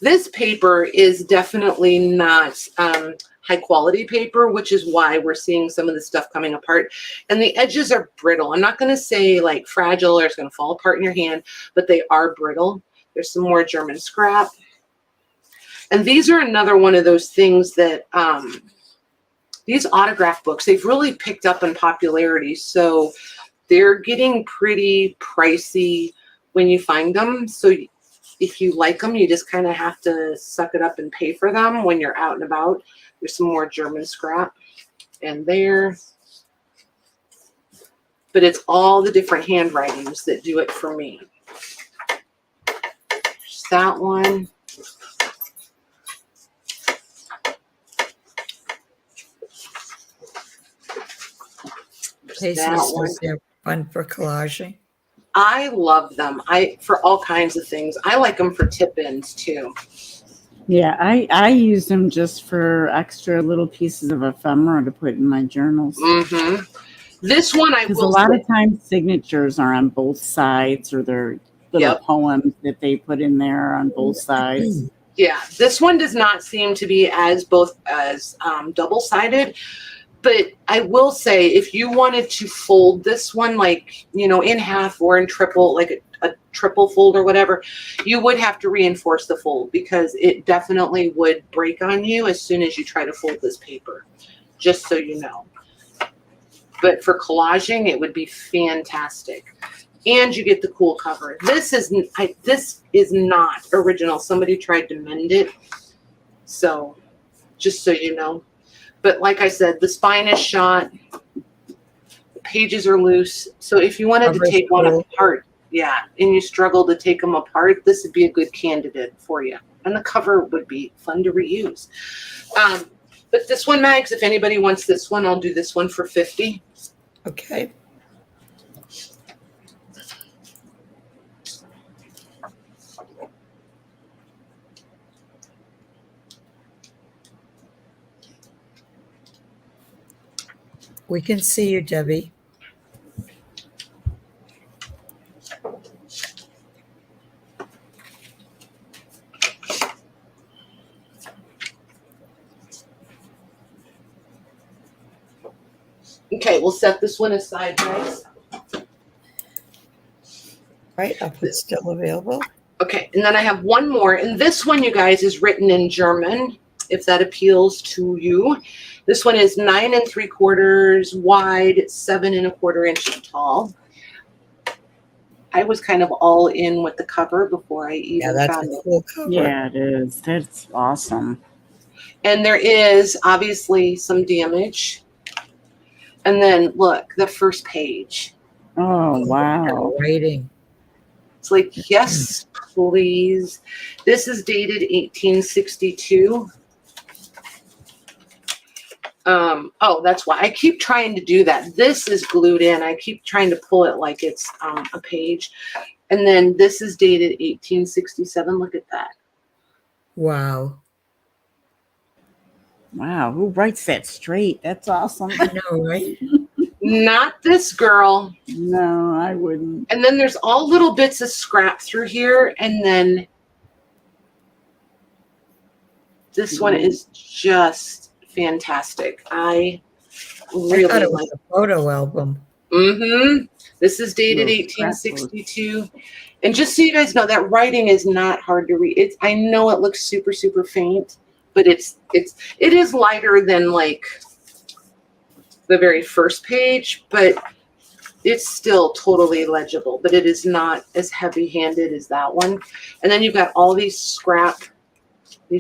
This paper is definitely not high quality paper, which is why we're seeing some of the stuff coming apart. And the edges are brittle. I'm not going to say like fragile or it's going to fall apart in your hand, but they are brittle. There's some more German scrap. And these are another one of those things that these autograph books, they've really picked up in popularity. So they're getting pretty pricey when you find them. So if you like them, you just kind of have to suck it up and pay for them when you're out and about. There's some more German scrap and there. But it's all the different handwritings that do it for me. There's that one. There's Casey that one. says they're fun for collaging. I love them. For all kinds of things. I like them for tip-ins too. Yeah, I use them just for extra little pieces of ephemera to put in my journals. Mm-hmm. This one I Because will a lot say, of times signatures are on both sides, or their little Yep. poems that they put in there on both sides. yeah, this one does not seem to be as double-sided. But I will say, if you wanted to fold this one, like, in half or in triple, like a triple fold or whatever, you would have to reinforce the fold because it definitely would break on you as soon as you try to fold this paper, just so you know. But for collaging, it would be fantastic. And you get the cool cover. This is not original. Somebody tried to mend it. So, just so you know. But like I said, the spine is shot. The pages are loose. So if you wanted to Cover's take one cool. apart, and you struggle to take them apart, this would be a good candidate for you. And the cover would be fun to reuse. But this one, Mags, if anybody wants this one, I'll do this one for $50. Okay. We can see you, Debbie. Okay, we'll set this one aside, guys. Right, I'll put still available. Okay, and then I have one more. And this one, you guys, is written in German, if that appeals to you. This one is 9 3/4 wide, 7 1/4 inches tall. I was kind of all in with the cover before I even That's found a it. cool cover. Yeah, it is. That's awesome. And there is obviously some damage. And then look, the first page. Oh, wow. Writing. It's like, yes, please. This is dated 1862. Oh, that's why I keep trying to do that. This is glued in. I keep trying to pull it like it's a page. And then this is dated 1867. Look at that. Wow. Wow. Who writes that straight? That's awesome. I know, right? Not this girl. No, I wouldn't. And then there's all little bits of scrap through here. And then this one is just fantastic. I really I thought it was like a photo album. Mm-hmm. This is dated Little 1862. And just so you guys know, that writing is not hard to read. I know it looks super, super faint, but it is lighter than like the very first page, but it's still totally legible, but it is not as heavy-handed as that one. And then you've got all these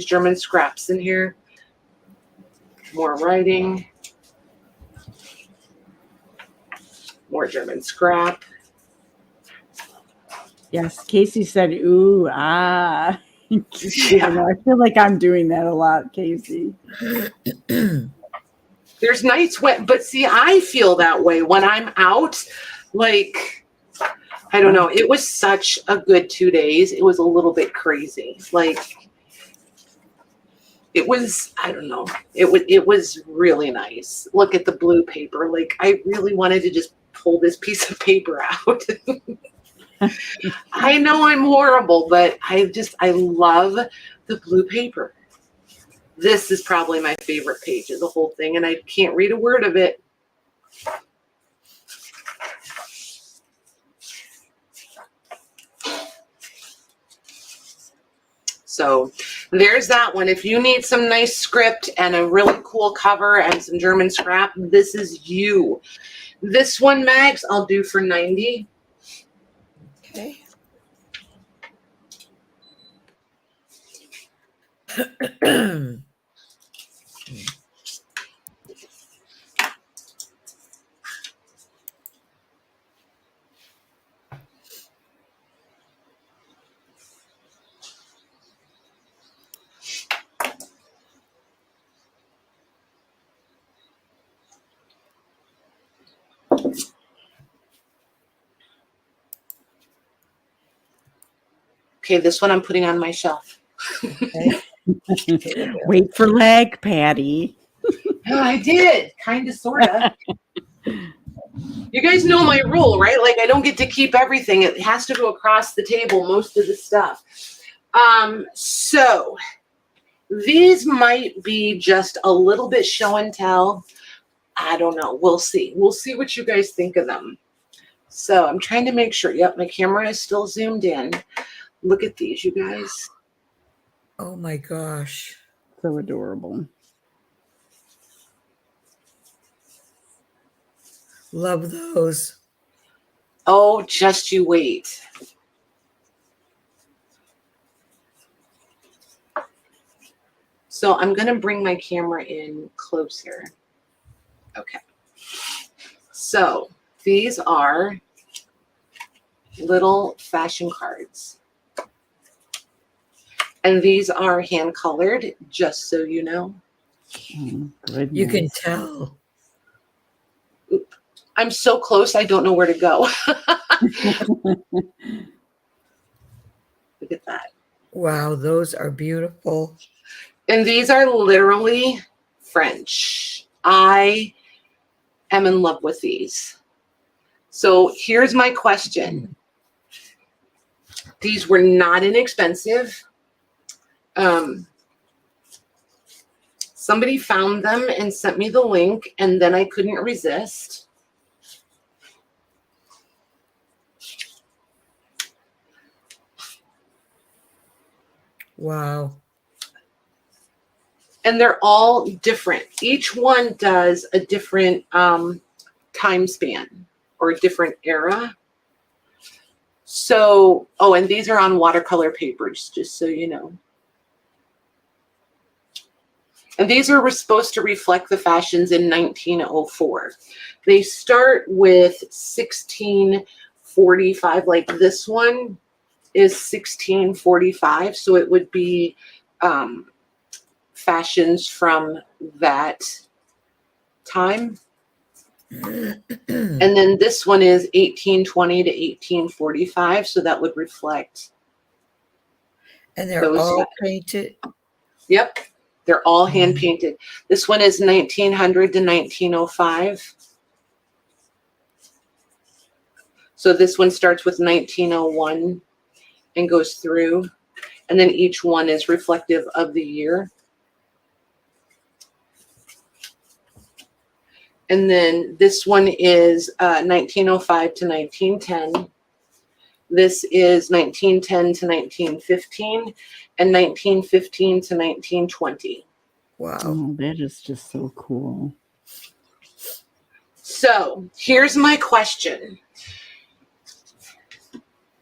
German scraps in here. More writing. More German scrap. Yes, Casey said, ooh, ah. I feel like I'm doing that a lot, Casey. There's nights but see, I feel that way when I'm out. Like, I don't know. It was such a good 2 days. It was a little bit crazy. Like, it was, I don't know. It was really nice. Look at the blue paper. Like, I really wanted to just pull this piece of paper out. I know I'm horrible, but I love the blue paper. This is probably my favorite page of the whole thing, and I can't read a word of it. So there's that one. If you need some nice script and a really cool cover and some German scrap, this is you. This one, Mags, I'll do for $90. Okay. Okay, this one I'm putting on my shelf. Okay. Wait for leg, Patty. Yeah, I did. Kind of, sort of. You guys know my rule, right? Like, I don't get to keep everything. It has to go across the table, most of the stuff. So these might be just a little bit show and tell. I don't know. We'll see. We'll see what you guys think of them. So I'm trying to make sure. Yep, my camera is still zoomed in. Look at these, you guys. Oh my gosh. So adorable. Love those. Oh, just you wait. So I'm going to bring my camera in closer. Okay. So these are little fashion cards. And these are hand colored, just so you know. Oh, You can goodness. tell. I'm so close, I don't know where to go. Look at that. Wow, those are beautiful. And these are literally French. I am in love with these. So here's my question. These were not inexpensive. Somebody found them and sent me the link, and then I couldn't resist. Wow. And they're all different. Each one does a different time span or a different era. So, oh, and these are on watercolor papers, just so you know. And these are supposed to reflect the fashions in 1904. They start with 1645, like this one is 1645. So it would be fashions from that time. And then this one is 1820 to 1845. So that would reflect. And they're those all guys. painted. Yep. They're all hand painted. This one is 1900 to 1905. So this one starts with 1901 and goes through. And then each one is reflective of the year. And then this one is 1905 to 1910. This is 1910 to 1915 and 1915 to 1920. Wow. Oh, that is just so cool. So here's my question.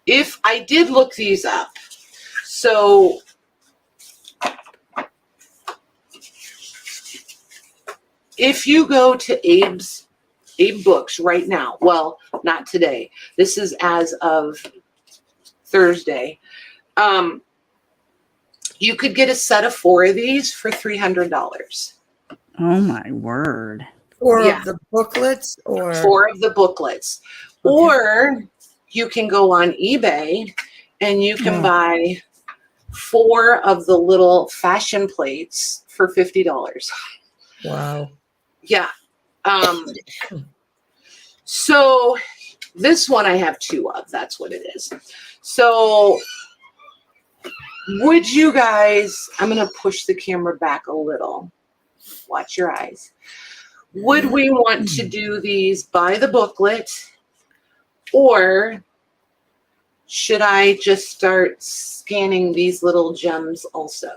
If I did look these up, so if you go to Abe Books right now, well, not today. This is as of Thursday. You could get a set of 4 of these for $300. Oh my word. 4 Yeah. of the booklets or 4 of the booklets. Okay. Or you can go on eBay and you can buy 4 of the little fashion plates for $50. wow. Yeah. So this one I have 2 of. That's what it is. So would you guys, I'm going to push the camera back a little. Watch your eyes. Would we want to do these by the booklet, or should I just start scanning these little gems also?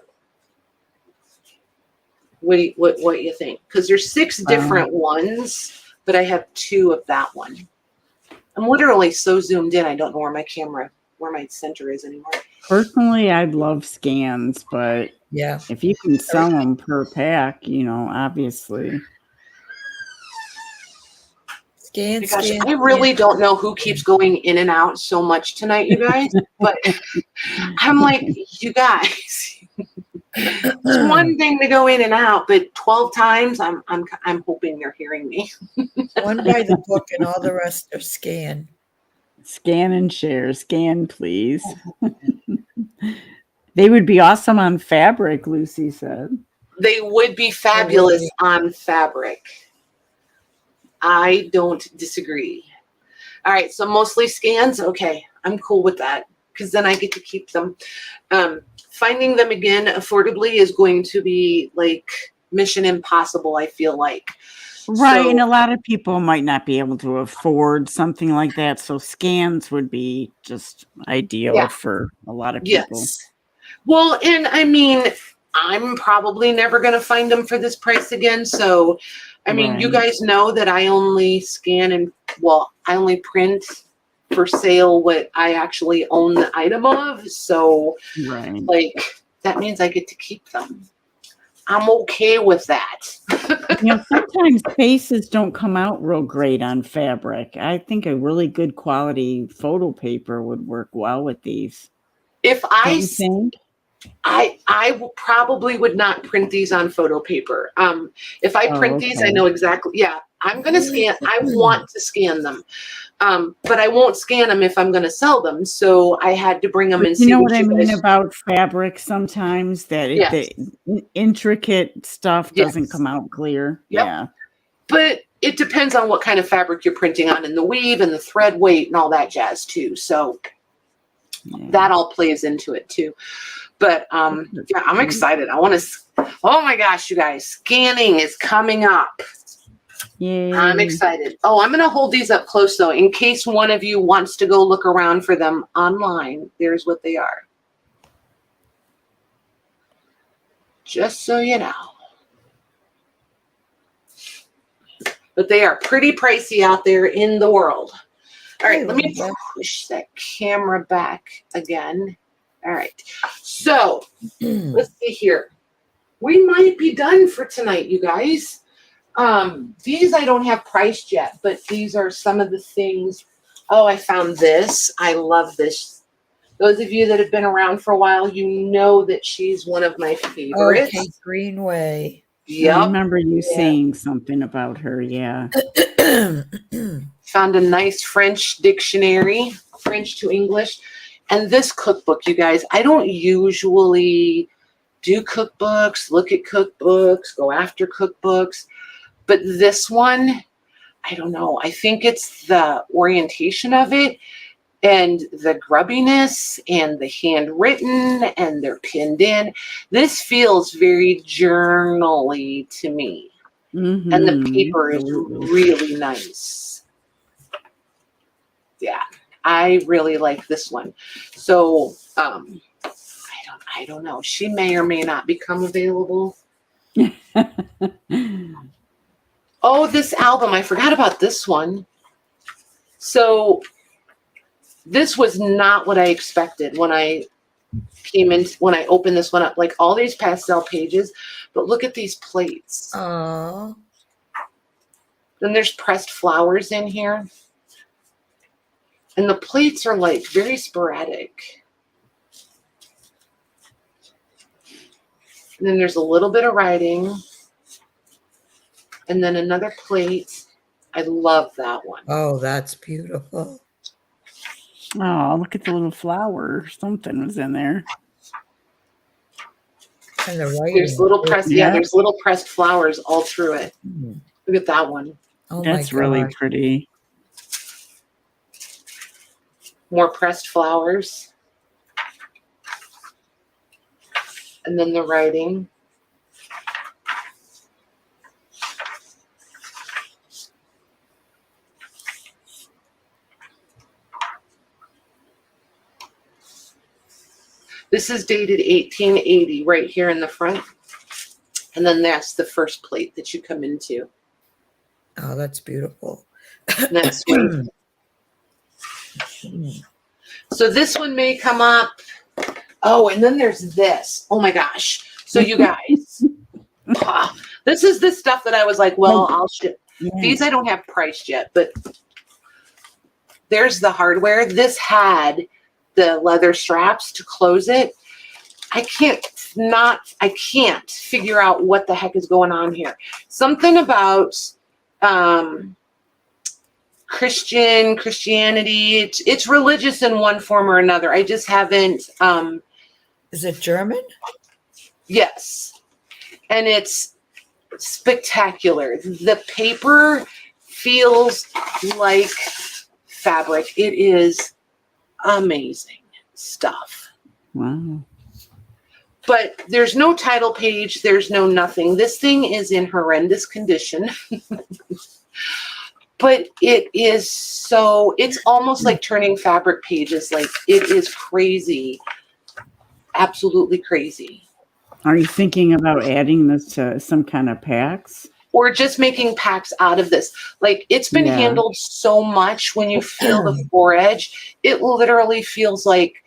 What do you think? Because there's 6 different ones, but I have 2 of that one. I'm literally so zoomed in, I don't know where my center is anymore. Personally, I'd love scans, but Yeah. if you can sell them per pack, obviously. Scan, Gosh, scan. I really don't know who keeps going in and out so much tonight, you guys. But I'm like, you guys, it's one thing to go in and out, but 12 times, I'm hoping you're hearing me. One by the book and all the rest are scan. Scan and share. Scan, please. They would be awesome on fabric, Lucy said. They would be fabulous on fabric. I don't disagree. All right, so mostly scans. Okay, I'm cool with that because then I get to keep them. Finding them again affordably is going to be like mission impossible, I feel like. Right, So, and a lot of people might not be able to afford something like that, so scans would be just ideal for a lot of people. yes. Well, and I mean, I'm probably never going to find them for this price again. So, I mean, you guys know that I only scan and, well, I only print for sale what I actually own the item of. So, like, that means I get to keep them. I'm okay with that. You know, sometimes faces don't come out real great on fabric. I think a really good quality photo paper would work well with these. If Don't you think? I probably would not print these on photo paper. If I print these, I know exactly. Yeah, I'm going to scan. I want to scan them. But I won't scan them if I'm going to sell them. So I had to bring them and see. You know what I mean about fabric sometimes, that the intricate stuff doesn't come out clear. Yep. Yeah. But it depends on what kind of fabric you're printing on and the weave and the thread weight and all that jazz too. So that all plays into it too. But yeah, I'm excited. I want to, oh my gosh, you guys, scanning is coming up. Yeah. I'm excited. Oh, I'm going to hold these up close though, in case one of you wants to go look around for them online. There's what they are. Just so you know. But they are pretty pricey out there in the world. All right, let me push that camera back again. All right. So let's see here. We might be done for tonight, you guys. These I don't have priced yet, but these are some of the things. Oh, I found this. I love this. Those of you that have been around for a while, you know that she's one of my favorites. Okay, Greenway. Yep. I remember you saying something about her. Yeah. Found a nice French dictionary, French to English. And this cookbook, you guys, I don't usually do cookbooks, look at cookbooks, go after cookbooks. But this one, I don't know. I think it's the orientation of it and the grubbiness and the handwritten and they're pinned in. This feels very journal-y to me. Mm-hmm. And the paper is really nice. Yeah, I really like this one. So I don't know. She may or may not become available. Oh, this album. I forgot about this one. So this was not what I expected when I came in, when I opened this one up. Like all these pastel pages, but look at these plates. Oh. Then there's pressed flowers in here. And the plates are like very sporadic. And then there's a little bit of writing. And then another plate. I love that one. Oh, that's beautiful. Oh, look at the little flower. Something was in there. And the writing. There's little pressed, there's little pressed flowers all through it. Look at that one. Oh, that's really pretty. More pressed flowers. And then the writing. This is dated 1880 right here in the front. And then that's the first plate that you come into. Oh, that's beautiful. That's sweet. So this one may come up. Oh, and then there's this. Oh my gosh. So you guys, this is the stuff that I was like, well, I'll ship. These I don't have priced yet, but there's the hardware. This had the leather straps to close it. I can't figure out what the heck is going on here. Something about Christianity. It's religious in one form or another. I just haven't Is it German? Yes. And it's spectacular. The paper feels like fabric. It is amazing stuff. Wow. But there's no title page. There's no nothing. This thing is in horrendous condition. But it is so, it's almost like turning fabric pages. Like, it is crazy. Absolutely crazy. Are you thinking about adding this to some kind of packs? Or just making packs out of this. Like, it's been handled so much. When you feel the foredge, it literally feels like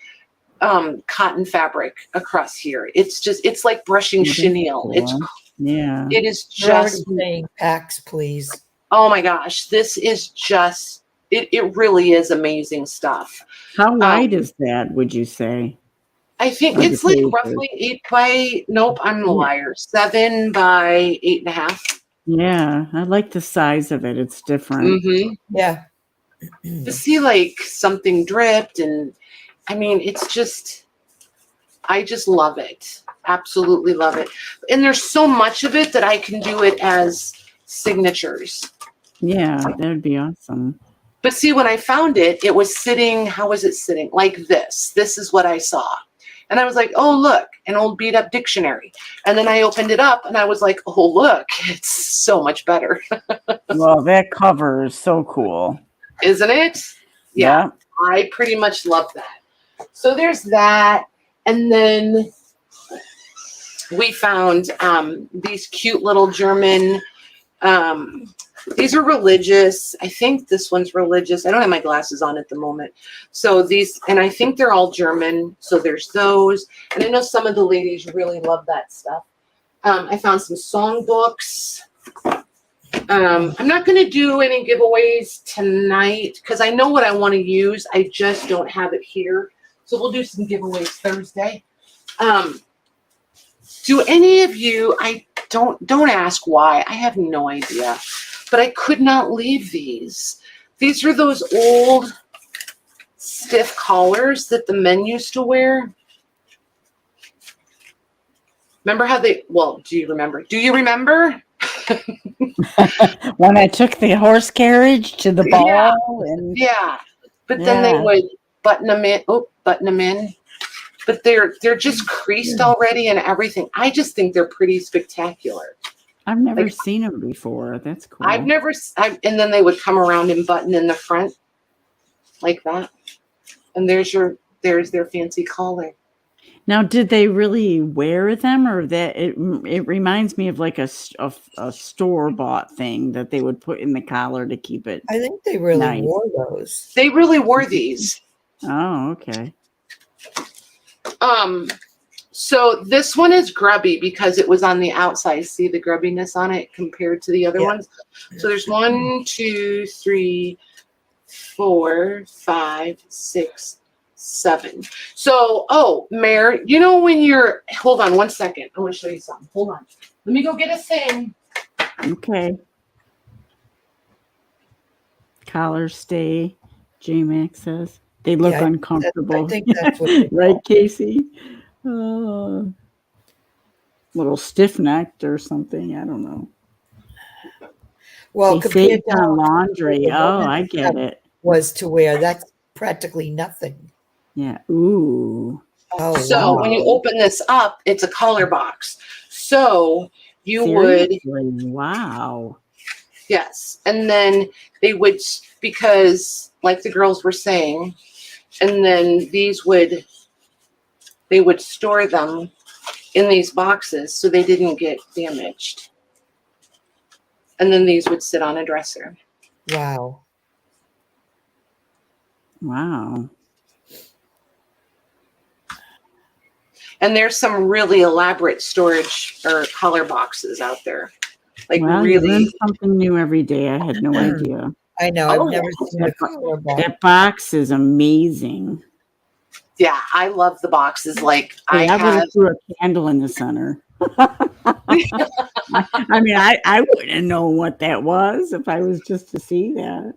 cotton fabric across here. It's like brushing chenille. Cool. It is You're already just saying packs, please. Oh my gosh, this is just it really is amazing stuff. How wide is that, would you say? I think it's like roughly I'm a liar. 7 by 8.5. Yeah, I like the size of it. It's different. Mm-hmm. Yeah. To see like something dripped, and I mean, it's just, I just love it. Absolutely love it. And there's so much of it that I can do it as signatures. Yeah, that would be awesome. But see, when I found it, it was sitting, how was it sitting? Like this. This is what I saw. And I was like, oh, look, an old beat up dictionary. And then I opened it up and I was like, oh, look, it's so much better. Well, that cover is so cool. Isn't it? Yeah. I pretty much love that. So there's that. And then we found these cute little German, these are religious. I think this one's religious. I don't have my glasses on at the moment. So these, and I think they're all German. So there's those. And I know some of the ladies really love that stuff. I found some songbooks. I'm not going to do any giveaways tonight because I know what I want to use. I just don't have it here. So we'll do some giveaways Thursday. Do any of you, don't ask why. I have no idea. But I could not leave these. These are those old stiff collars that the men used to wear. Remember how they, well, do you remember? Do you remember? When I took the horse carriage to the ball. Yeah. And But then they would button them in. But they're just creased already and everything. I just think they're pretty spectacular. I've never seen them before. That's cool. And then they would come around and button in the front like that. And there's their fancy collar. Now, did they really wear them, or that it reminds me of like a store-bought thing that they would put in the collar to keep it? I think they really wore those. They really wore these. Oh, okay. So this one is grubby because it was on the outside. See the grubbiness on it compared to the other ones? So there's 1, 2, 3, 4, 5, 6, 7. So, Mare, you know when you're, hold on 1 second. I want to show you something. Hold on. Let me go get a thing. Okay. Collars stay, J-Max says. They look uncomfortable. I think that's what right, Casey? Little stiff-necked or something. I don't know. Well, they compared saved on laundry. Oh, I get it. Was to wear. That's practically nothing. Yeah. Ooh. Oh, so when you open this up, it's a collar box. So you Seriously? Wow. Yes. And then they would, because like the girls were saying, and then they would store them in these boxes so they didn't get damaged. And then these would sit on a dresser. Wow. Wow. And there's some really elaborate storage or collar boxes out there. Like well, really you learn something new every day. I had no idea. I know. I've never seen a collar box. That box is amazing. Yeah, I love the boxes. Like I have threw a candle in the center. I mean, I wouldn't know what that was if I was just to see that.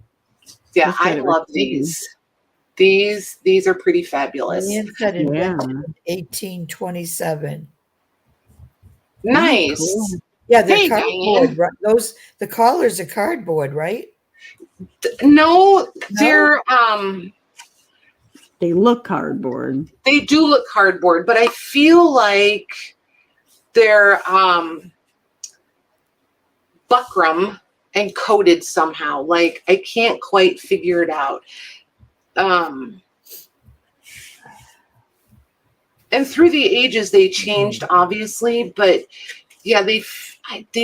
Yeah, I love these. These are pretty fabulous. Ian said Yeah. invented in 1827. Nice. Cool. Yeah, they're Hey, cardboard. Diane. Right? The collars are cardboard, right? No, they're They look cardboard. they do look cardboard, but I feel like they're buckram and coated somehow. Like I can't quite figure it out. And through the ages they changed, obviously, but yeah, they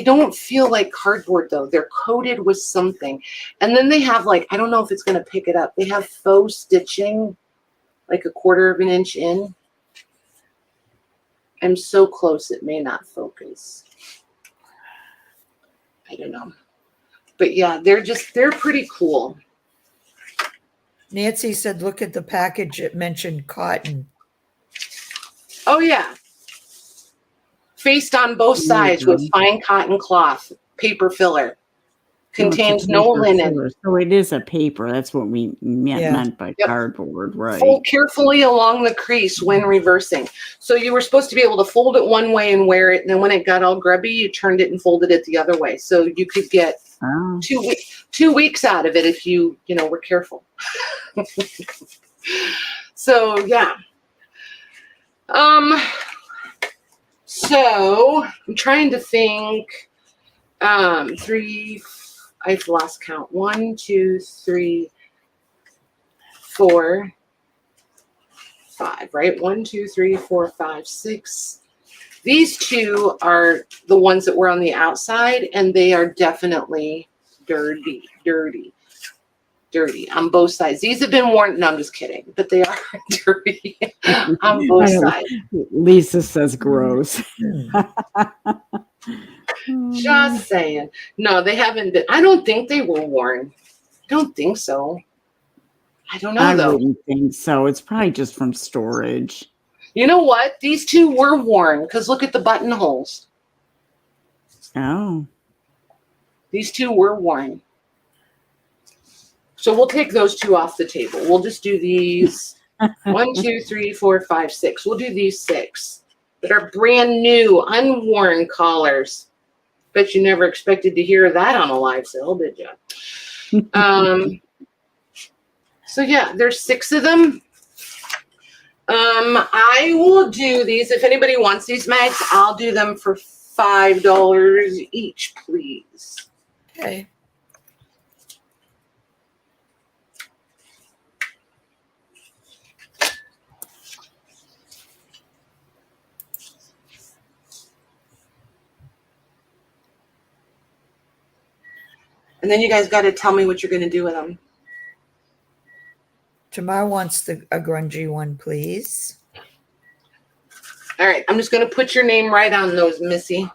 don't feel like cardboard though. They're coated with something. And then they have like, I don't know if it's going to pick it up. They have faux stitching, like a 1/4 of an inch in. I'm so close it may not focus. I don't know. But yeah, they're pretty cool. Nancy said, look at the package. It mentioned cotton. Oh yeah. Faced on both sides with fine cotton cloth, paper filler. Contains no linen. Filler. So it is a paper. That's what we meant by Yep. cardboard, right? Fold carefully along the crease when reversing. So you were supposed to be able to fold it one way and wear it, and then when it got all grubby, you turned it and folded it the other way. So you could get 2 weeks out of it if you were careful. So yeah. So I'm trying to think. I've lost count. 1, 2, 3, 4, 5, right? 1, 2, 3, 4, 5, 6. These two are the ones that were on the outside, and they are definitely dirty on both sides. These have been worn. No, I'm just kidding, but they are dirty on both sides. Lisa says gross. Just saying. No, they haven't been. I don't think they were worn. I don't think so. I don't know, though. I wouldn't think so. It's probably just from storage. You know what? These two were worn because look at the buttonholes. Oh. These two were worn. So we'll take those two off the table. We'll just do these 1, 2, 3, 4, 5, 6. We'll do these 6 that are brand new, unworn collars. Bet you never expected to hear that on a live sale, did you? So yeah, there's 6 of them. I will do these. If anybody wants these mags, I'll do them for $5 each, please. Okay. And then you guys got to tell me what you're going to do with them. Tamar wants a grungy one, please. All right, I'm just going to put your name right on those, Missy.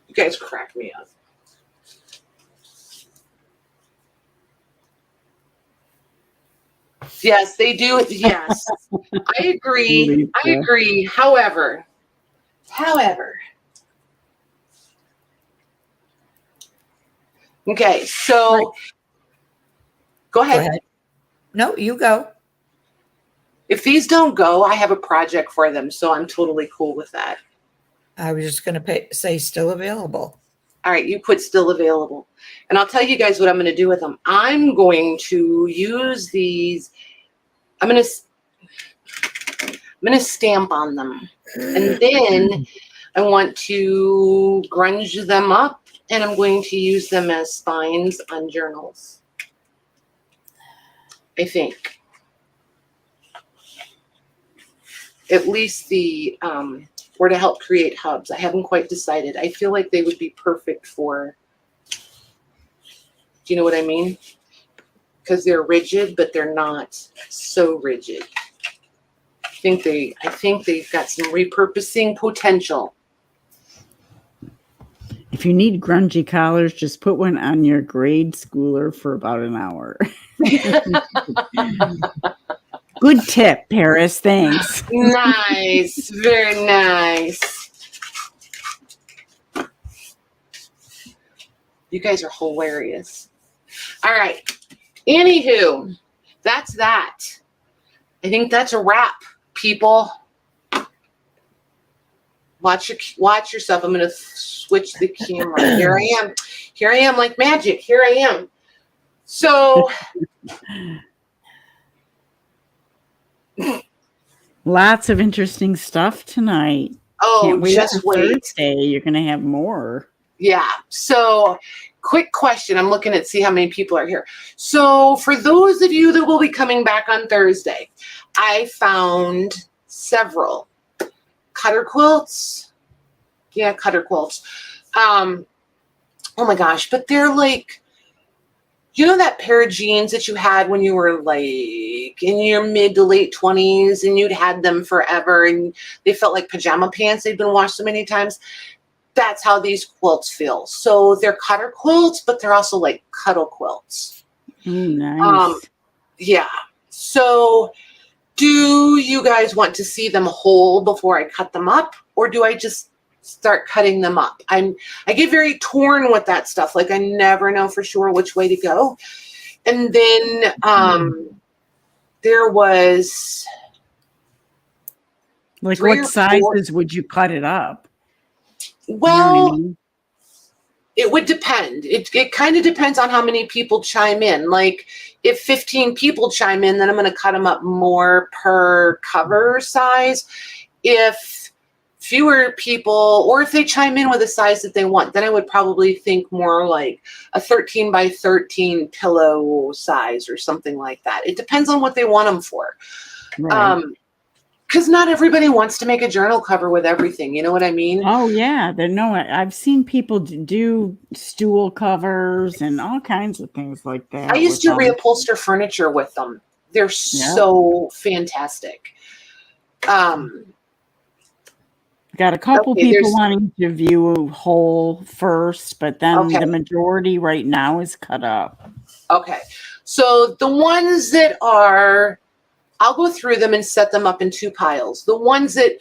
You guys crack me up. Yes, they do. Yes, I agree. I agree. However, okay, so go ahead. No, you go. If these don't go, I have a project for them, so I'm totally cool with that. I was just going to say still available. All right, you put still available. And I'll tell you guys what I'm going to do with them. I'm going to use these. I'm going to stamp on them. And then I want to grunge them up, and I'm going to use them as spines on journals. I think. At least the or to help create hubs. I haven't quite decided. I feel like they would be perfect for, do you know what I mean? Because they're rigid, but they're not so rigid. I think they've got some repurposing potential. If you need grungy collars, just put one on your grade schooler for about an hour. Good tip, Paris. Thanks. Nice. Very nice. You guys are hilarious. All right. Anywho, that's that. I think that's a wrap, people. Watch yourself. I'm going to switch the camera. Here I am. Here I am like magic. Here I am. So lots of interesting stuff tonight. oh, just wait. Thursday, you're going to have more. Yeah. So quick question. I'm looking at see how many people are here. So for those of you that will be coming back on Thursday, I found several cutter quilts. Yeah, cutter quilts. Oh my gosh, but they're like, you know that pair of jeans that you had when you were like in your mid to late 20s and you'd had them forever and they felt like pajama pants. They'd been washed so many times. That's how these quilts feel. So they're cutter quilts, but they're also like cuddle quilts. Nice. Yeah. So do you guys want to see them whole before I cut them up, or do I just start cutting them up? I get very torn with that stuff. Like I never know for sure which way to go. And then there was like what sizes would you cut it up? Well, you know what I mean? It would depend. It kind of depends on how many people chime in. Like if 15 people chime in, then I'm going to cut them up more per cover size. If fewer people, or if they chime in with a size that they want, then I would probably think more like a 13 by 13 pillow size or something like that. It depends on what they want them for. Right. Because not everybody wants to make a journal cover with everything. You know what I mean? Oh, yeah. I've seen people do stool covers and all kinds of things like that. I used to reupholster furniture with them. They're so fantastic. Got a couple people wanting to view whole first, but then the majority right now is cut up. Okay. So the ones that are, I'll go through them and set them up in two piles. The ones that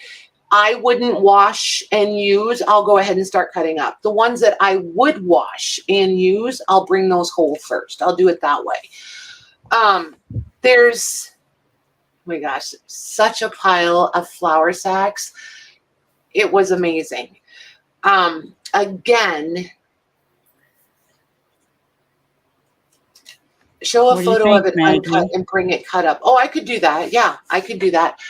I wouldn't wash and use, I'll go ahead and start cutting up. The ones that I would wash and use, I'll bring those whole first. I'll do it that way. There's, oh my gosh, such a pile of flour sacks. It was amazing. Again, show a photo of it uncut and bring it cut up. Oh, I could do that. Yeah, I could do that.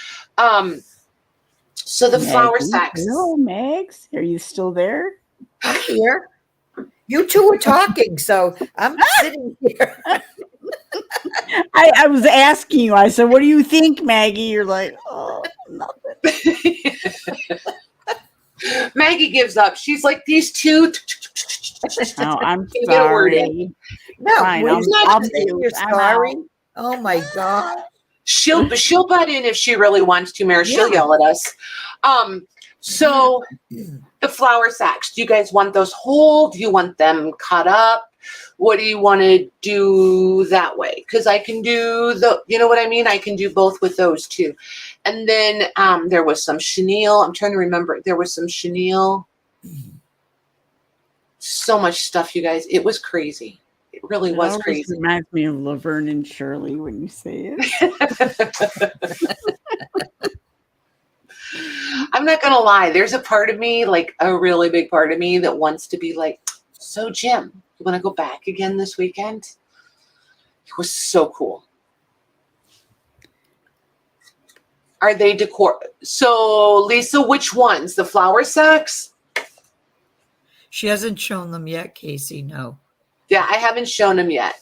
So the flour sacks. Hello, Megs. Are you still there? I'm here. You two were talking, so I'm sitting here. I was asking you. I said, "What do you think, Maggie?" You're like, "Oh, nothing." Maggie gives up. She's like, these two. Oh, I'm sorry. No, you're sorry. Out. Oh my God. She'll butt in if she really wants to, Mary. She'll yell at us. So the flour sacks, do you guys want those whole? Do you want them cut up? What do you want to do that way? Because I can do you know what I mean? I can do both with those too. And then there was some chenille. I'm trying to remember. There was some chenille. So much stuff, you guys. It was crazy. It really was crazy. It reminds me of Laverne and Shirley when you say it. I'm not going to lie. There's a part of me, like a really big part of me, that wants to be like, so Jim, you want to go back again this weekend? It was so cool. Are they decor? So Lisa, which ones? The flour sacks? She hasn't shown them yet, Casey. No. Yeah, I haven't shown them yet.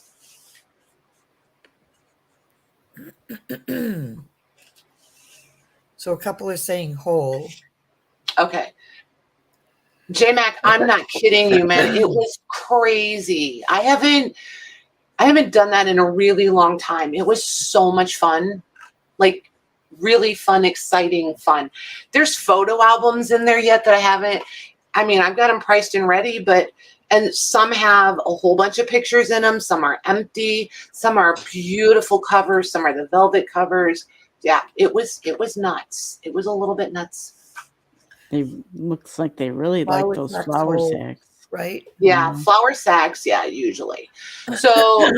So a couple are saying whole. Okay. J-Mac, I'm not kidding you, man. It was crazy. I haven't done that in a really long time. It was so much fun. Like really fun, exciting fun. There's photo albums in there yet that I haven't. I mean, I've got them priced and ready, And some have a whole bunch of pictures in them. Some are empty. Some are beautiful covers. Some are the velvet covers. Yeah, it was nuts. It was a little bit nuts. They looks like they really like Flower those sacks flower whole. sacks. Right? Yeah, flower sacks. Yeah, usually. So,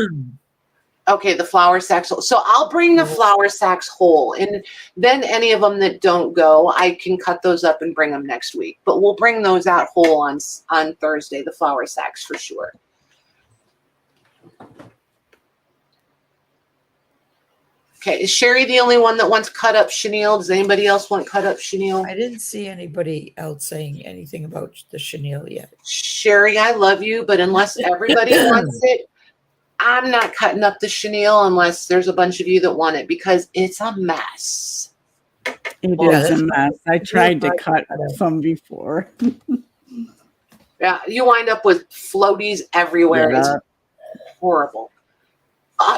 okay, the flower sacks. So I'll bring the flower sacks whole, and then any of them that don't go, I can cut those up and bring them next week. But we'll bring those out whole on Thursday. The flower sacks for sure. Okay, is Sherry the only one that wants cut up chenille? Does anybody else want cut up chenille? I didn't see anybody else saying anything about the chenille yet. Sherry, I love you, but unless everybody wants it, I'm not cutting up the chenille unless there's a bunch of you that want it because it's a mess. It Yeah, is a that's mess. I tried to cut some before. Yeah, you wind up with floaties everywhere. Yeah. It's horrible.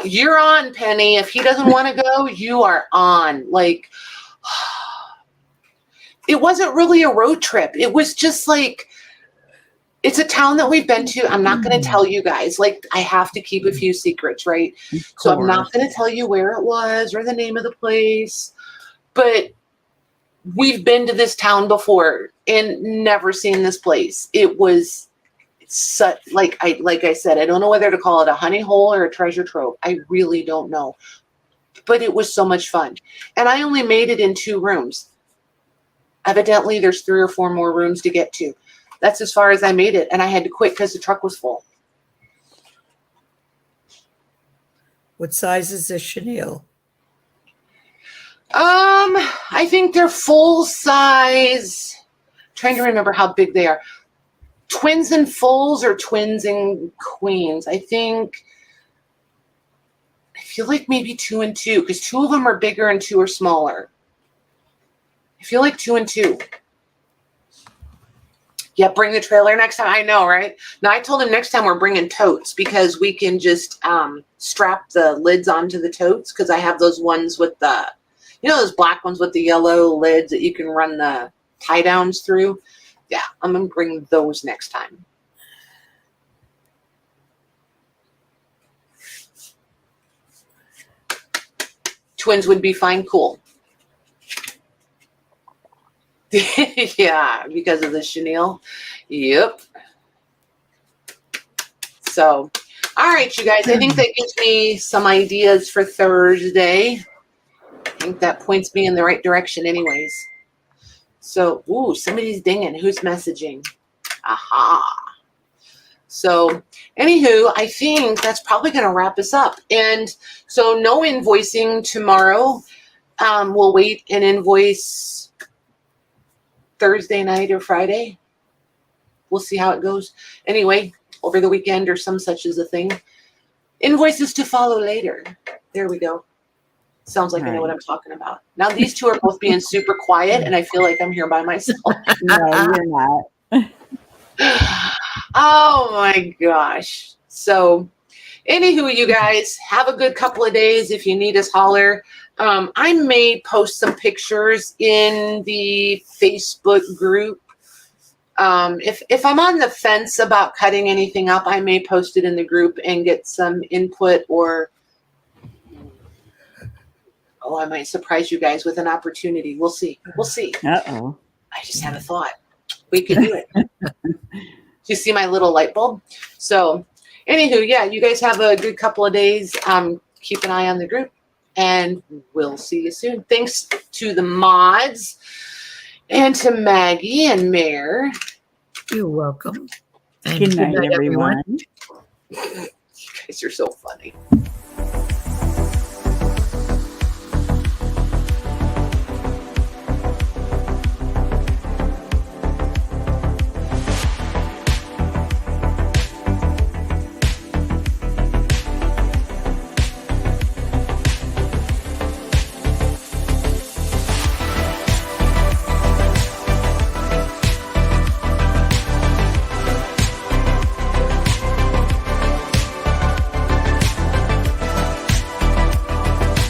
You're on, Penny. If he doesn't want to go, you are on. Like, it wasn't really a road trip. It was just like, it's a town that we've been to. I'm not going to tell you guys. Like, I have to keep a few secrets, right? So I'm not going to tell you where it was or the name of the place. But we've been to this town before and never seen this place. It was such, like I said, I don't know whether to call it a honey hole or a treasure trove. I really don't know. But it was so much fun. And I only made it in 2 rooms. Evidently, there's 3 or 4 more rooms to get to. That's as far as I made it. And I had to quit because the truck was full. What size is this chenille? I think they're full size. I'm trying to remember how big they are. Twins and fulls or twins and queens. I feel like maybe 2 and 2 because 2 of them are bigger and 2 are smaller. I feel like 2 and 2. Yeah, bring the trailer next time. I know, right? Now I told him next time we're bringing totes because we can just strap the lids onto the totes because I have those ones with the, those black ones with the yellow lids that you can run the tie downs through. Yeah, I'm going to bring those next time. Twins would be fine. Cool. Yeah, because of the chenille. Yep. So, all right, you guys. I think that gives me some ideas for Thursday. I think that points me in the right direction anyways. So, ooh, somebody's dinging. Who's messaging? Aha. So, anywho, I think that's probably going to wrap us up. And so no invoicing tomorrow. We'll wait and invoice Thursday night or Friday. We'll see how it goes. Anyway, over the weekend or some such is a thing. Invoices to follow later. There we go. Sounds like I know what I'm talking about. Now these two are both being super quiet and I feel like I'm here by myself. No, you're not. Oh my gosh. So anywho, you guys have a good couple of days. If you need us, holler. I may post some pictures in the Facebook group. If I'm on the fence about cutting anything up, I may post it in the group and get some input or I might surprise you guys with an opportunity. We'll see. We'll see. Uh-oh. I just have a thought. We could do it. Do you see my little light bulb? So anywho, yeah, you guys have a good couple of days. Keep an eye on the group and we'll see you soon. Thanks to the mods and to Maggie and Mare. You're welcome. And Good night, everyone. You guys are so funny.